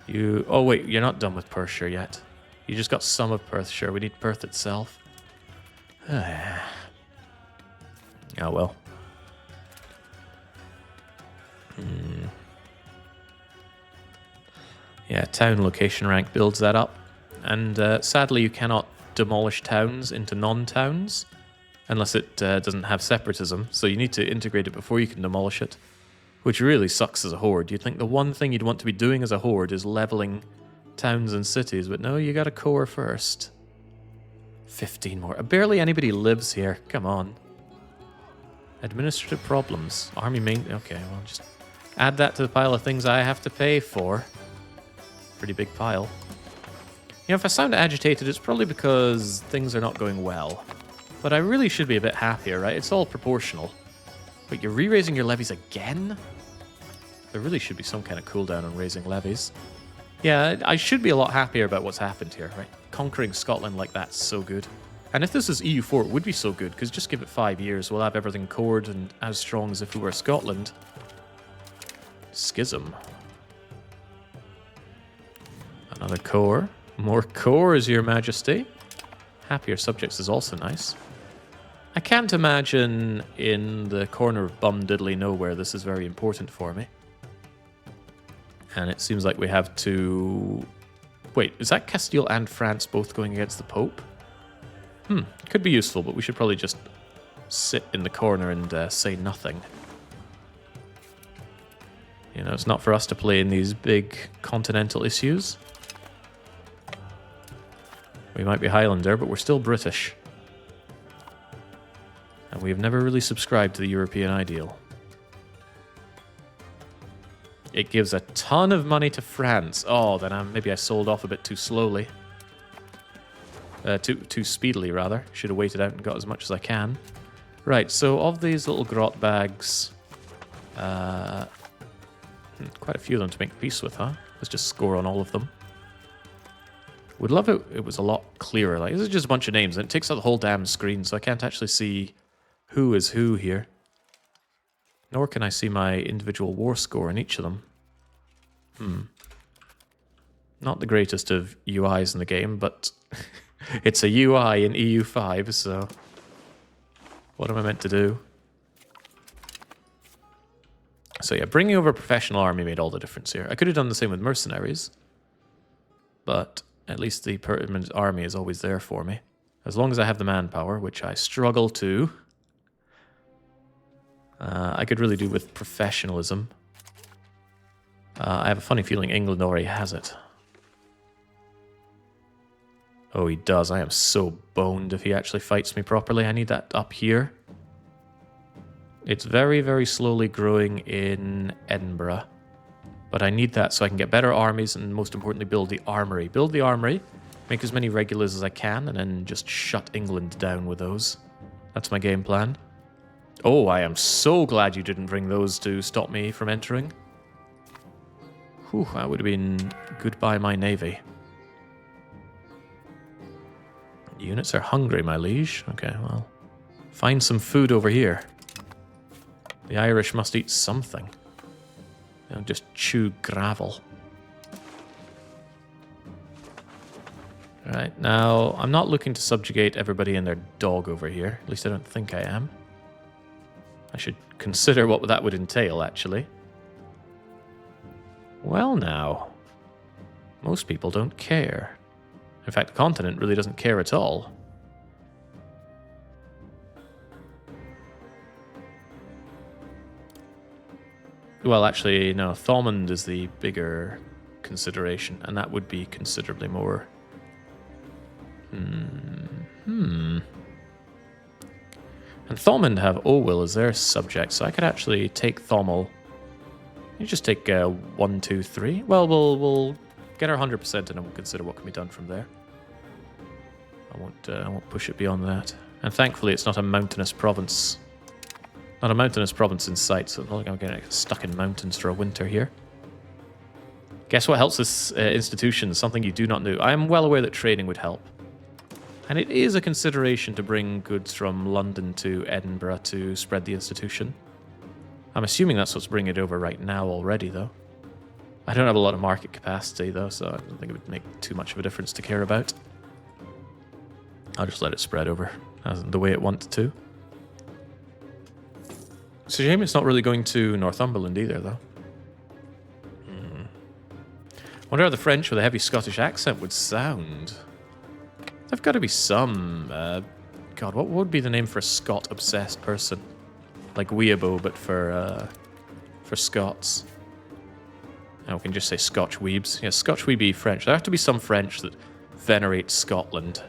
You... Oh wait, you're not done with Perthshire yet. You just got some of Perthshire. We need Perth itself. Oh well. Yeah, town location rank builds that up. And sadly you cannot demolish towns into non-towns unless it doesn't have separatism. So you need to integrate it before you can demolish it, which really sucks as a horde. You'd think the one thing you'd want to be doing as a horde is leveling towns and cities, but no, you got a core first. 15 more. Barely anybody lives here. Come on. Administrative problems. Army main... Okay, well, just add that to the pile of things I have to pay for. Pretty big pile. You know, if I sound agitated, it's probably because things are not going well. But I really should be a bit happier, right? It's all proportional. But you're re-raising your levies again? There really should be some kind of cooldown on raising levies. Yeah, I should be a lot happier about what's happened here, right? Conquering Scotland like that's so good. And if this is EU4, it would be so good, because just give it 5 years, we'll have everything cored and as strong as if we were Scotland. Schism. Another core. More cores, Your Majesty. Happier subjects is also nice. I can't imagine in the corner of bum diddly nowhere this is very important for me. And it seems like we have to... Wait, is that Castile and France both going against the Pope? Could be useful, but we should probably just sit in the corner and say nothing. You know, it's not for us to play in these big continental issues. We might be Highlander, but we're still British. And we've never really subscribed to the European ideal. It gives a ton of money to France. Oh, then maybe I sold off a bit too slowly. Too speedily, rather. Should have waited out and got as much as I can. Right, so of these little grot bags... quite a few of them to make peace with, huh? Let's just score on all of them. Would love it was a lot clearer. Like, this is just a bunch of names, and it takes up the whole damn screen, so I can't actually see who is who here. Nor can I see my individual war score in each of them. Not the greatest of UIs in the game, but it's a UI in EU5, so what am I meant to do? So yeah, bringing over a professional army made all the difference here. I could have done the same with mercenaries, but at least the permanent army is always there for me. As long as I have the manpower, which I struggle to. I could really do with professionalism. I have a funny feeling England already has it. Oh, he does. I am so boned if he actually fights me properly. I need that up here. It's very, very slowly growing in Edinburgh. But I need that so I can get better armies and, most importantly, build the armory. Build the armory, make as many regulars as I can, and then just shut England down with those. That's my game plan. Oh, I am so glad you didn't bring those to stop me from entering. Whew, that would have been goodbye my navy. Units are hungry, my liege. Okay, well, find some food over here. The Irish must eat something. They don't just chew gravel. Right, now, I'm not looking to subjugate everybody and their dog over here. At least I don't think I am. I should consider what that would entail, actually. Well, now. Most people don't care. In fact, the continent really doesn't care at all. Well, actually, no. Thomond is the bigger consideration, and that would be considerably more. And Thomond have Owil as their subject, so I could actually take Thomel. You just take 1, 2, 3. Well, we'll get our 100% and then we'll consider what can be done from there. I won't push it beyond that. And thankfully, it's not a mountainous province. Not a mountainous province in sight, so it's not like I'm getting stuck in mountains for a winter here. Guess what helps this institution? Something you do not know. I am well aware that trading would help. And it is a consideration to bring goods from London to Edinburgh to spread the institution. I'm assuming that's what's bringing it over right now already, though. I don't have a lot of market capacity, though, so I don't think it would make too much of a difference to care about. I'll just let it spread over the way it wants to. It's a shame it's not really going to Northumberland either, though. Wonder how the French with a heavy Scottish accent would sound. There've got to be some... God, what would be the name for a Scot-obsessed person? Like Weeabo, but for Scots. Oh, we can just say Scotch weebs. Yeah, Scotch weeby French. There have to be some French that venerate Scotland.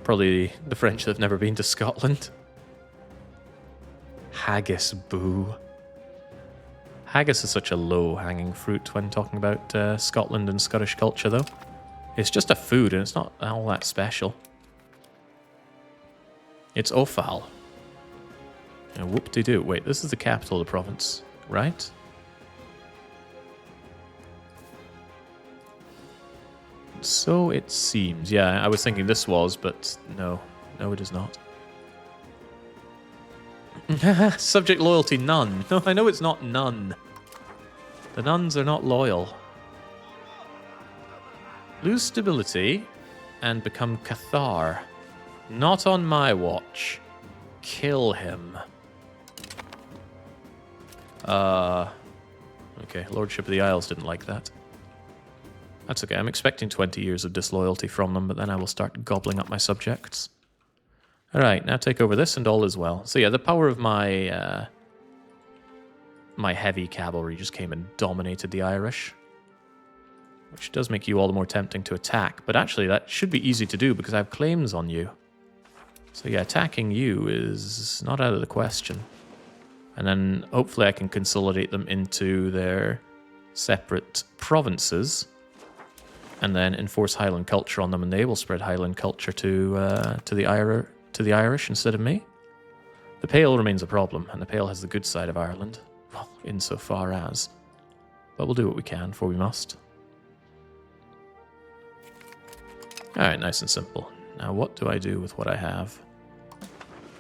Probably the French that have never been to Scotland. Haggis, boo. Haggis is such a low-hanging fruit when talking about Scotland and Scottish culture, though. It's just a food, and it's not all that special. It's offal. And whoop-de-doo. Wait, this is the capital of the province, right? So it seems. Yeah, I was thinking this was, but no. No, it is not. Subject loyalty, none. No, I know it's not none. The nuns are not loyal. Lose stability and become Cathar. Not on my watch. Kill him. Okay, Lordship of the Isles didn't like that. That's okay, I'm expecting 20 years of disloyalty from them, but then I will start gobbling up my subjects. Alright, now take over this and all is well. So yeah, the power of my my heavy cavalry just came and dominated the Irish. Which does make you all the more tempting to attack, but actually that should be easy to do because I have claims on you. So yeah, attacking you is not out of the question. And then hopefully I can consolidate them into their separate provinces and then enforce Highland culture on them, and they will spread Highland culture to the Irish instead of me. The Pale remains a problem, and the Pale has the good side of Ireland. Well, insofar as. But we'll do what we can, for we must. Alright, nice and simple. Now what do I do with what I have?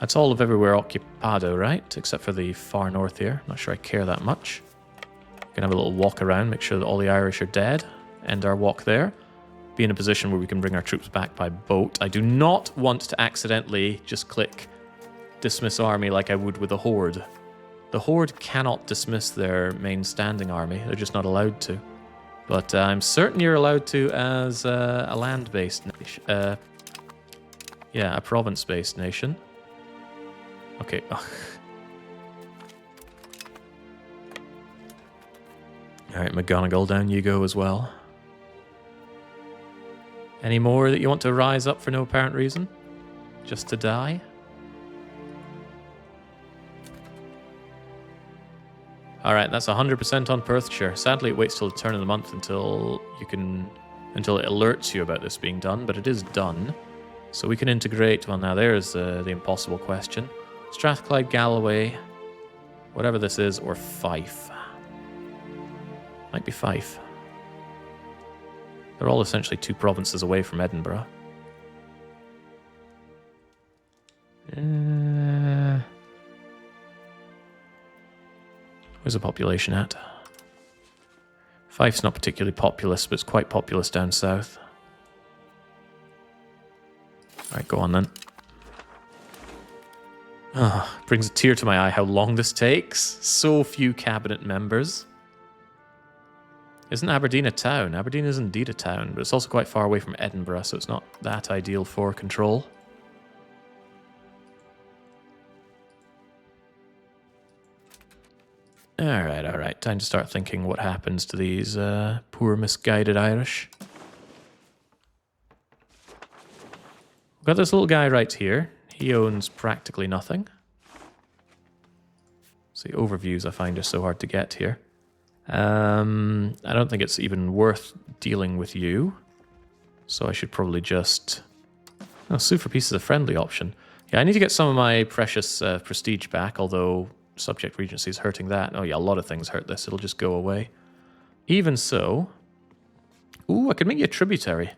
That's all of everywhere occupado, right? Except for the far north here. Not sure I care that much. We can have a little walk around, make sure that all the Irish are dead. End our walk there. Be in a position where we can bring our troops back by boat. I do not want to accidentally just click dismiss army like I would with a horde. The horde cannot dismiss their main standing army. They're just not allowed to. But I'm certain you're allowed to as a land-based nation. Yeah, a province-based nation. Okay. Ugh. Alright, McGonagall, down you go as well. Any more that you want to rise up for no apparent reason? Just to die? Alright, that's 100% on Perthshire. Sadly, it waits till the turn of the month until it alerts you about this being done, but it is done. So we can integrate, well now there's the impossible question. Strathclyde, Galloway, whatever this is, or Fife. Might be Fife. They're all essentially 2 provinces away from Edinburgh. Where's the population at? Fife's not particularly populous, but it's quite populous down south. Alright, go on then. Ah, brings a tear to my eye how long this takes. So few cabinet members. Isn't Aberdeen a town? Aberdeen is indeed a town, but it's also quite far away from Edinburgh, so it's not that ideal for control. Alright. Time to start thinking what happens to these poor misguided Irish. We've got this little guy right here. He owns practically nothing. So the overviews I find are so hard to get here. I don't think it's even worth dealing with you. So I should probably just... Oh, sue for peace is a friendly option. Yeah, I need to get some of my precious prestige back, although subject regency is hurting that. Oh yeah, a lot of things hurt this. It'll just go away. Even so... Ooh, I could make you a tributary.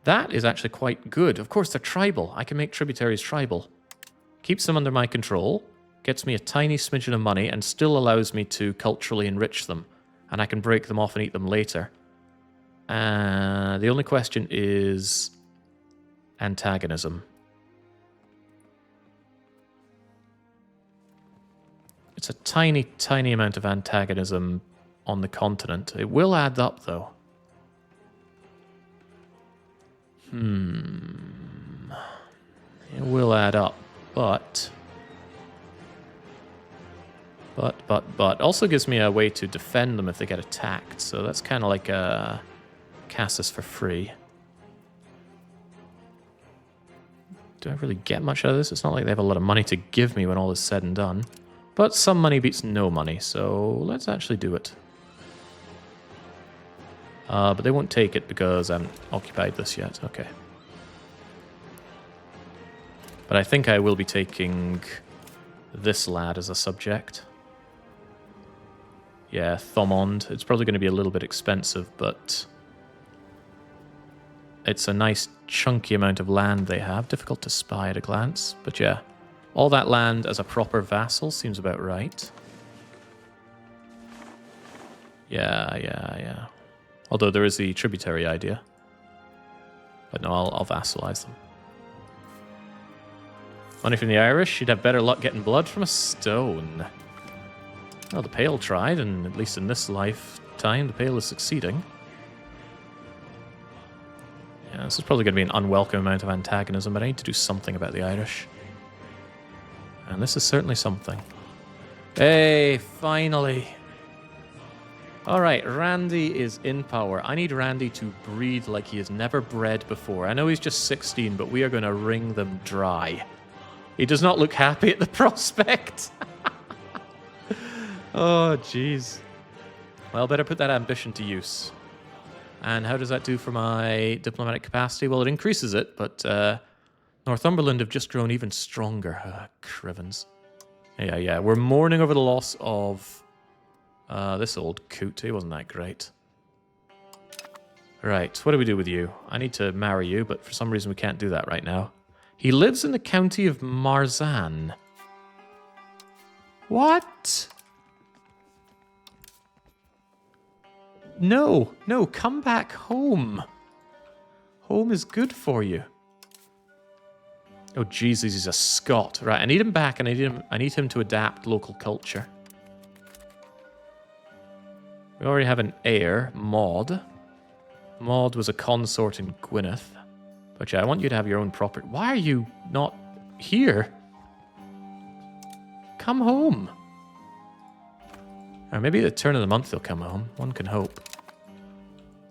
That is actually quite good. Of course, they're tribal. I can make tributaries tribal. Keeps them under my control. Gets me a tiny smidgen of money and still allows me to culturally enrich them. And I can break them off and eat them later. The only question is antagonism. It's a tiny, tiny amount of antagonism on the continent. It will add up, though. It will add up, but... Also gives me a way to defend them if they get attacked, so that's kind of like a Cassis for free. Do I really get much out of this? It's not like they have a lot of money to give me when all is said and done. But some money beats no money, so let's actually do it. But they won't take it because I haven't occupied this yet. Okay. But I think I will be taking this lad as a subject. Yeah, Thomond. It's probably going to be a little bit expensive, but it's a nice chunky amount of land they have. Difficult to spy at a glance, but yeah. All that land as a proper vassal seems about right. Yeah. Although there is the tributary idea. But no, I'll vassalize them. Money from the Irish, you'd have better luck getting blood from a stone. Well, the Pale tried, and at least in this lifetime, the Pale is succeeding. Yeah, this is probably going to be an unwelcome amount of antagonism, but I need to do something about the Irish. And this is certainly something. Hey, finally! Alright, Randy is in power. I need Randy to breed like he has never bred before. I know he's just 16, but we are going to wring them dry. He does not look happy at the prospect. Oh, jeez. Well, better put that ambition to use. And how does that do for my diplomatic capacity? Well, it increases it, but Northumberland have just grown even stronger. Crivens. Yeah. We're mourning over the loss of this old coot. He wasn't that great. Right, what do we do with you? I need to marry you, but for some reason we can't do that right now. He lives in the county of Marzahn. What? No, come back home. Home is good for you. Oh, Jesus, he's a Scot. Right, I need him back, and I need him to adapt local culture. We already have an heir, Maud. Maud was a consort in Gwyneth. But yeah, I want you to have your own property. Why are you not here? Come home. Or maybe at the turn of the month he'll come home. One can hope.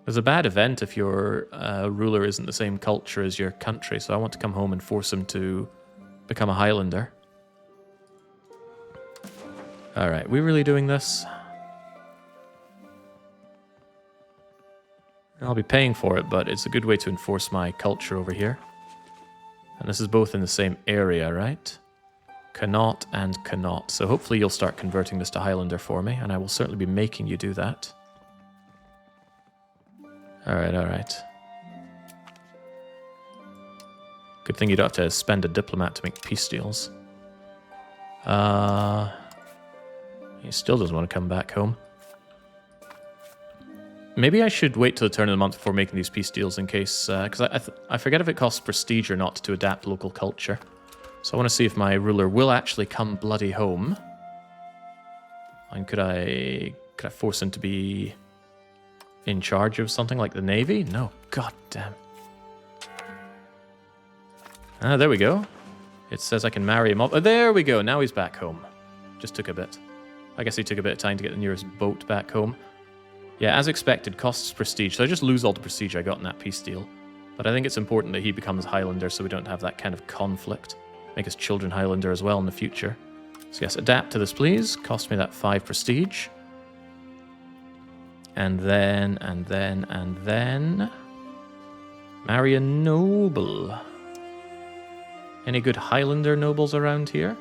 There's a bad event if your ruler isn't the same culture as your country, so I want to come home and force him to become a Highlander. Alright, we really doing this? I'll be paying for it, but it's a good way to enforce my culture over here. And this is both in the same area, right? Cannot and cannot. So hopefully you'll start converting this to Highlander for me, and I will certainly be making you do that. Alright, alright. Good thing you don't have to spend a diplomat to make peace deals. He still doesn't want to come back home. Maybe I should wait till the turn of the month before making these peace deals in case... Because I forget if it costs prestige or not to adapt local culture. So I want to see if my ruler will actually come bloody home. And could I force him to be in charge of something like the Navy? No, god damn. Ah, there we go. It says I can marry him up. Oh, there we go. Now he's back home. Just took a bit. I guess he took a bit of time to get the nearest boat back home. Yeah, as expected, costs prestige. So I just lose all the prestige I got in that peace deal. But I think it's important that he becomes Highlander so we don't have that kind of conflict. Make his children Highlander as well in the future. So yes, adapt to this, please. Cost me that 5 prestige. And then... marry a noble. Any good Highlander nobles around here?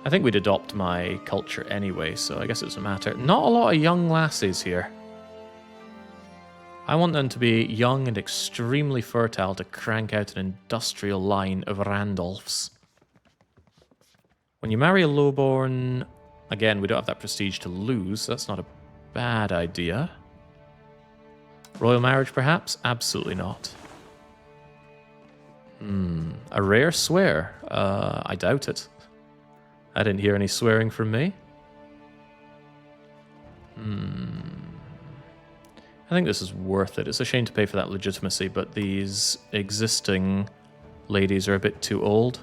I think we'd adopt my culture anyway, so I guess it doesn't matter. Not a lot of young lassies here. I want them to be young and extremely fertile to crank out an industrial line of Randolphs. When you marry a lowborn, again, we don't have that prestige to lose, so that's not a bad idea. Royal marriage, perhaps? Absolutely not. A rare swear? I doubt it. I didn't hear any swearing from me. I think this is worth it. It's a shame to pay for that legitimacy, but these existing ladies are a bit too old.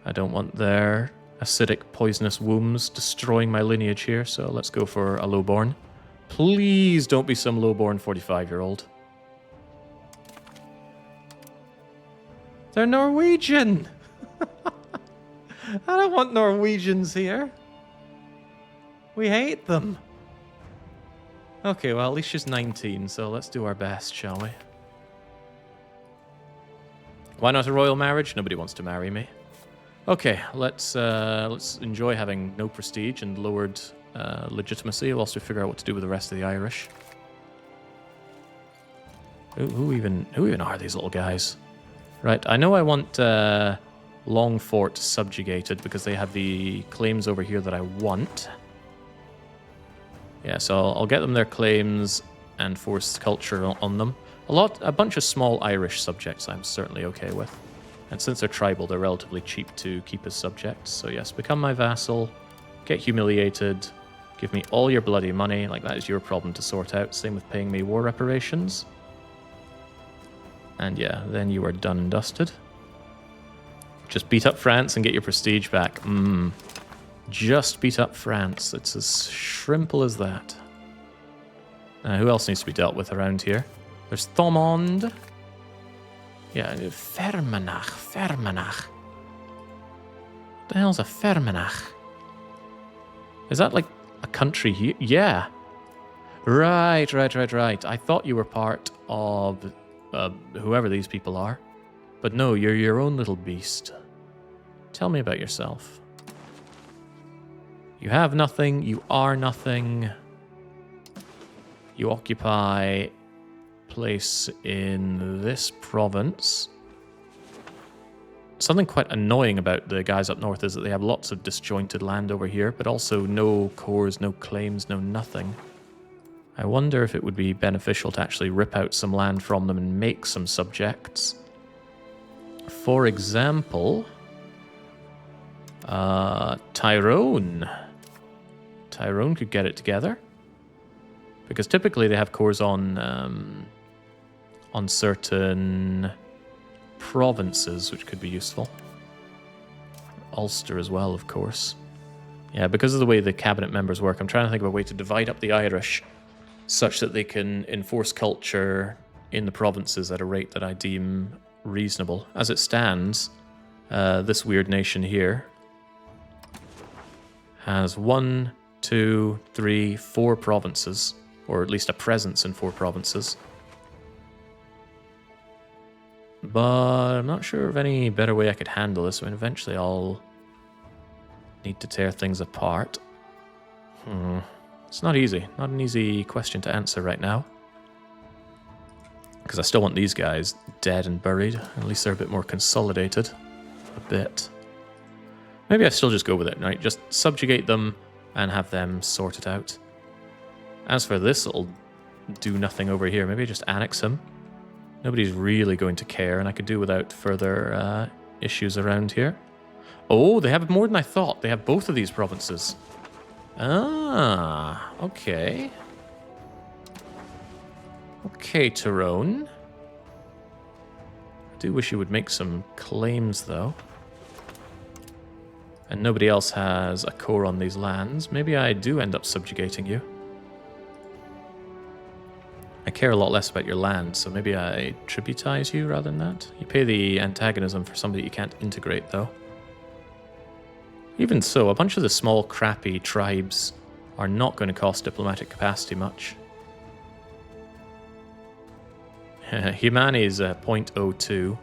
I don't want their acidic, poisonous wombs destroying my lineage here, so let's go for a lowborn. Please don't be some lowborn 45-year-old. They're Norwegian! I don't want Norwegians here. We hate them. Okay, well, at least she's 19, so let's do our best, shall we? Why not a royal marriage? Nobody wants to marry me. Okay, let's enjoy having no prestige and lowered legitimacy whilst we figure out what to do with the rest of the Irish. Who even are these little guys? Right, I know I want Longfort subjugated because they have the claims over here that I want. Yeah, so I'll get them their claims and force culture on them. A bunch of small Irish subjects I'm certainly okay with. And since they're tribal, they're relatively cheap to keep as subjects. So yes, become my vassal, get humiliated, give me all your bloody money, like that is your problem to sort out. Same with paying me war reparations. And yeah, then you are done and dusted. Just beat up France and get your prestige back. Just beat up France. It's as simple as that. Who else needs to be dealt with around here? There's Thomond. Yeah, Fermanagh. What the hell's a Fermanagh? Is that like a country here? Yeah. Right. I thought you were part of whoever these people are. But no, you're your own little beast. Tell me about yourself. You have nothing, you are nothing. You occupy place in this province. Something quite annoying about the guys up north is that they have lots of disjointed land over here, but also no cores, no claims, no nothing. I wonder if it would be beneficial to actually rip out some land from them and make some subjects. For example, Tyrone. Tyrone could get it together. Because typically they have cores on certain provinces, which could be useful. Ulster as well, of course. Yeah, because of the way the cabinet members work, I'm trying to think of a way to divide up the Irish such that they can enforce culture in the provinces at a rate that I deem reasonable. As it stands, this weird nation here has 1, 2, 3, 4 provinces, or at least a presence in 4 provinces. But I'm not sure of any better way I could handle this. I mean, eventually I'll need to tear things apart. It's not easy. Not an easy question to answer right now. Because I still want these guys dead and buried. At least they're a bit more consolidated. A bit. Maybe I still just go with it, right? Just subjugate them and have them sort it out. As for this, it'll do nothing over here. Maybe I just annex them. Nobody's really going to care, and I could do without further issues around here. Oh, they have more than I thought. They have both of these provinces. Ah, okay. Okay, Tyrone. I do wish you would make some claims, though. And nobody else has a core on these lands. Maybe I do end up subjugating you. I care a lot less about your land, so maybe I tributize you rather than that. You pay the antagonism for somebody you can't integrate, though. Even so, a bunch of the small, crappy tribes are not going to cost diplomatic capacity much. Humani is 0.02.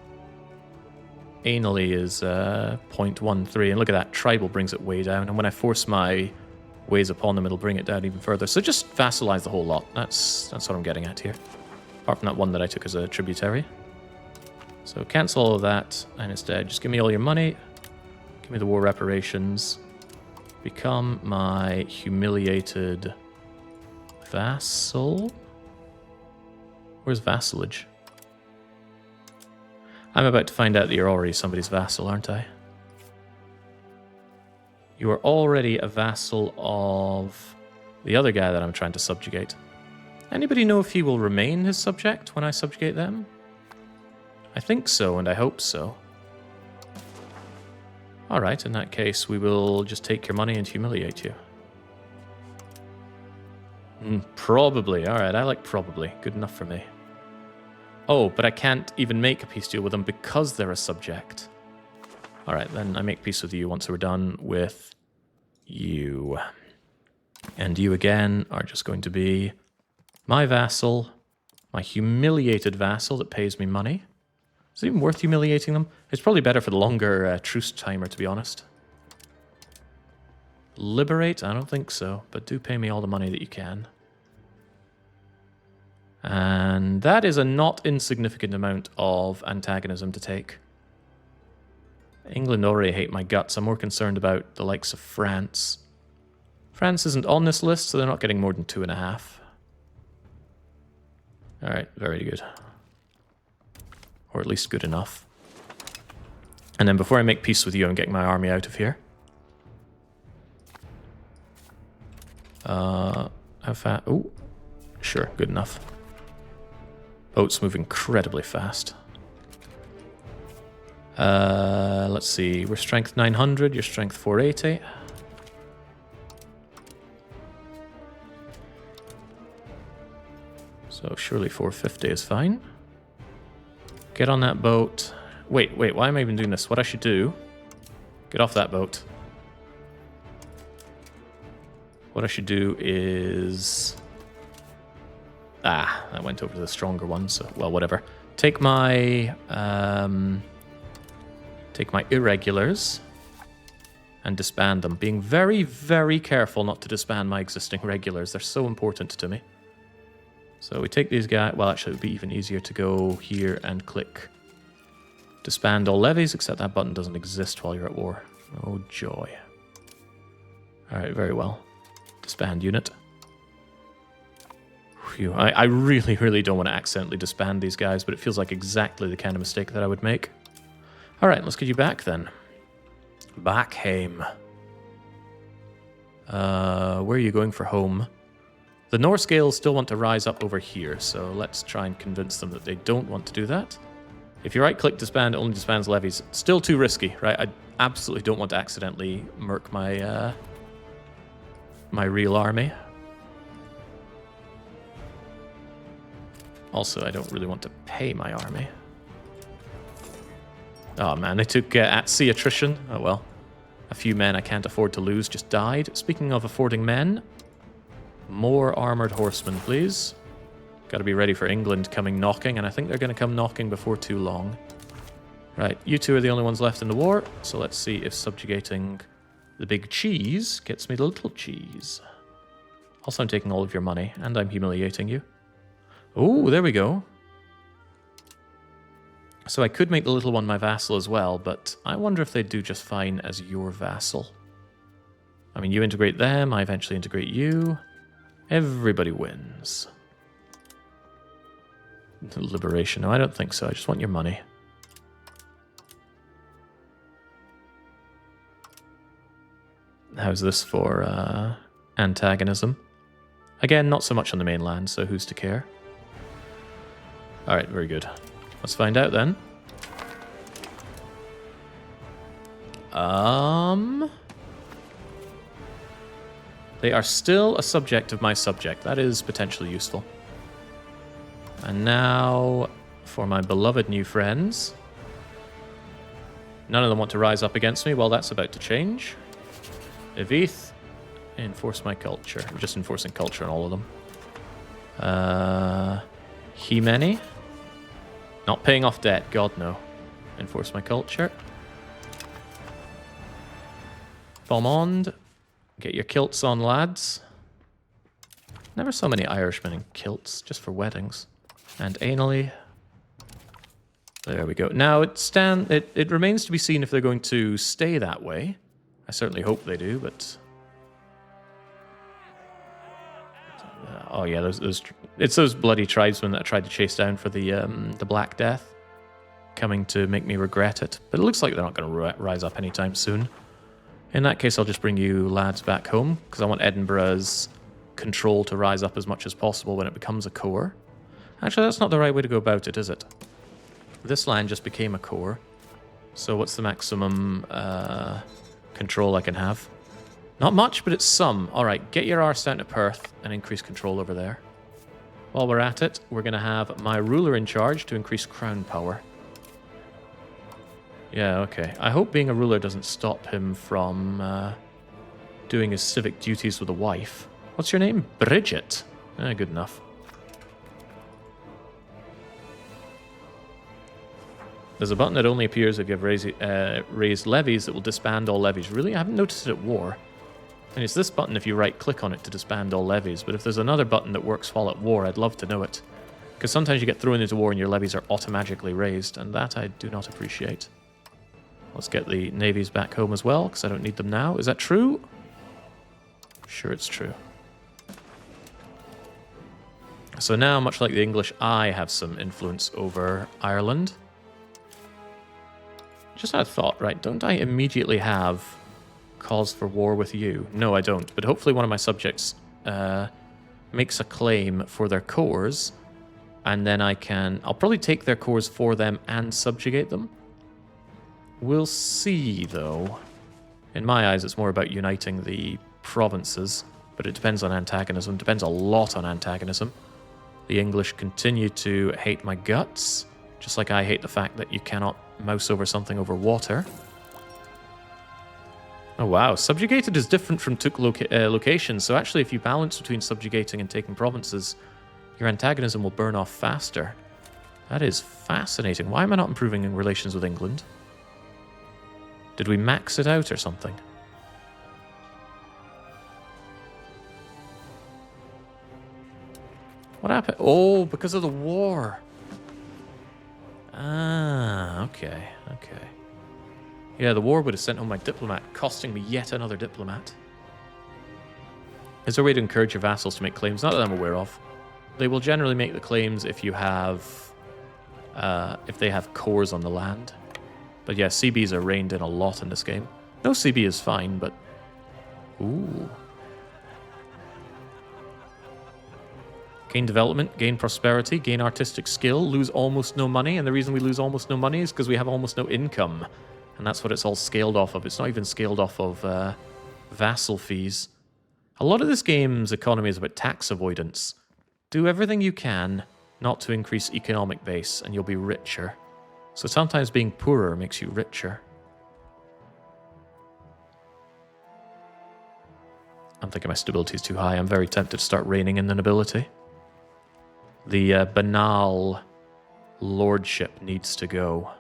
Anally is 0.13. And look at that, tribal brings it way down. And when I force my ways upon them, it'll bring it down even further. So just vassalize the whole lot. That's what I'm getting at here. Apart from that one that I took as a tributary. So cancel all of that, and instead just give me all your money. Give me the war reparations. Become my humiliated vassal. Where's vassalage? I'm about to find out that you're already somebody's vassal, aren't I? You are already a vassal of the other guy that I'm trying to subjugate. Anybody know if he will remain his subject when I subjugate them? I think so, and I hope so. Alright, in that case, we will just take your money and humiliate you. Probably. Alright, I like probably. Good enough for me. Oh, but I can't even make a peace deal with them because they're a subject. Alright, then I make peace with you once we're done with you. And you again are just going to be my vassal, my humiliated vassal that pays me money. Is it even worth humiliating them? It's probably better for the longer truce timer, to be honest. Liberate? I don't think so, but do pay me all the money that you can. And that is a not insignificant amount of antagonism to take. England already hate my guts. I'm more concerned about the likes of France. France isn't on this list, so they're not getting more than 2.5. Alright, very good. Or at least good enough. And then before I make peace with you, I'm getting my army out of here. How fast? Oh, sure, good enough. Boats move incredibly fast. Let's see, we're strength 900, your strength 480. So surely 450 is fine. Get on that boat. Wait, why am I even doing this? What I should do... Get off that boat. What I should do is... Ah, that went over to the stronger one, so... Well, whatever. Take my irregulars and disband them. Being very, very careful not to disband my existing regulars. They're so important to me. So we take these guys... Well, actually, it would be even easier to go here and click disband all levies, except that button doesn't exist while you're at war. Oh, joy. Alright, very well. Disband unit. Phew, I really, really don't want to accidentally disband these guys, but it feels like exactly the kind of mistake that I would make. All right, let's get you back then. Back home. Where are you going for home? The Norse Gaels still want to rise up over here, so let's try and convince them that they don't want to do that. If you right-click disband, it only disbands levies. Still too risky, right? I absolutely don't want to accidentally murk my my real army. Also, I don't really want to pay my army. Oh man, they took at-sea attrition. Oh well. A few men I can't afford to lose just died. Speaking of affording men, more armoured horsemen, please. Got to be ready for England coming knocking, and I think they're going to come knocking before too long. Right, you two are the only ones left in the war, so let's see if subjugating the big cheese gets me the little cheese. Also, I'm taking all of your money, and I'm humiliating you. Oh, there we go. So I could make the little one my vassal as well, but I wonder if they'd do just fine as your vassal. I mean, you integrate them, I eventually integrate you. Everybody wins. Liberation. No, I don't think so. I just want your money. How's this for antagonism? Again, not so much on the mainland, so who's to care? Alright, very good. Let's find out then. They are still a subject of my subject. That is potentially useful. And now, for my beloved new friends. None of them want to rise up against me. Well, that's about to change. Evith, enforce my culture. I'm just enforcing culture on all of them. Himeni, not paying off debt. God, no. Enforce my culture. Beaumont, get your kilts on, lads. Never saw many Irishmen in kilts, just for weddings. And anally. There we go. Now, it remains to be seen if they're going to stay that way. I certainly hope they do, but... oh yeah, it's those bloody tribesmen that I tried to chase down for the Black Death. Coming to make me regret it. But it looks like they're not going to rise up anytime soon. In that case, I'll just bring you lads back home, because I want Edinburgh's control to rise up as much as possible when it becomes a core. Actually, that's not the right way to go about it, is it? This land just became a core. So what's the maximum control I can have? Not much, but it's some. Alright, get your arse down to Perth and increase control over there. While we're at it, we're going to have my ruler in charge to increase crown power. Yeah, okay. I hope being a ruler doesn't stop him from doing his civic duties with a wife. What's your name? Bridget. Good enough. There's a button that only appears if you have raised levies that will disband all levies. Really? I haven't noticed it at war. And it's this button if you right-click on it to disband all levies. But if there's another button that works while at war, I'd love to know it. Because sometimes you get thrown into war and your levies are automatically raised, and that I do not appreciate. Let's get the navies back home as well, because I don't need them now. Is that true? Sure, it's true. So now, much like the English, I have some influence over Ireland. Just had a thought, right? Don't I immediately have cause for war with you? No, I don't. But hopefully one of my subjects makes a claim for their cores, and then I'll probably take their cores for them and subjugate them. We'll see, though. In my eyes, it's more about uniting the provinces, but it depends on antagonism. Depends a lot on antagonism. The English continue to hate my guts, just like I hate the fact that you cannot mouse over something over water. Oh wow, subjugated is different from took locations, so actually if you balance between subjugating and taking provinces, your antagonism will burn off faster. That is fascinating. Why am I not improving in relations with England? Did we max it out or something? What happened? Oh, because of the war. Ah, okay. Yeah, the war would have sent home my diplomat, costing me yet another diplomat. Is there a way to encourage your vassals to make claims? Not that I'm aware of. They will generally make the claims if you have, if they have cores on the land. But yeah, CBs are reined in a lot in this game. No CB is fine, but... Ooh. Gain development, gain prosperity, gain artistic skill, lose almost no money. And the reason we lose almost no money is because we have almost no income. And that's what it's all scaled off of. It's not even scaled off of vassal fees. A lot of this game's economy is about tax avoidance. Do everything you can not to increase economic base, and you'll be richer. So sometimes being poorer makes you richer. I'm thinking my stability is too high. I'm very tempted to start reigning in the nobility. The banal lordship needs to go.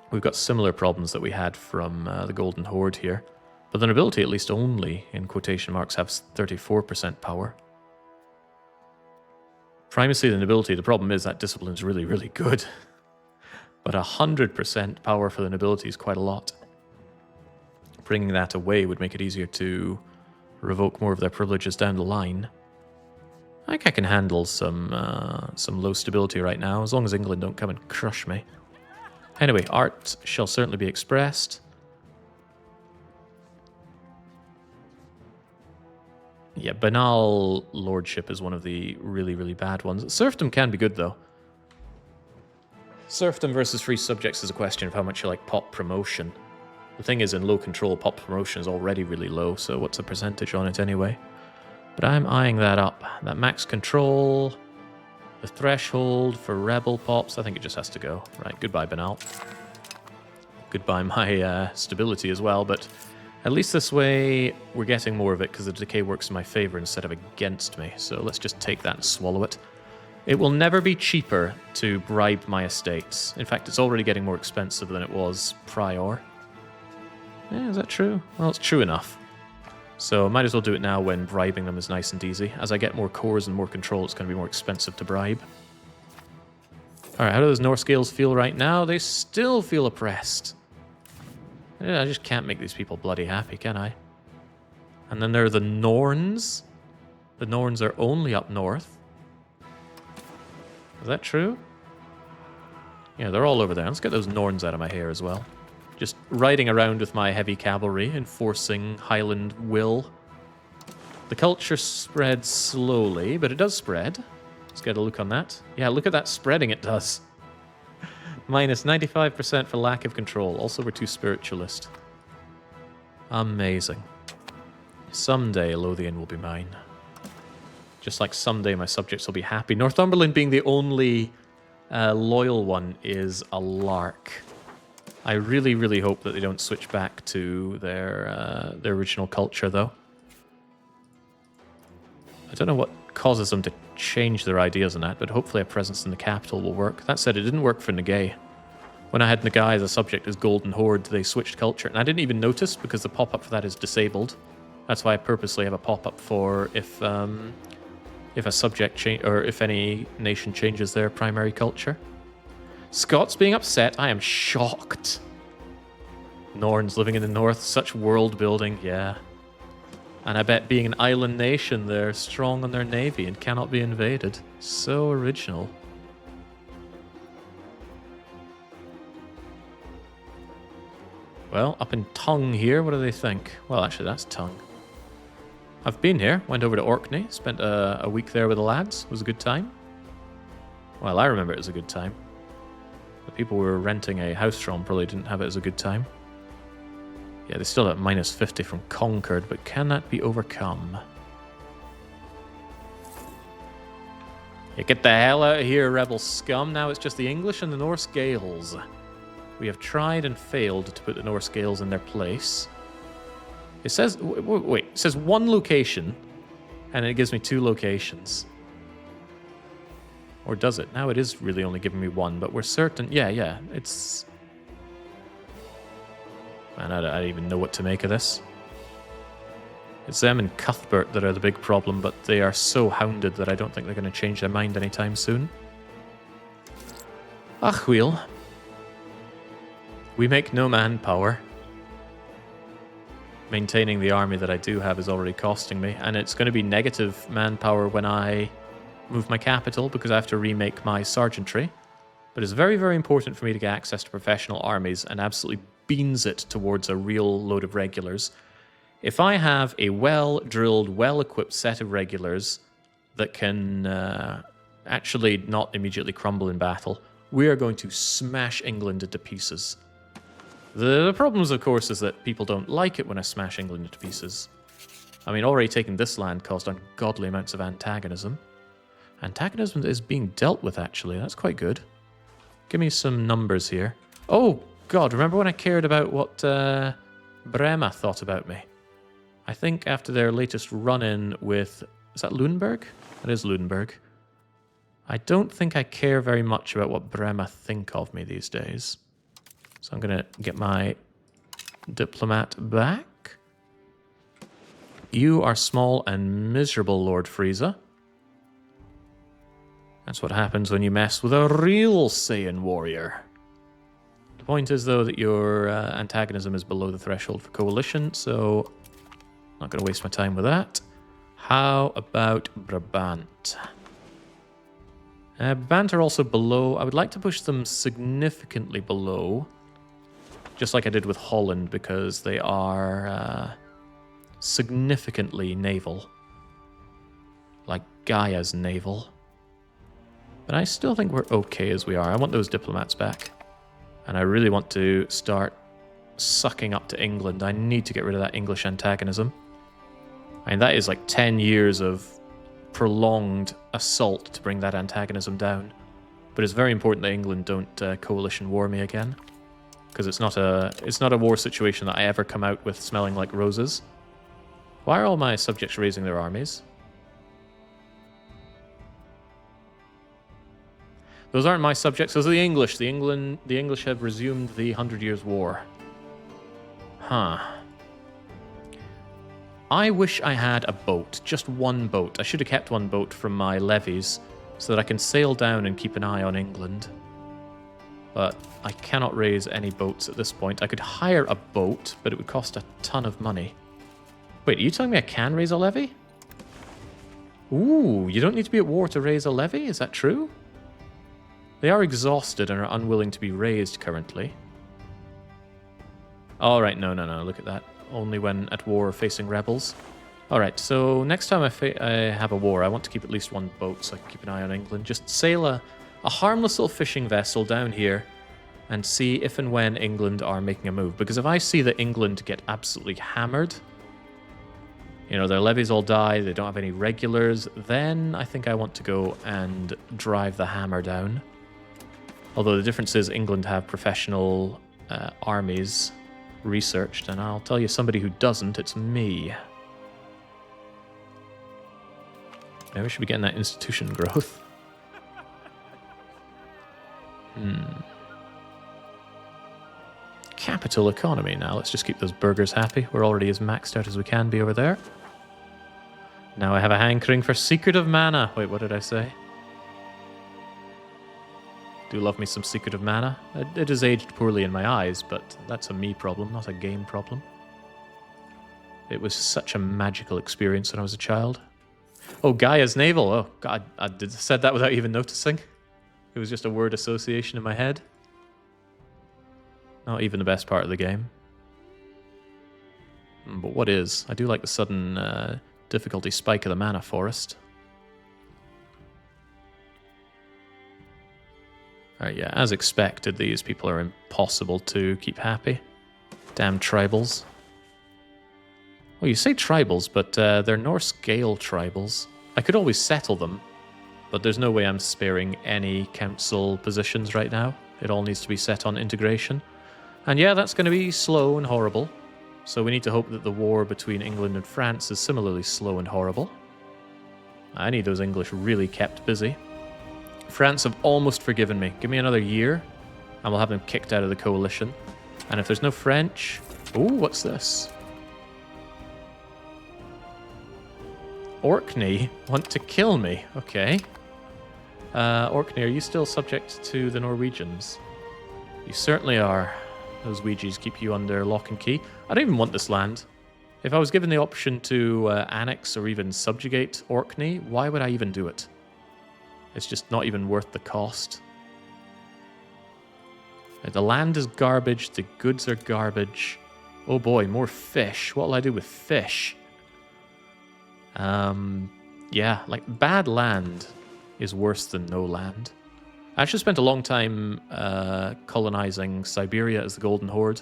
We've got similar problems that we had from the Golden Horde here. But the nobility at least only, in quotation marks, have 34% power. Primacy of the nobility, the problem is that discipline's really, really good. But 100% power for the nobility is quite a lot. Bringing that away would make it easier to revoke more of their privileges down the line. I think I can handle some low stability right now, as long as England don't come and crush me. Anyway, art shall certainly be expressed. Yeah, banal lordship is one of the really, really bad ones. Serfdom can be good, though. Serfdom versus free subjects is a question of how much you like pop promotion. The thing is, in low control, pop promotion is already really low, so what's the percentage on it anyway? But I'm eyeing that up. That max control, the threshold for rebel pops, I think it just has to go. Right, goodbye, banal. Goodbye, my stability as well, but at least this way we're getting more of it because the decay works in my favor instead of against me. So let's just take that and swallow it. It will never be cheaper to bribe my estates. In fact, it's already getting more expensive than it was prior. Yeah, is that true? Well, it's true enough. So I might as well do it now when bribing them is nice and easy. As I get more cores and more control, it's going to be more expensive to bribe. Alright, how do those North scales feel right now? They still feel oppressed. Yeah, I just can't make these people bloody happy, can I? And then there are the Norns. The Norns are only up north. Is that true? Yeah, they're all over there. Let's get those Norns out of my hair as well. Just riding around with my heavy cavalry, enforcing Highland will. The culture spreads slowly, but it does spread. Let's get a look on that. Yeah, look at that spreading it does. Minus 95% for lack of control. Also, we're too spiritualist. Amazing. Someday, Lothian will be mine. Just like someday my subjects will be happy. Northumberland being the only loyal one is a lark. I really, really hope that they don't switch back to their original culture, though. I don't know what causes them to change their ideas on that, but hopefully a presence in the capital will work. That said, it didn't work for Nagai. When I had Nagai as a subject as Golden Horde, they switched culture, and I didn't even notice because the pop-up for that is disabled. That's why I purposely have a pop-up for if a subject or if any nation changes their primary culture. Scots being upset, I am shocked. Norns living in the north, such world building, yeah. And I bet being an island nation, they're strong on their navy and cannot be invaded. So original. Well, up in Tongue here, what do they think? Well, actually, that's Tongue. I've been here, went over to Orkney, spent a week there with the lads. It was a good time. Well, I remember it as a good time. The people we were renting a house from probably didn't have it as a good time. Yeah, they're still at minus 50 from Conquered, but can that be overcome? Yeah, get the hell out of here, rebel scum. Now it's just the English and the Norse Gaels. We have tried and failed to put the Norse Gaels in their place. It says, wait, it says one location, and it gives me 2 locations. Or does it? Now it is really only giving me 1, but we're certain... Yeah, it's... Man, I don't even know what to make of this. It's them and Cuthbert that are the big problem, but they are so hounded that I don't think they're going to change their mind anytime soon. Ach, wheel. We make no manpower. Maintaining the army that I do have is already costing me, and it's going to be negative manpower when I move my capital because I have to remake my sergeantry. But it's very, very important for me to get access to professional armies and absolutely beans it towards a real load of regulars. If I have a well-drilled, well-equipped set of regulars that can actually not immediately crumble in battle, we are going to smash England into pieces. The problems, of course, is that people don't like it when I smash England into pieces. I mean, already taking this land caused ungodly amounts of antagonism. Antagonism is being dealt with, actually. That's quite good. Give me some numbers here. Oh, God, remember when I cared about what Brema thought about me? I think after their latest run-in with... Is that Lunenburg? That is Lunenburg. I don't think I care very much about what Brema think of me these days. So I'm going to get my diplomat back. You are small and miserable, Lord Frieza. That's what happens when you mess with a real Saiyan warrior. The point is, though, that your antagonism is below the threshold for coalition, so I'm not going to waste my time with that. How about Brabant? Brabant are also below. I would like to push them significantly below, just like I did with Holland, because they are significantly naval. Like Gaia's naval. But I still think we're okay as we are. I want those diplomats back. And I really want to start sucking up to England. I need to get rid of that English antagonism. I mean, that is like 10 years of prolonged assault to bring that antagonism down. But it's very important that England don't coalition war me again. Because it's not a war situation that I ever come out with smelling like roses. Why are all my subjects raising their armies? Those aren't my subjects, those are the English. The English have resumed the 100 Years' War. Huh. I wish I had a boat, just one boat. I should have kept one boat from my levies so that I can sail down and keep an eye on England. But I cannot raise any boats at this point. I could hire a boat, but it would cost a ton of money. Wait, are you telling me I can raise a levy? Ooh, you don't need to be at war to raise a levy? Is that true? They are exhausted and are unwilling to be raised currently. Alright, no, look at that. Only when at war facing rebels. Alright, so next time I have a war, I want to keep at least one boat so I can keep an eye on England. Just sail a harmless little fishing vessel down here and see if and when England are making a move. Because if I see that England get absolutely hammered, you know, their levies all die, they don't have any regulars, then I think I want to go and drive the hammer down. Although the difference is England have professional armies researched, and I'll tell you somebody who doesn't, it's me. Maybe we should be getting that institution growth. Capital economy now. Let's just keep those burghers happy. We're already as maxed out as we can be over there. Now I have a hankering for secretive mana. Wait, what did I say? Do love me some secretive mana. It has aged poorly in my eyes, but that's a me problem, not a game problem. It was such a magical experience when I was a child. Oh, Gaia's naval. Oh, God, I said that without even noticing. It was just a word association in my head. Not even the best part of the game. But what is? I do like the sudden difficulty spike of the mana forest. Alright, yeah, as expected, these people are impossible to keep happy. Damn tribals. Well, you say tribals, but they're Norse Gale tribals. I could always settle them, but there's no way I'm sparing any council positions right now. It all needs to be set on integration. And yeah, that's going to be slow and horrible. So we need to hope that the war between England and France is similarly slow and horrible. I need those English really kept busy. France have almost forgiven me. Give me another year, and we'll have them kicked out of the coalition. And if there's no French... Ooh, what's this? Orkney want to kill me. Okay. Orkney, are you still subject to the Norwegians? You certainly are. Those Ouija's keep you under lock and key. I don't even want this land. If I was given the option to annex or even subjugate Orkney, why would I even do it? It's just not even worth the cost. The land is garbage, the goods are garbage. Oh boy, more fish. What'll I do with fish? Yeah, like bad land is worse than no land. I actually spent a long time colonizing Siberia as the Golden Horde,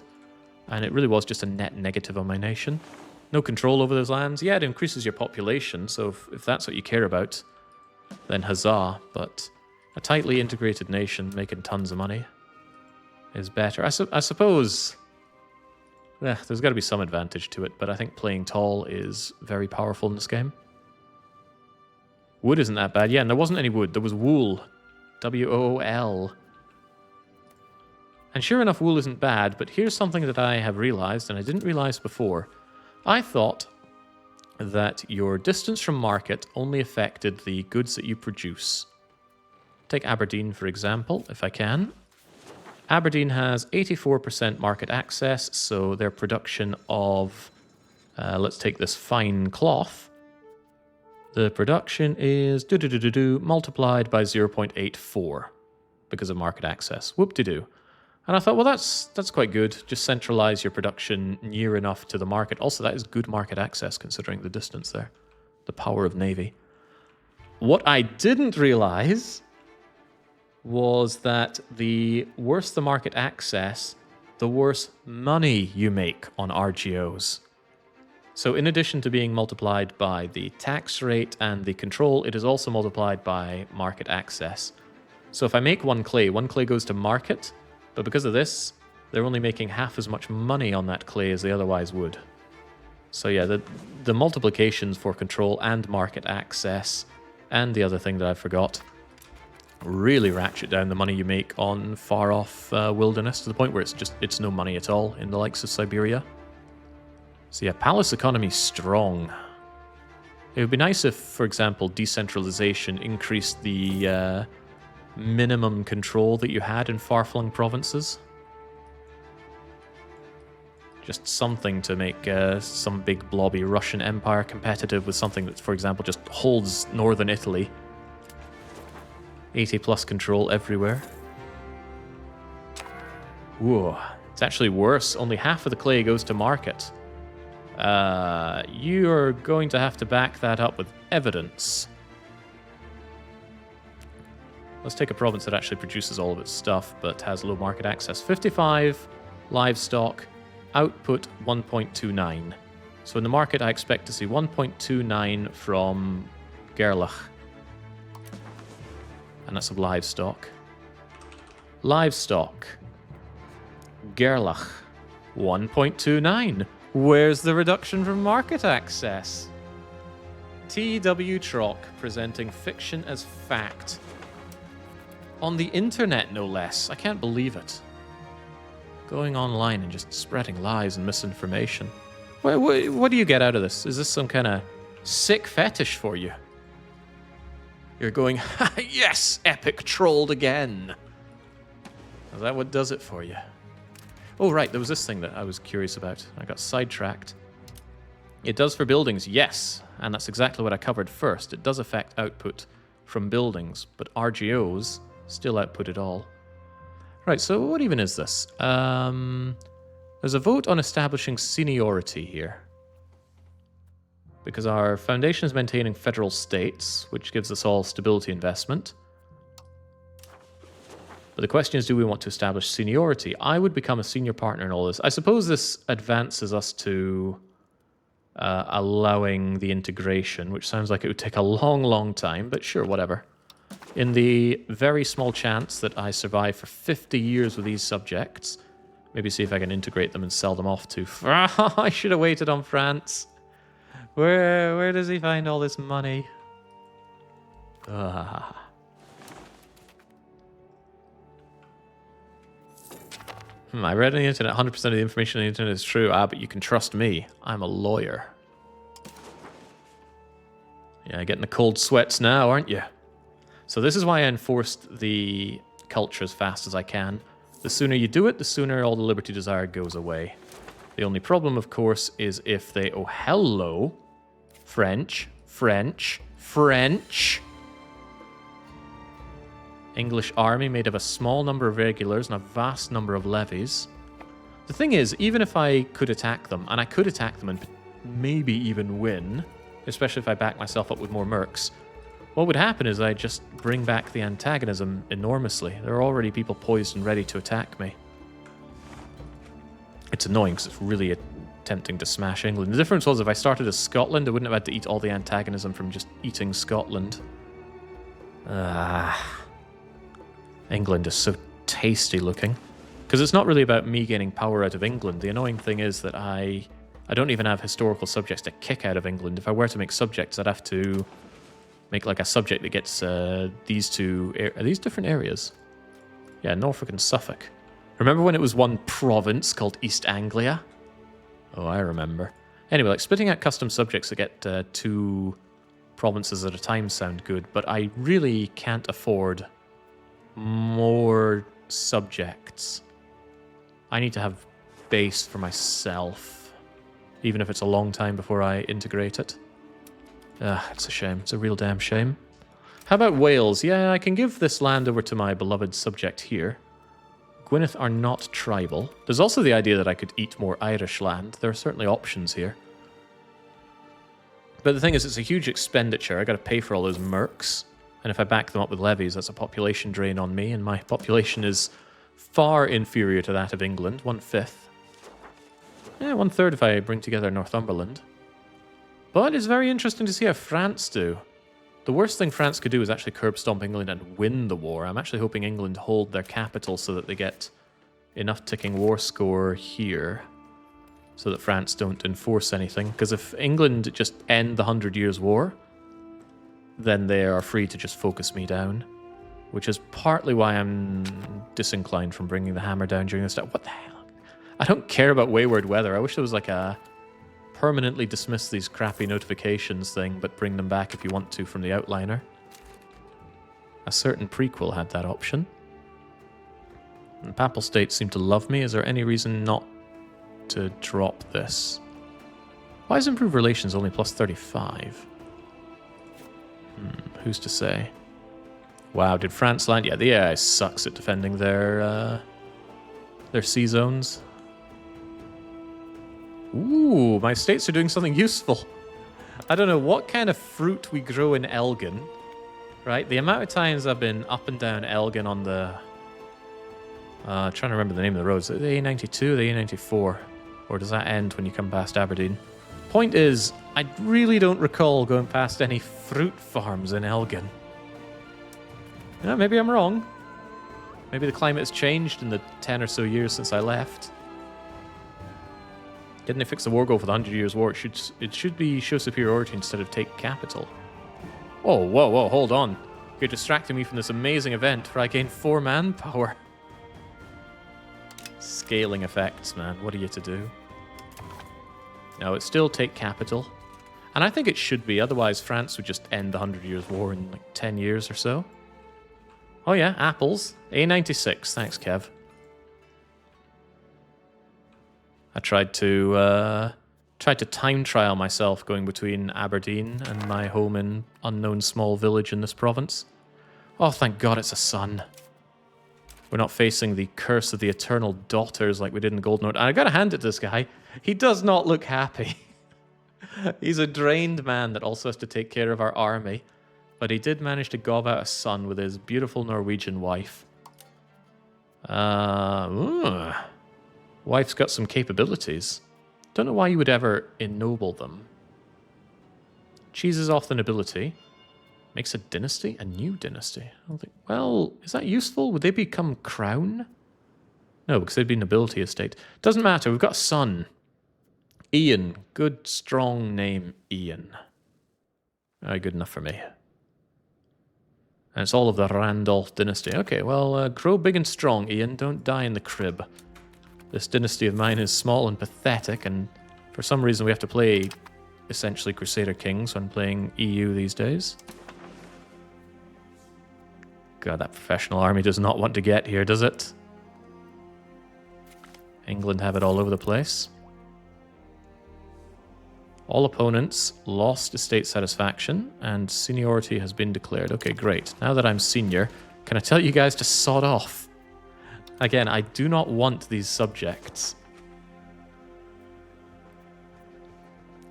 and it really was just a net negative on my nation. No control over those lands. Yeah, it increases your population, so if that's what you care about, then huzzah. But a tightly integrated nation making tons of money is better. I suppose there's got to be some advantage to it, but I think playing tall is very powerful in this game. Wood isn't that bad. Yeah, and there wasn't any wood. There was wool. W-O-O-L. And sure enough, wool isn't bad, but here's something that I have realized, and I didn't realize before. I thought that your distance from market only affected the goods that you produce. Take Aberdeen, for example, if I can. Aberdeen has 84% market access, so their production of, let's take this fine cloth. The production is multiplied by 0.84 because of market access. Whoop-de-doo. And I thought, well, that's quite good. Just centralize your production near enough to the market. Also, that is good market access considering the distance there. The power of Navy. What I didn't realize was that the worse the market access, the worse money you make on RGOs. So in addition to being multiplied by the tax rate and the control, it is also multiplied by market access. So if I make one clay goes to market, but because of this, they're only making half as much money on that clay as they otherwise would. So yeah, the multiplications for control and market access, and the other thing that I forgot, really ratchet down the money you make on far-off wilderness to the point where it's no money at all in the likes of Siberia. So yeah, palace economy strong. It would be nice if, for example, decentralization increased the minimum control that you had in far-flung provinces. Just something to make some big blobby Russian empire competitive with something that, for example, just holds northern Italy. 80 plus control everywhere. Whoa, it's actually worse. Only half of the clay goes to market. You're going to have to back that up with evidence. Let's take a province that actually produces all of its stuff, but has low market access. 55 livestock, output 1.29. So in the market, I expect to see 1.29 from Gerlach. And that's of livestock. Livestock. Gerlach. 1.29. Where's the reduction from market access? T.W. Trock presenting fiction as fact. On the internet, no less. I can't believe it. Going online and just spreading lies and misinformation. What do you get out of this? Is this some kind of sick fetish for you? You're going, yes, epic trolled again. Is that what does it for you? Oh, right, there was this thing that I was curious about. I got sidetracked. It does for buildings, yes, and that's exactly what I covered first. It does affect output from buildings, but RGOs still output it all. Right, so what even is this? There's a vote on establishing seniority here. Because our foundation is maintaining federal states, which gives us all stability investment. But the question is, do we want to establish seniority? I would become a senior partner in all this. I suppose this advances us to allowing the integration, which sounds like it would take a long, long time, but sure, whatever. In the very small chance that I survive for 50 years with these subjects, maybe see if I can integrate them and sell them off to... I should have waited on France. Where does he find all this money? I read on the internet 100% of the information on the internet is true. But you can trust me. I'm a lawyer. Yeah, getting the cold sweats now, aren't you? So this is why I enforced the culture as fast as I can. The sooner you do it, the sooner all the liberty desired goes away. The only problem, of course, is if they... Oh, hello. French. French. French. English army made of a small number of regulars and a vast number of levies. The thing is, even if I could attack them, and I could attack them and maybe even win, especially if I back myself up with more mercs, what would happen is I'd just bring back the antagonism enormously. There are already people poised and ready to attack me. It's annoying because it's really attempting to smash England. The difference was if I started as Scotland, I wouldn't have had to eat all the antagonism from just eating Scotland. England is so tasty looking. Because it's not really about me gaining power out of England. The annoying thing is that I don't even have historical subjects to kick out of England. If I were to make subjects, I'd have to make like a subject that gets these two... Are these different areas? Yeah, Norfolk and Suffolk. Remember when it was one province called East Anglia? Oh, I remember. Anyway, like splitting out custom subjects that get 2 provinces at a time sound good, but I really can't afford more subjects. I need to have base for myself, even if it's a long time before I integrate it. It's a shame. It's a real damn shame. How about Wales? Yeah, I can give this land over to my beloved subject here. Gwynedd are not tribal. There's also the idea that I could eat more Irish land. There are certainly options here. But the thing is, it's a huge expenditure. I got to pay for all those mercs. And if I back them up with levies, that's a population drain on me. And my population is far inferior to that of England. 1/5. Yeah, 1/3 if I bring together Northumberland. But it's very interesting to see how France do. The worst thing France could do is actually curb stomp England and win the war. I'm actually hoping England hold their capital so that they get enough ticking war score here so that France don't enforce anything. Because if England just end the 100 Years' War, then they are free to just focus me down, which is partly why I'm disinclined from bringing the hammer down during this time. What the hell? I don't care about wayward weather. I wish there was like a permanently dismiss these crappy notifications thing, but bring them back if you want to from the outliner. A certain prequel had that option. And Papal States seem to love me. Is there any reason not to drop this? Why is improved relations only plus 35? Who's to say? Wow, did France land? Yeah, the AI sucks at defending their sea zones. Ooh, my states are doing something useful. I don't know what kind of fruit we grow in Elgin, right? The amount of times I've been up and down Elgin on the... trying to remember the name of the roads. The A92, the A94? Or does that end when you come past Aberdeen? Point is, I really don't recall going past any fruit farms in Elgin. You know, maybe I'm wrong. Maybe the climate has changed in the 10 or so years since I left. Didn't they fix the war goal for the 100 Years' War? It should be show superiority instead of take capital. Oh, whoa, hold on. You're distracting me from this amazing event where I gain 4 manpower. Scaling effects, man. What are you to do? No, it's still take capital. And I think it should be, otherwise France would just end the 100 Years' War in like 10 years or so. Oh yeah, apples. A96, thanks Kev. I tried to time trial myself going between Aberdeen and my home in unknown small village in this province. Oh, thank God it's a sun. We're not facing the curse of the eternal daughters like we did in Golden Road. And I gotta hand it to this guy. He does not look happy. He's a drained man that also has to take care of our army. But he did manage to gob out a son with his beautiful Norwegian wife. Wife's got some capabilities. Don't know why you would ever ennoble them. Cheeses off the nobility. Makes a dynasty? A new dynasty? I don't think... Well, is that useful? Would they become crown? No, because they'd be nobility estate. Doesn't matter, we've got a son. Ian. Good, strong name, Ian. Good enough for me. And it's all of the Randolph dynasty. Okay, well, grow big and strong, Ian. Don't die in the crib. This dynasty of mine is small and pathetic, and for some reason we have to play essentially Crusader Kings when playing EU these days. God, that professional army does not want to get here, does it? England have it all over the place. All opponents lost estate satisfaction, and seniority has been declared. Okay, great. Now that I'm senior, Can I tell you guys to sod off? Again, I do not want these subjects.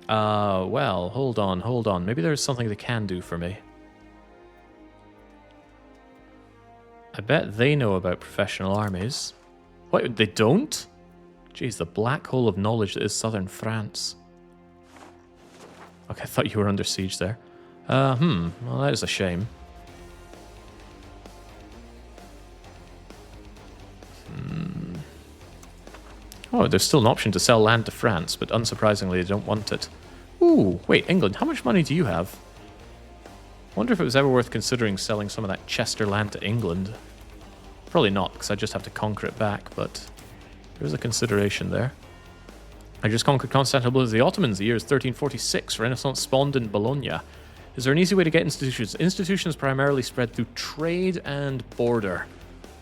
Well, hold on. Maybe there's something they can do for me. I bet they know about professional armies. What, they don't? Jeez, the black hole of knowledge that is southern France. Okay, I thought you were under siege there. Well, that is a shame. Oh, there's still an option to sell land to France, but unsurprisingly, they don't want it. Ooh, wait, England, how much money do you have? I wonder if it was ever worth considering selling some of that Chester land to England. Probably not, because I just have to conquer it back, but there's a consideration there. I just conquered Constantinople as the Ottomans. The year is 1346. Renaissance spawned in Bologna. Is there an easy way to get institutions? Institutions primarily spread through trade and border.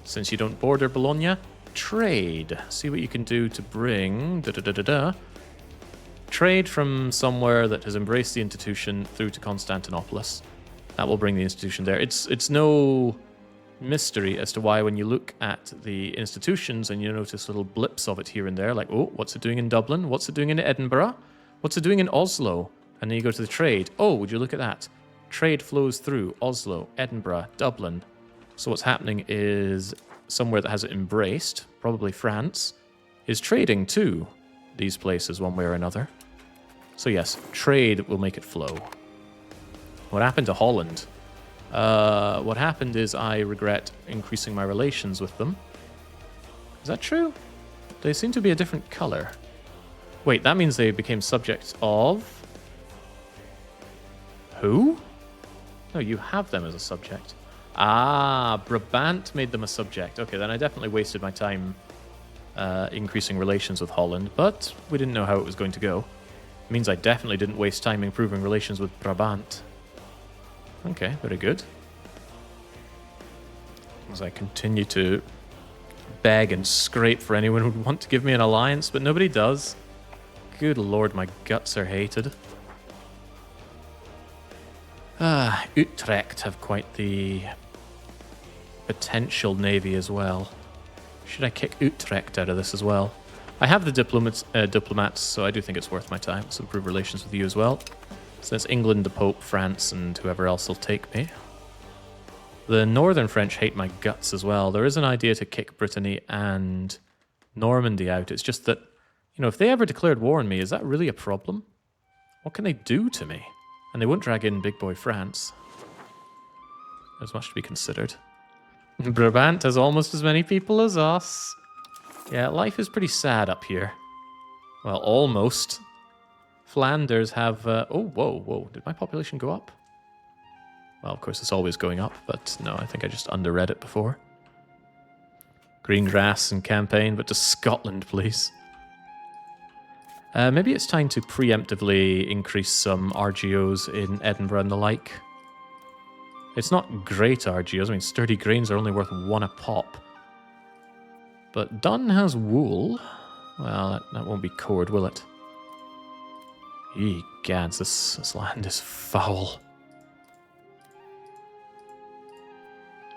Since you don't border Bologna, trade. See what you can do to bring... Trade from somewhere that has embraced the institution through to Constantinopolis. That will bring the institution there. It's no mystery as to why when you look at the institutions and you notice little blips of it here and there, like, oh, what's it doing in Dublin? What's it doing in Edinburgh? What's it doing in Oslo? And then you go to the trade. Oh, would you look at that? Trade flows through Oslo, Edinburgh, Dublin. So what's happening is somewhere that has it embraced, probably France, is trading to these places one way or another. So yes, trade will make it flow. What happened to Holland? What happened is I regret increasing my relations with them. Is that true? They seem to be a different color. Wait, that means they became subjects of... Who? No, you have them as a subject. Ah, Brabant made them a subject. Okay, then I definitely wasted my time increasing relations with Holland, but we didn't know how it was going to go. It means I definitely didn't waste time improving relations with Brabant. Okay, very good. As I continue to beg and scrape for anyone who would want to give me an alliance, but nobody does. Good lord, my guts are hated. Utrecht have quite the potential navy as well. Should I kick Utrecht out of this as well? I have the diplomats, so I do think it's worth my time to improve relations with you as well. Since England, the Pope, France, and whoever else will take me. The Northern French hate my guts as well. There is an idea to kick Brittany and Normandy out. It's just that, you know, if they ever declared war on me, is that really a problem? What can they do to me? And they won't drag in big boy France. There's much to be considered. Brabant has almost as many people as us. Yeah, life is pretty sad up here. Well, almost. Flanders have... oh, whoa. Did my population go up? Well, of course, it's always going up, but no, I think I just underread it before. Green grass and campaign, but to Scotland, please. Maybe it's time to preemptively increase some RGOs in Edinburgh and the like. It's not great RGOs. I mean, sturdy grains are only worth 1 a pop. But Dun has wool. Well, that won't be cord, will it? Egads, this land is foul.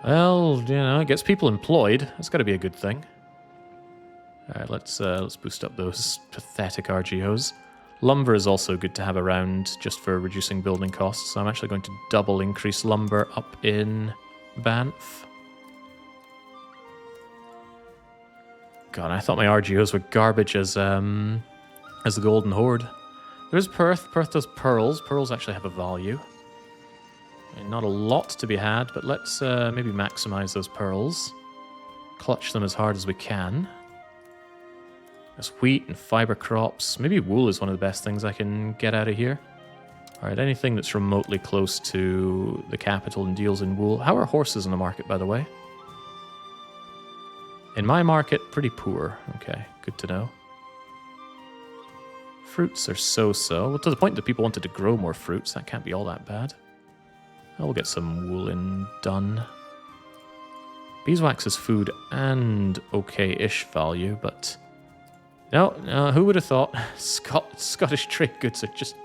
Well, you know, it gets people employed. That's got to be a good thing. Alright, let's boost up those pathetic RGOs. Lumber is also good to have around just for reducing building costs. So I'm actually going to double increase lumber up in Banff. God, I thought my RGOs were garbage as the Golden Horde. There's Perth. Perth does pearls. Pearls actually have a value. And not a lot to be had, but let's maybe maximize those pearls. Clutch them as hard as we can. There's wheat and fiber crops. Maybe wool is one of the best things I can get out of here. Alright, anything that's remotely close to the capital and deals in wool. How are horses in the market, by the way? In my market, pretty poor. Okay, good to know. Fruits are so-so. Well, to the point that people wanted to grow more fruits. That can't be all that bad. I'll get some wool in done. Beeswax is food and okay-ish value, but... No, who would have thought Scottish trade goods are just...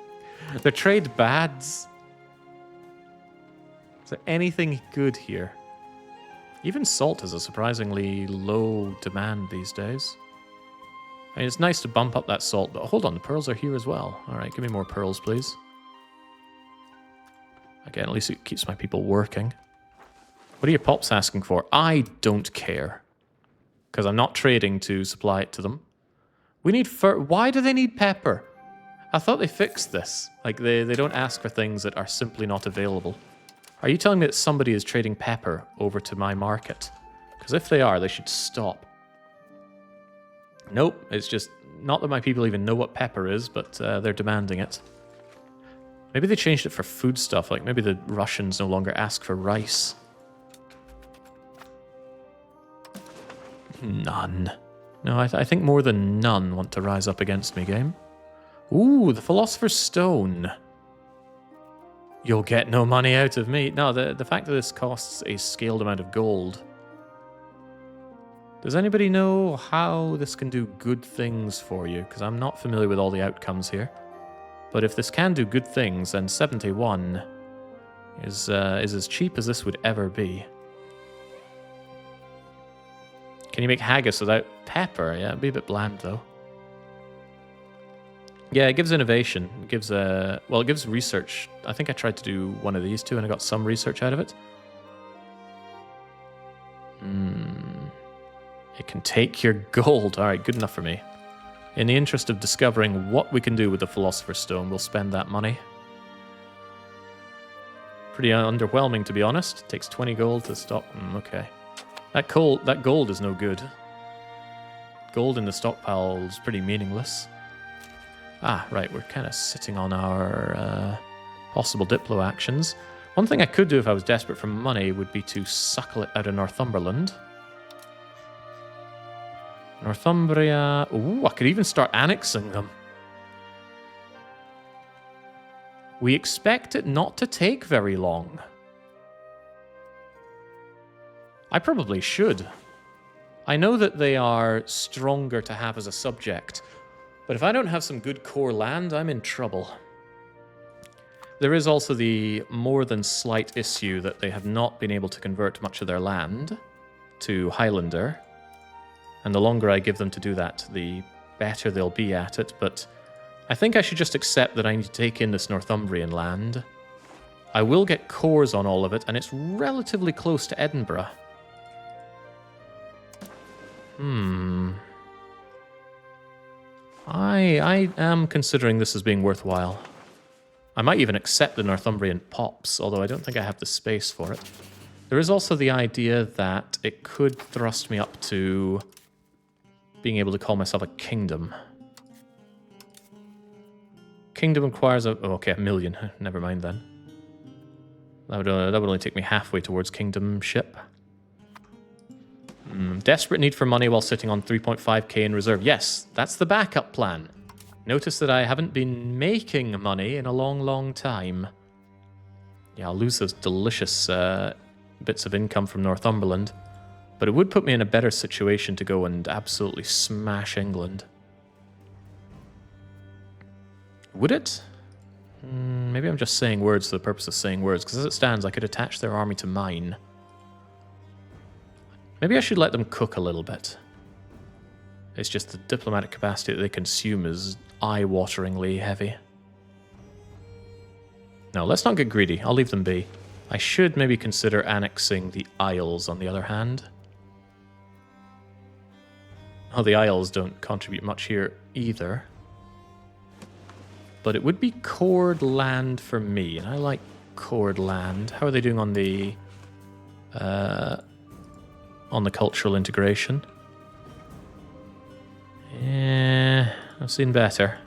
They're trade bads. Is there anything good here? Even salt is a surprisingly low demand these days. I mean, it's nice to bump up that salt, but hold on, the pearls are here as well. All right, give me more pearls, please. Again, at least it keeps my people working. What are your pops asking for? I don't care. Because I'm not trading to supply it to them. We need why do they need pepper? I thought they fixed this. Like, they don't ask for things that are simply not available. Are you telling me that somebody is trading pepper over to my market? Because if they are, they should stop. Nope, it's just not that my people even know what pepper is, but they're demanding it. Maybe they changed it for food stuff, like maybe the Russians no longer ask for rice. None. No, I think more than none want to rise up against me, game. Ooh, the Philosopher's Stone. You'll get no money out of me. No, the fact that this costs a scaled amount of gold. Does anybody know how this can do good things for you? Because I'm not familiar with all the outcomes here. But if this can do good things, then 71 is as cheap as this would ever be. Can you make haggis without pepper? Yeah, it'd be a bit bland, though. Yeah, it gives innovation. It gives well, it gives research. I think I tried to do one of these two, and I got some research out of it. It can take your gold. All right, good enough for me. In the interest of discovering what we can do with the Philosopher's Stone, we'll spend that money. Pretty underwhelming, to be honest. It takes 20 gold to stop. Okay. That gold is no good. Gold in the stockpile is pretty meaningless. Ah, right, we're kind of sitting on our possible Diplo actions. One thing I could do if I was desperate for money would be to suckle it out of Northumberland. Northumbria... Ooh, I could even start annexing them. We expect it not to take very long. I probably should. I know that they are stronger to have as a subject, but if I don't have some good core land, I'm in trouble. There is also the more than slight issue that they have not been able to convert much of their land to Highlander. And the longer I give them to do that, the better they'll be at it. But I think I should just accept that I need to take in this Northumbrian land. I will get cores on all of it, and it's relatively close to Edinburgh. I am considering this as being worthwhile. I might even accept the Northumbrian pops, although I don't think I have the space for it. There is also the idea that it could thrust me up to being able to call myself a kingdom. Kingdom requires a... Oh, okay, 1 million. Never mind then. That would only take me halfway towards kingdomship. Desperate need for money while sitting on 3.5k in reserve. Yes, that's the backup plan. Notice that I haven't been making money in a long, long time. Yeah, I'll lose those delicious bits of income from Northumberland. But it would put me in a better situation to go and absolutely smash England. Would it? Maybe I'm just saying words for the purpose of saying words, because as it stands, I could attach their army to mine. Maybe I should let them cook a little bit. It's just the diplomatic capacity that they consume is eye-wateringly heavy. No, let's not get greedy. I'll leave them be. I should maybe consider annexing the Isles, on the other hand. Oh, the Isles don't contribute much here either. But it would be cored land for me, and I like cored land. How are they doing on the cultural integration? Yeah, I've seen better.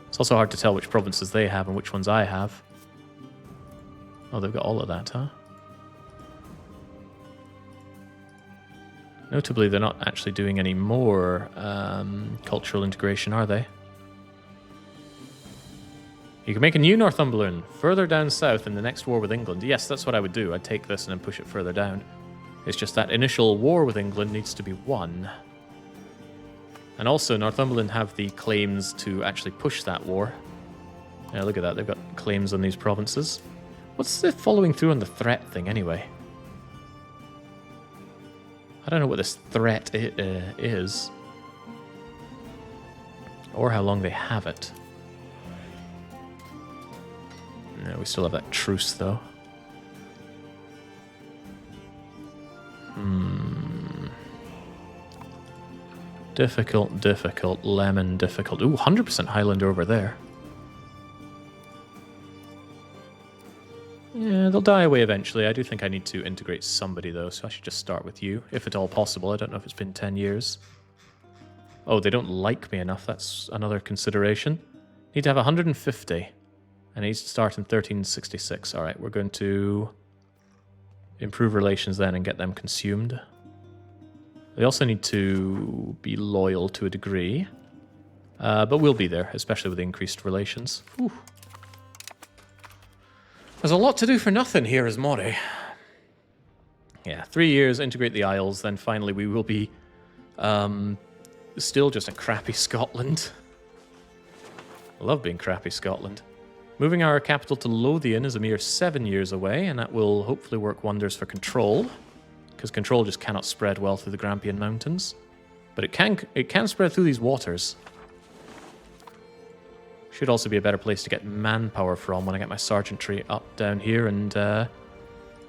It's also hard to tell which provinces they have and which ones I have. Oh, they've got all of that, huh? Notably, they're not actually doing any more cultural integration, are they? You can make a new Northumberland further down south in the next war with England. Yes, that's what I would do. I'd take this and then push it further down. It's just that initial war with England needs to be won. And also, Northumberland have the claims to actually push that war. Yeah, look at that. They've got claims on these provinces. What's the following through on the threat thing, anyway? I don't know what this threat is. Or how long they have it. No, we still have that truce, though. Difficult, difficult, lemon, difficult. Ooh, 100% Highlander over there. Yeah, they'll die away eventually. I do think I need to integrate somebody, though, so I should just start with you, if at all possible. I don't know if it's been 10 years. Oh, they don't like me enough. That's another consideration. Need to have 150. And it needs to start in 1366. All right, we're going to improve relations then and get them consumed. They also need to be loyal to a degree. But we'll be there, especially with increased relations. Whew. There's a lot to do for nothing here as Moray. Yeah, 3 years, integrate the Isles, then finally we will be still just a crappy Scotland. I love being crappy Scotland. Moving our capital to Lothian is a mere 7 years away, and that will hopefully work wonders for control, because control just cannot spread well through the Grampian Mountains. But it can spread through these waters. Should also be a better place to get manpower from when I get my sergeantry up down here, and yeah,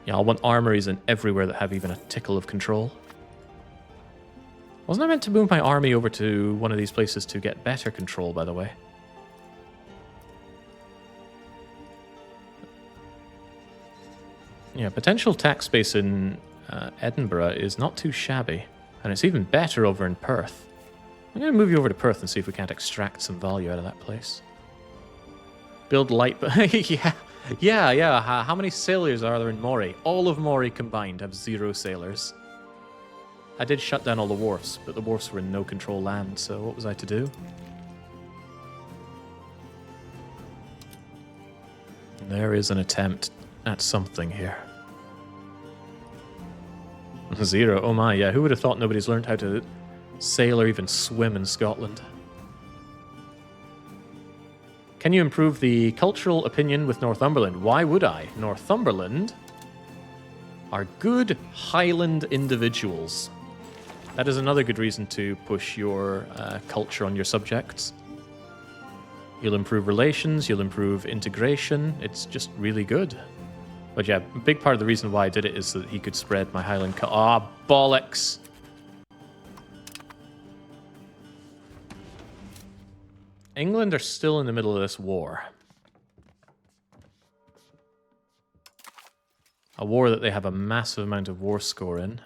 I'll want armories in everywhere that have even a tickle of control. Wasn't I meant to move my army over to one of these places to get better control, by the way? Yeah, potential tax base in Edinburgh is not too shabby, and it's even better over in Perth. I'm going to move you over to Perth and see if we can't extract some value out of that place. Build light... yeah. How many sailors are there in Moray? All of Moray combined have 0 sailors. I did shut down all the wharfs, but the wharfs were in no-control land, so what was I to do? There is an attempt at something here. 0, oh my, yeah, who would have thought nobody's learned how to sail or even swim in Scotland? Can you improve the cultural opinion with Northumberland? Why would I? Northumberland are good Highland individuals. That is another good reason to push your culture on your subjects. You'll improve relations, you'll improve integration. It's just really good. But yeah, a big part of the reason why I did it is so that he could spread my Highland... Ah, bollocks! England are still in the middle of this war. A war that they have a massive amount of war score in.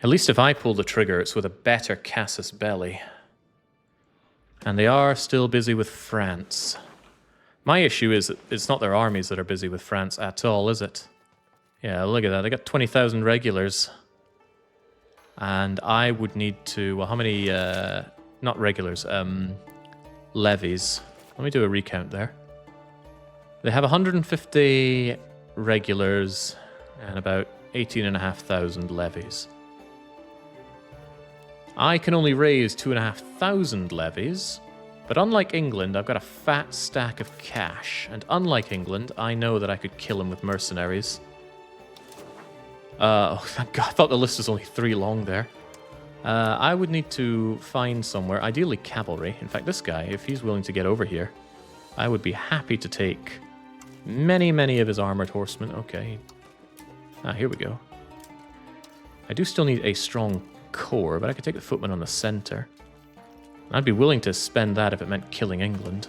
At least if I pull the trigger, it's with a better casus belli. And they are still busy with France. My issue is that it's not their armies that are busy with France at all, is it? Yeah, look at that. They got 20,000 regulars. And I would need to... Well, how many... not regulars. Levies. Let me do a recount there. They have 150 regulars and about 18,500 levies. I can only raise 2,500 levies, but unlike England, I've got a fat stack of cash, and unlike England, I know that I could kill him with mercenaries. Oh, thank God, I thought the list was only 3 long there. I would need to find somewhere, ideally cavalry. In fact, this guy, if he's willing to get over here, I would be happy to take many, many of his armored horsemen. Okay. Ah, here we go. I do still need a strong core, but I could take the footmen on the center. I'd be willing to spend that if it meant killing England.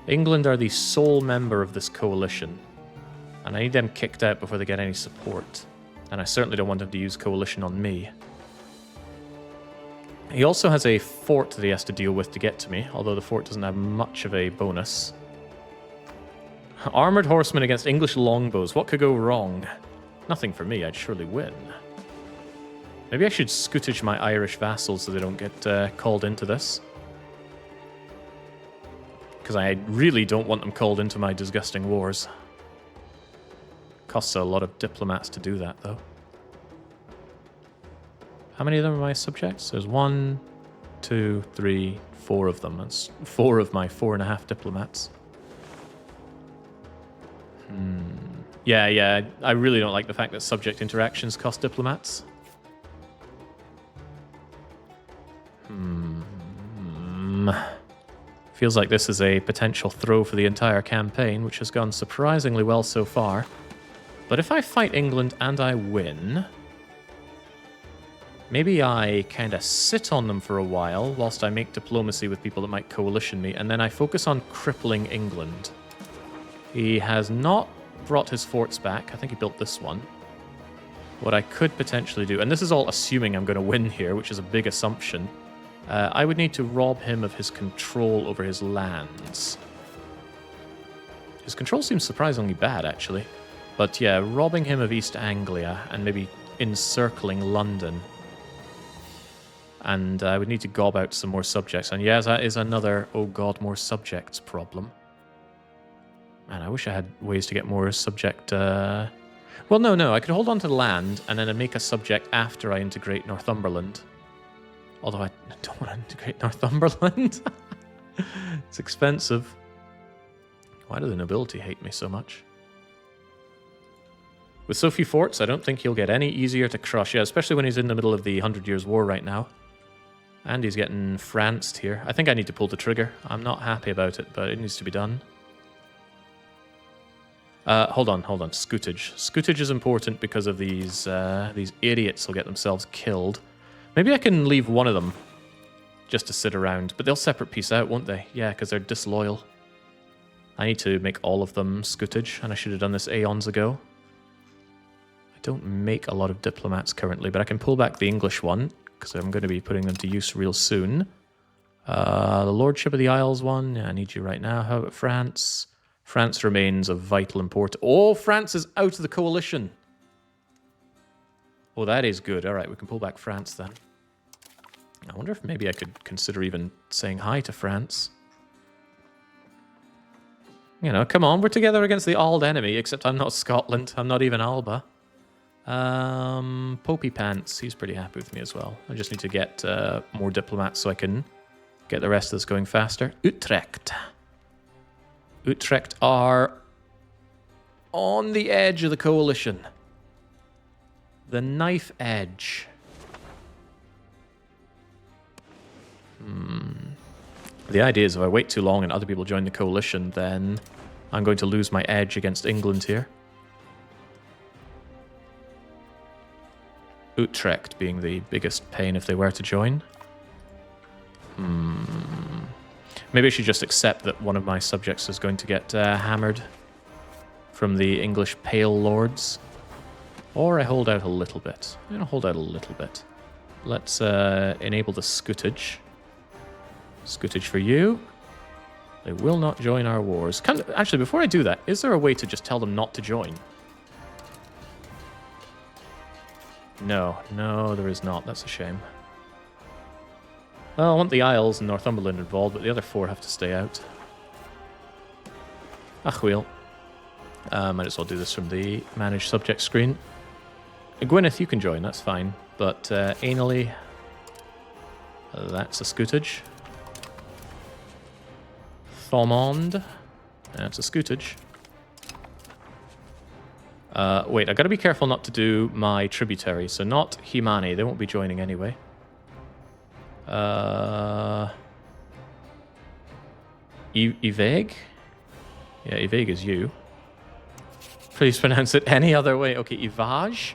England are the sole member of this coalition, and I need them kicked out before they get any support. And I certainly don't want them to use coalition on me. He also has a fort that he has to deal with to get to me, although the fort doesn't have much of a bonus. Armored horsemen against English longbows. What could go wrong? Nothing for me, I'd surely win. Maybe I should scootage my Irish vassals so they don't get called into this. Because I really don't want them called into my disgusting wars. Costs a lot of diplomats to do that, though. How many of them are my subjects? There's 1, 2, 3, 4 of them. That's 4 of my 4.5 diplomats. Yeah, I really don't like the fact that subject interactions cost diplomats. Feels like this is a potential throw for the entire campaign, which has gone surprisingly well so far. But if I fight England and I win, maybe I kind of sit on them for a while whilst I make diplomacy with people that might coalition me, and then I focus on crippling England. He has not brought his forts back. I think he built this one. What I could potentially do, and this is all assuming I'm going to win here, which is a big assumption, I would need to rob him of his control over his lands. His control seems surprisingly bad, actually. But yeah, robbing him of East Anglia and maybe encircling London. And I would need to gob out some more subjects. And yeah, that is another, oh god, more subjects problem. Man, I wish I had ways to get more subject... Well, no, I could hold on to the land and then make a subject after I integrate Northumberland. Although I don't want to integrate Northumberland. It's expensive. Why do the nobility hate me so much? With so few forts, I don't think he'll get any easier to crush. Yeah, especially when he's in the middle of the 100 Years' War right now. And he's getting Franced here. I think I need to pull the trigger. I'm not happy about it, but it needs to be done. Hold on. Scootage. Scootage is important because of these idiots will get themselves killed. Maybe I can leave one of them just to sit around, but they'll separate peace out, won't they? Yeah, because they're disloyal. I need to make all of them scootage, and I should have done this aeons ago. I don't make a lot of diplomats currently, but I can pull back the English one, because I'm going to be putting them to use real soon. The Lordship of the Isles one, yeah, I need you right now. How about France? France remains of vital importance. Oh, France is out of the coalition. Oh, that is good. All right, we can pull back France then. I wonder if maybe I could consider even saying hi to France. You know, come on, we're together against the old enemy, except I'm not Scotland. I'm not even Alba. Popey Pants, he's pretty happy with me as well. I just need to get more diplomats so I can get the rest of this going faster. Utrecht. Utrecht are on the edge of the coalition. The knife edge. The idea is if I wait too long and other people join the coalition, then I'm going to lose my edge against England here. Utrecht being the biggest pain if they were to join. Maybe I should just accept that one of my subjects is going to get hammered from the English Pale Lords. Or I hold out a little bit. I'm going to hold out a little bit. Let's enable the scootage. Scootage for you. They will not join our wars. Actually, before I do that, is there a way to just tell them not to join? No, there is not. That's a shame. Well, I want the Isles and Northumberland involved, but the other 4 have to stay out. Ach, well. Might as well do this from the Manage Subject screen. Gwyneth, you can join, that's fine. But anally, that's a scootage. Thomond, that's a scootage. Wait, I gotta be careful not to do my tributary, so not Himani, they won't be joining anyway. Iveg? Yeah, Iveg is you. Please pronounce it any other way. Okay, Ivage?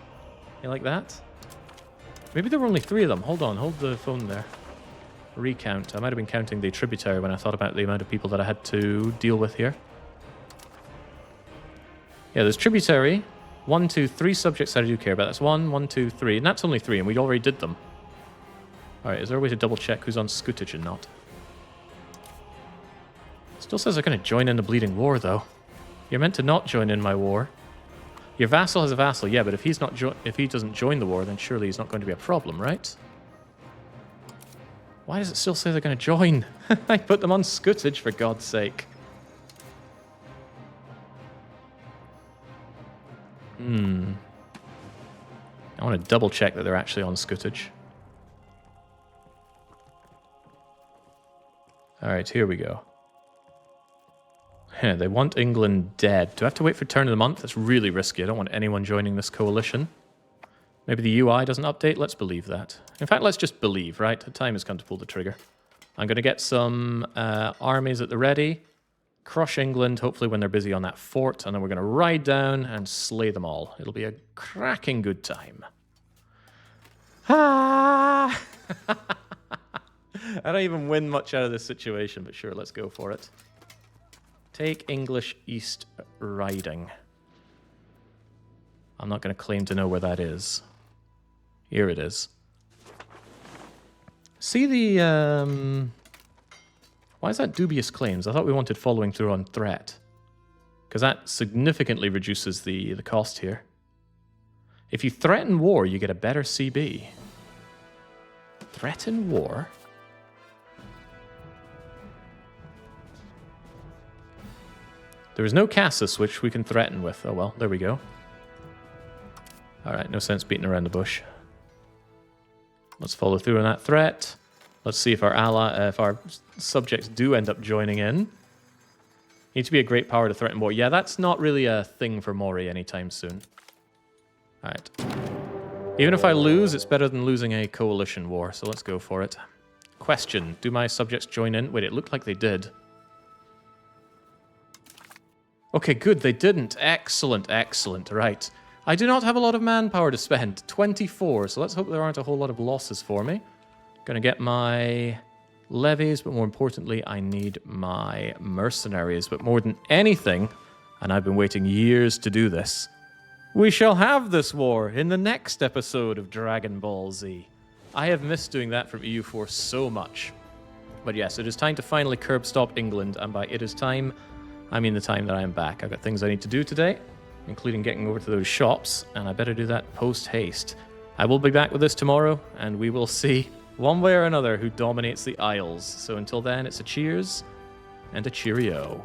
You like that? Maybe there were only 3 of them. Hold on, hold the phone there. Recount. I might have been counting the tributary when I thought about the amount of people that I had to deal with here. Yeah, there's tributary. 1, 2, 3 subjects that I do care about. That's 1, 1, 2, 3. And that's only 3, and we already did them. Alright, is there a way to double check who's on scootage and not? Still says they're going to join in the bleeding war, though. You're meant to not join in my war. Your vassal has a vassal, yeah, but if he's not if he doesn't join the war, then surely he's not going to be a problem, right? Why does it still say they're going to join? I put them on scootage, for God's sake. I want to double check that they're actually on scootage. All right, here we go. They want England dead. Do I have to wait for turn of the month? That's really risky. I don't want anyone joining this coalition. Maybe the UI doesn't update? Let's believe that. In fact, let's just believe, right? The time has come to pull the trigger. I'm going to get some armies at the ready. Crush England, hopefully when they're busy on that fort. And then we're going to ride down and slay them all. It'll be a cracking good time. Ah! I don't even win much out of this situation, but sure, let's go for it. Take English East Riding. I'm not going to claim to know where that is. Here it is. See the... Why is that dubious claims? I thought we wanted following through on threat. Because that significantly reduces the cost here. If you threaten war, you get a better CB. Threaten war? There is no Cassis which we can threaten with. Oh well, there we go. Alright, no sense beating around the bush. Let's follow through on that threat. Let's see if our subjects do end up joining in. Need to be a great power to threaten war. Yeah, that's not really a thing for Mori anytime soon. Alright. Even if I lose, it's better than losing a coalition war, so let's go for it. Question, do my subjects join in? Wait, it looked like they did. Okay, good, they didn't. Excellent, excellent. Right. I do not have a lot of manpower to spend. 24, so let's hope there aren't a whole lot of losses for me. Gonna get my levies, but more importantly, I need my mercenaries. But more than anything, and I've been waiting years to do this, we shall have this war in the next episode of Dragon Ball Z. I have missed doing that from EU4 so much. But yes, it is time to finally curb stop England, and by it is time, I mean the time that I am back. I've got things I need to do today, including getting over to those shops, and I better do that post-haste. I will be back with this tomorrow, and we will see, one way or another, who dominates the Isles. So until then, it's a cheers and a cheerio.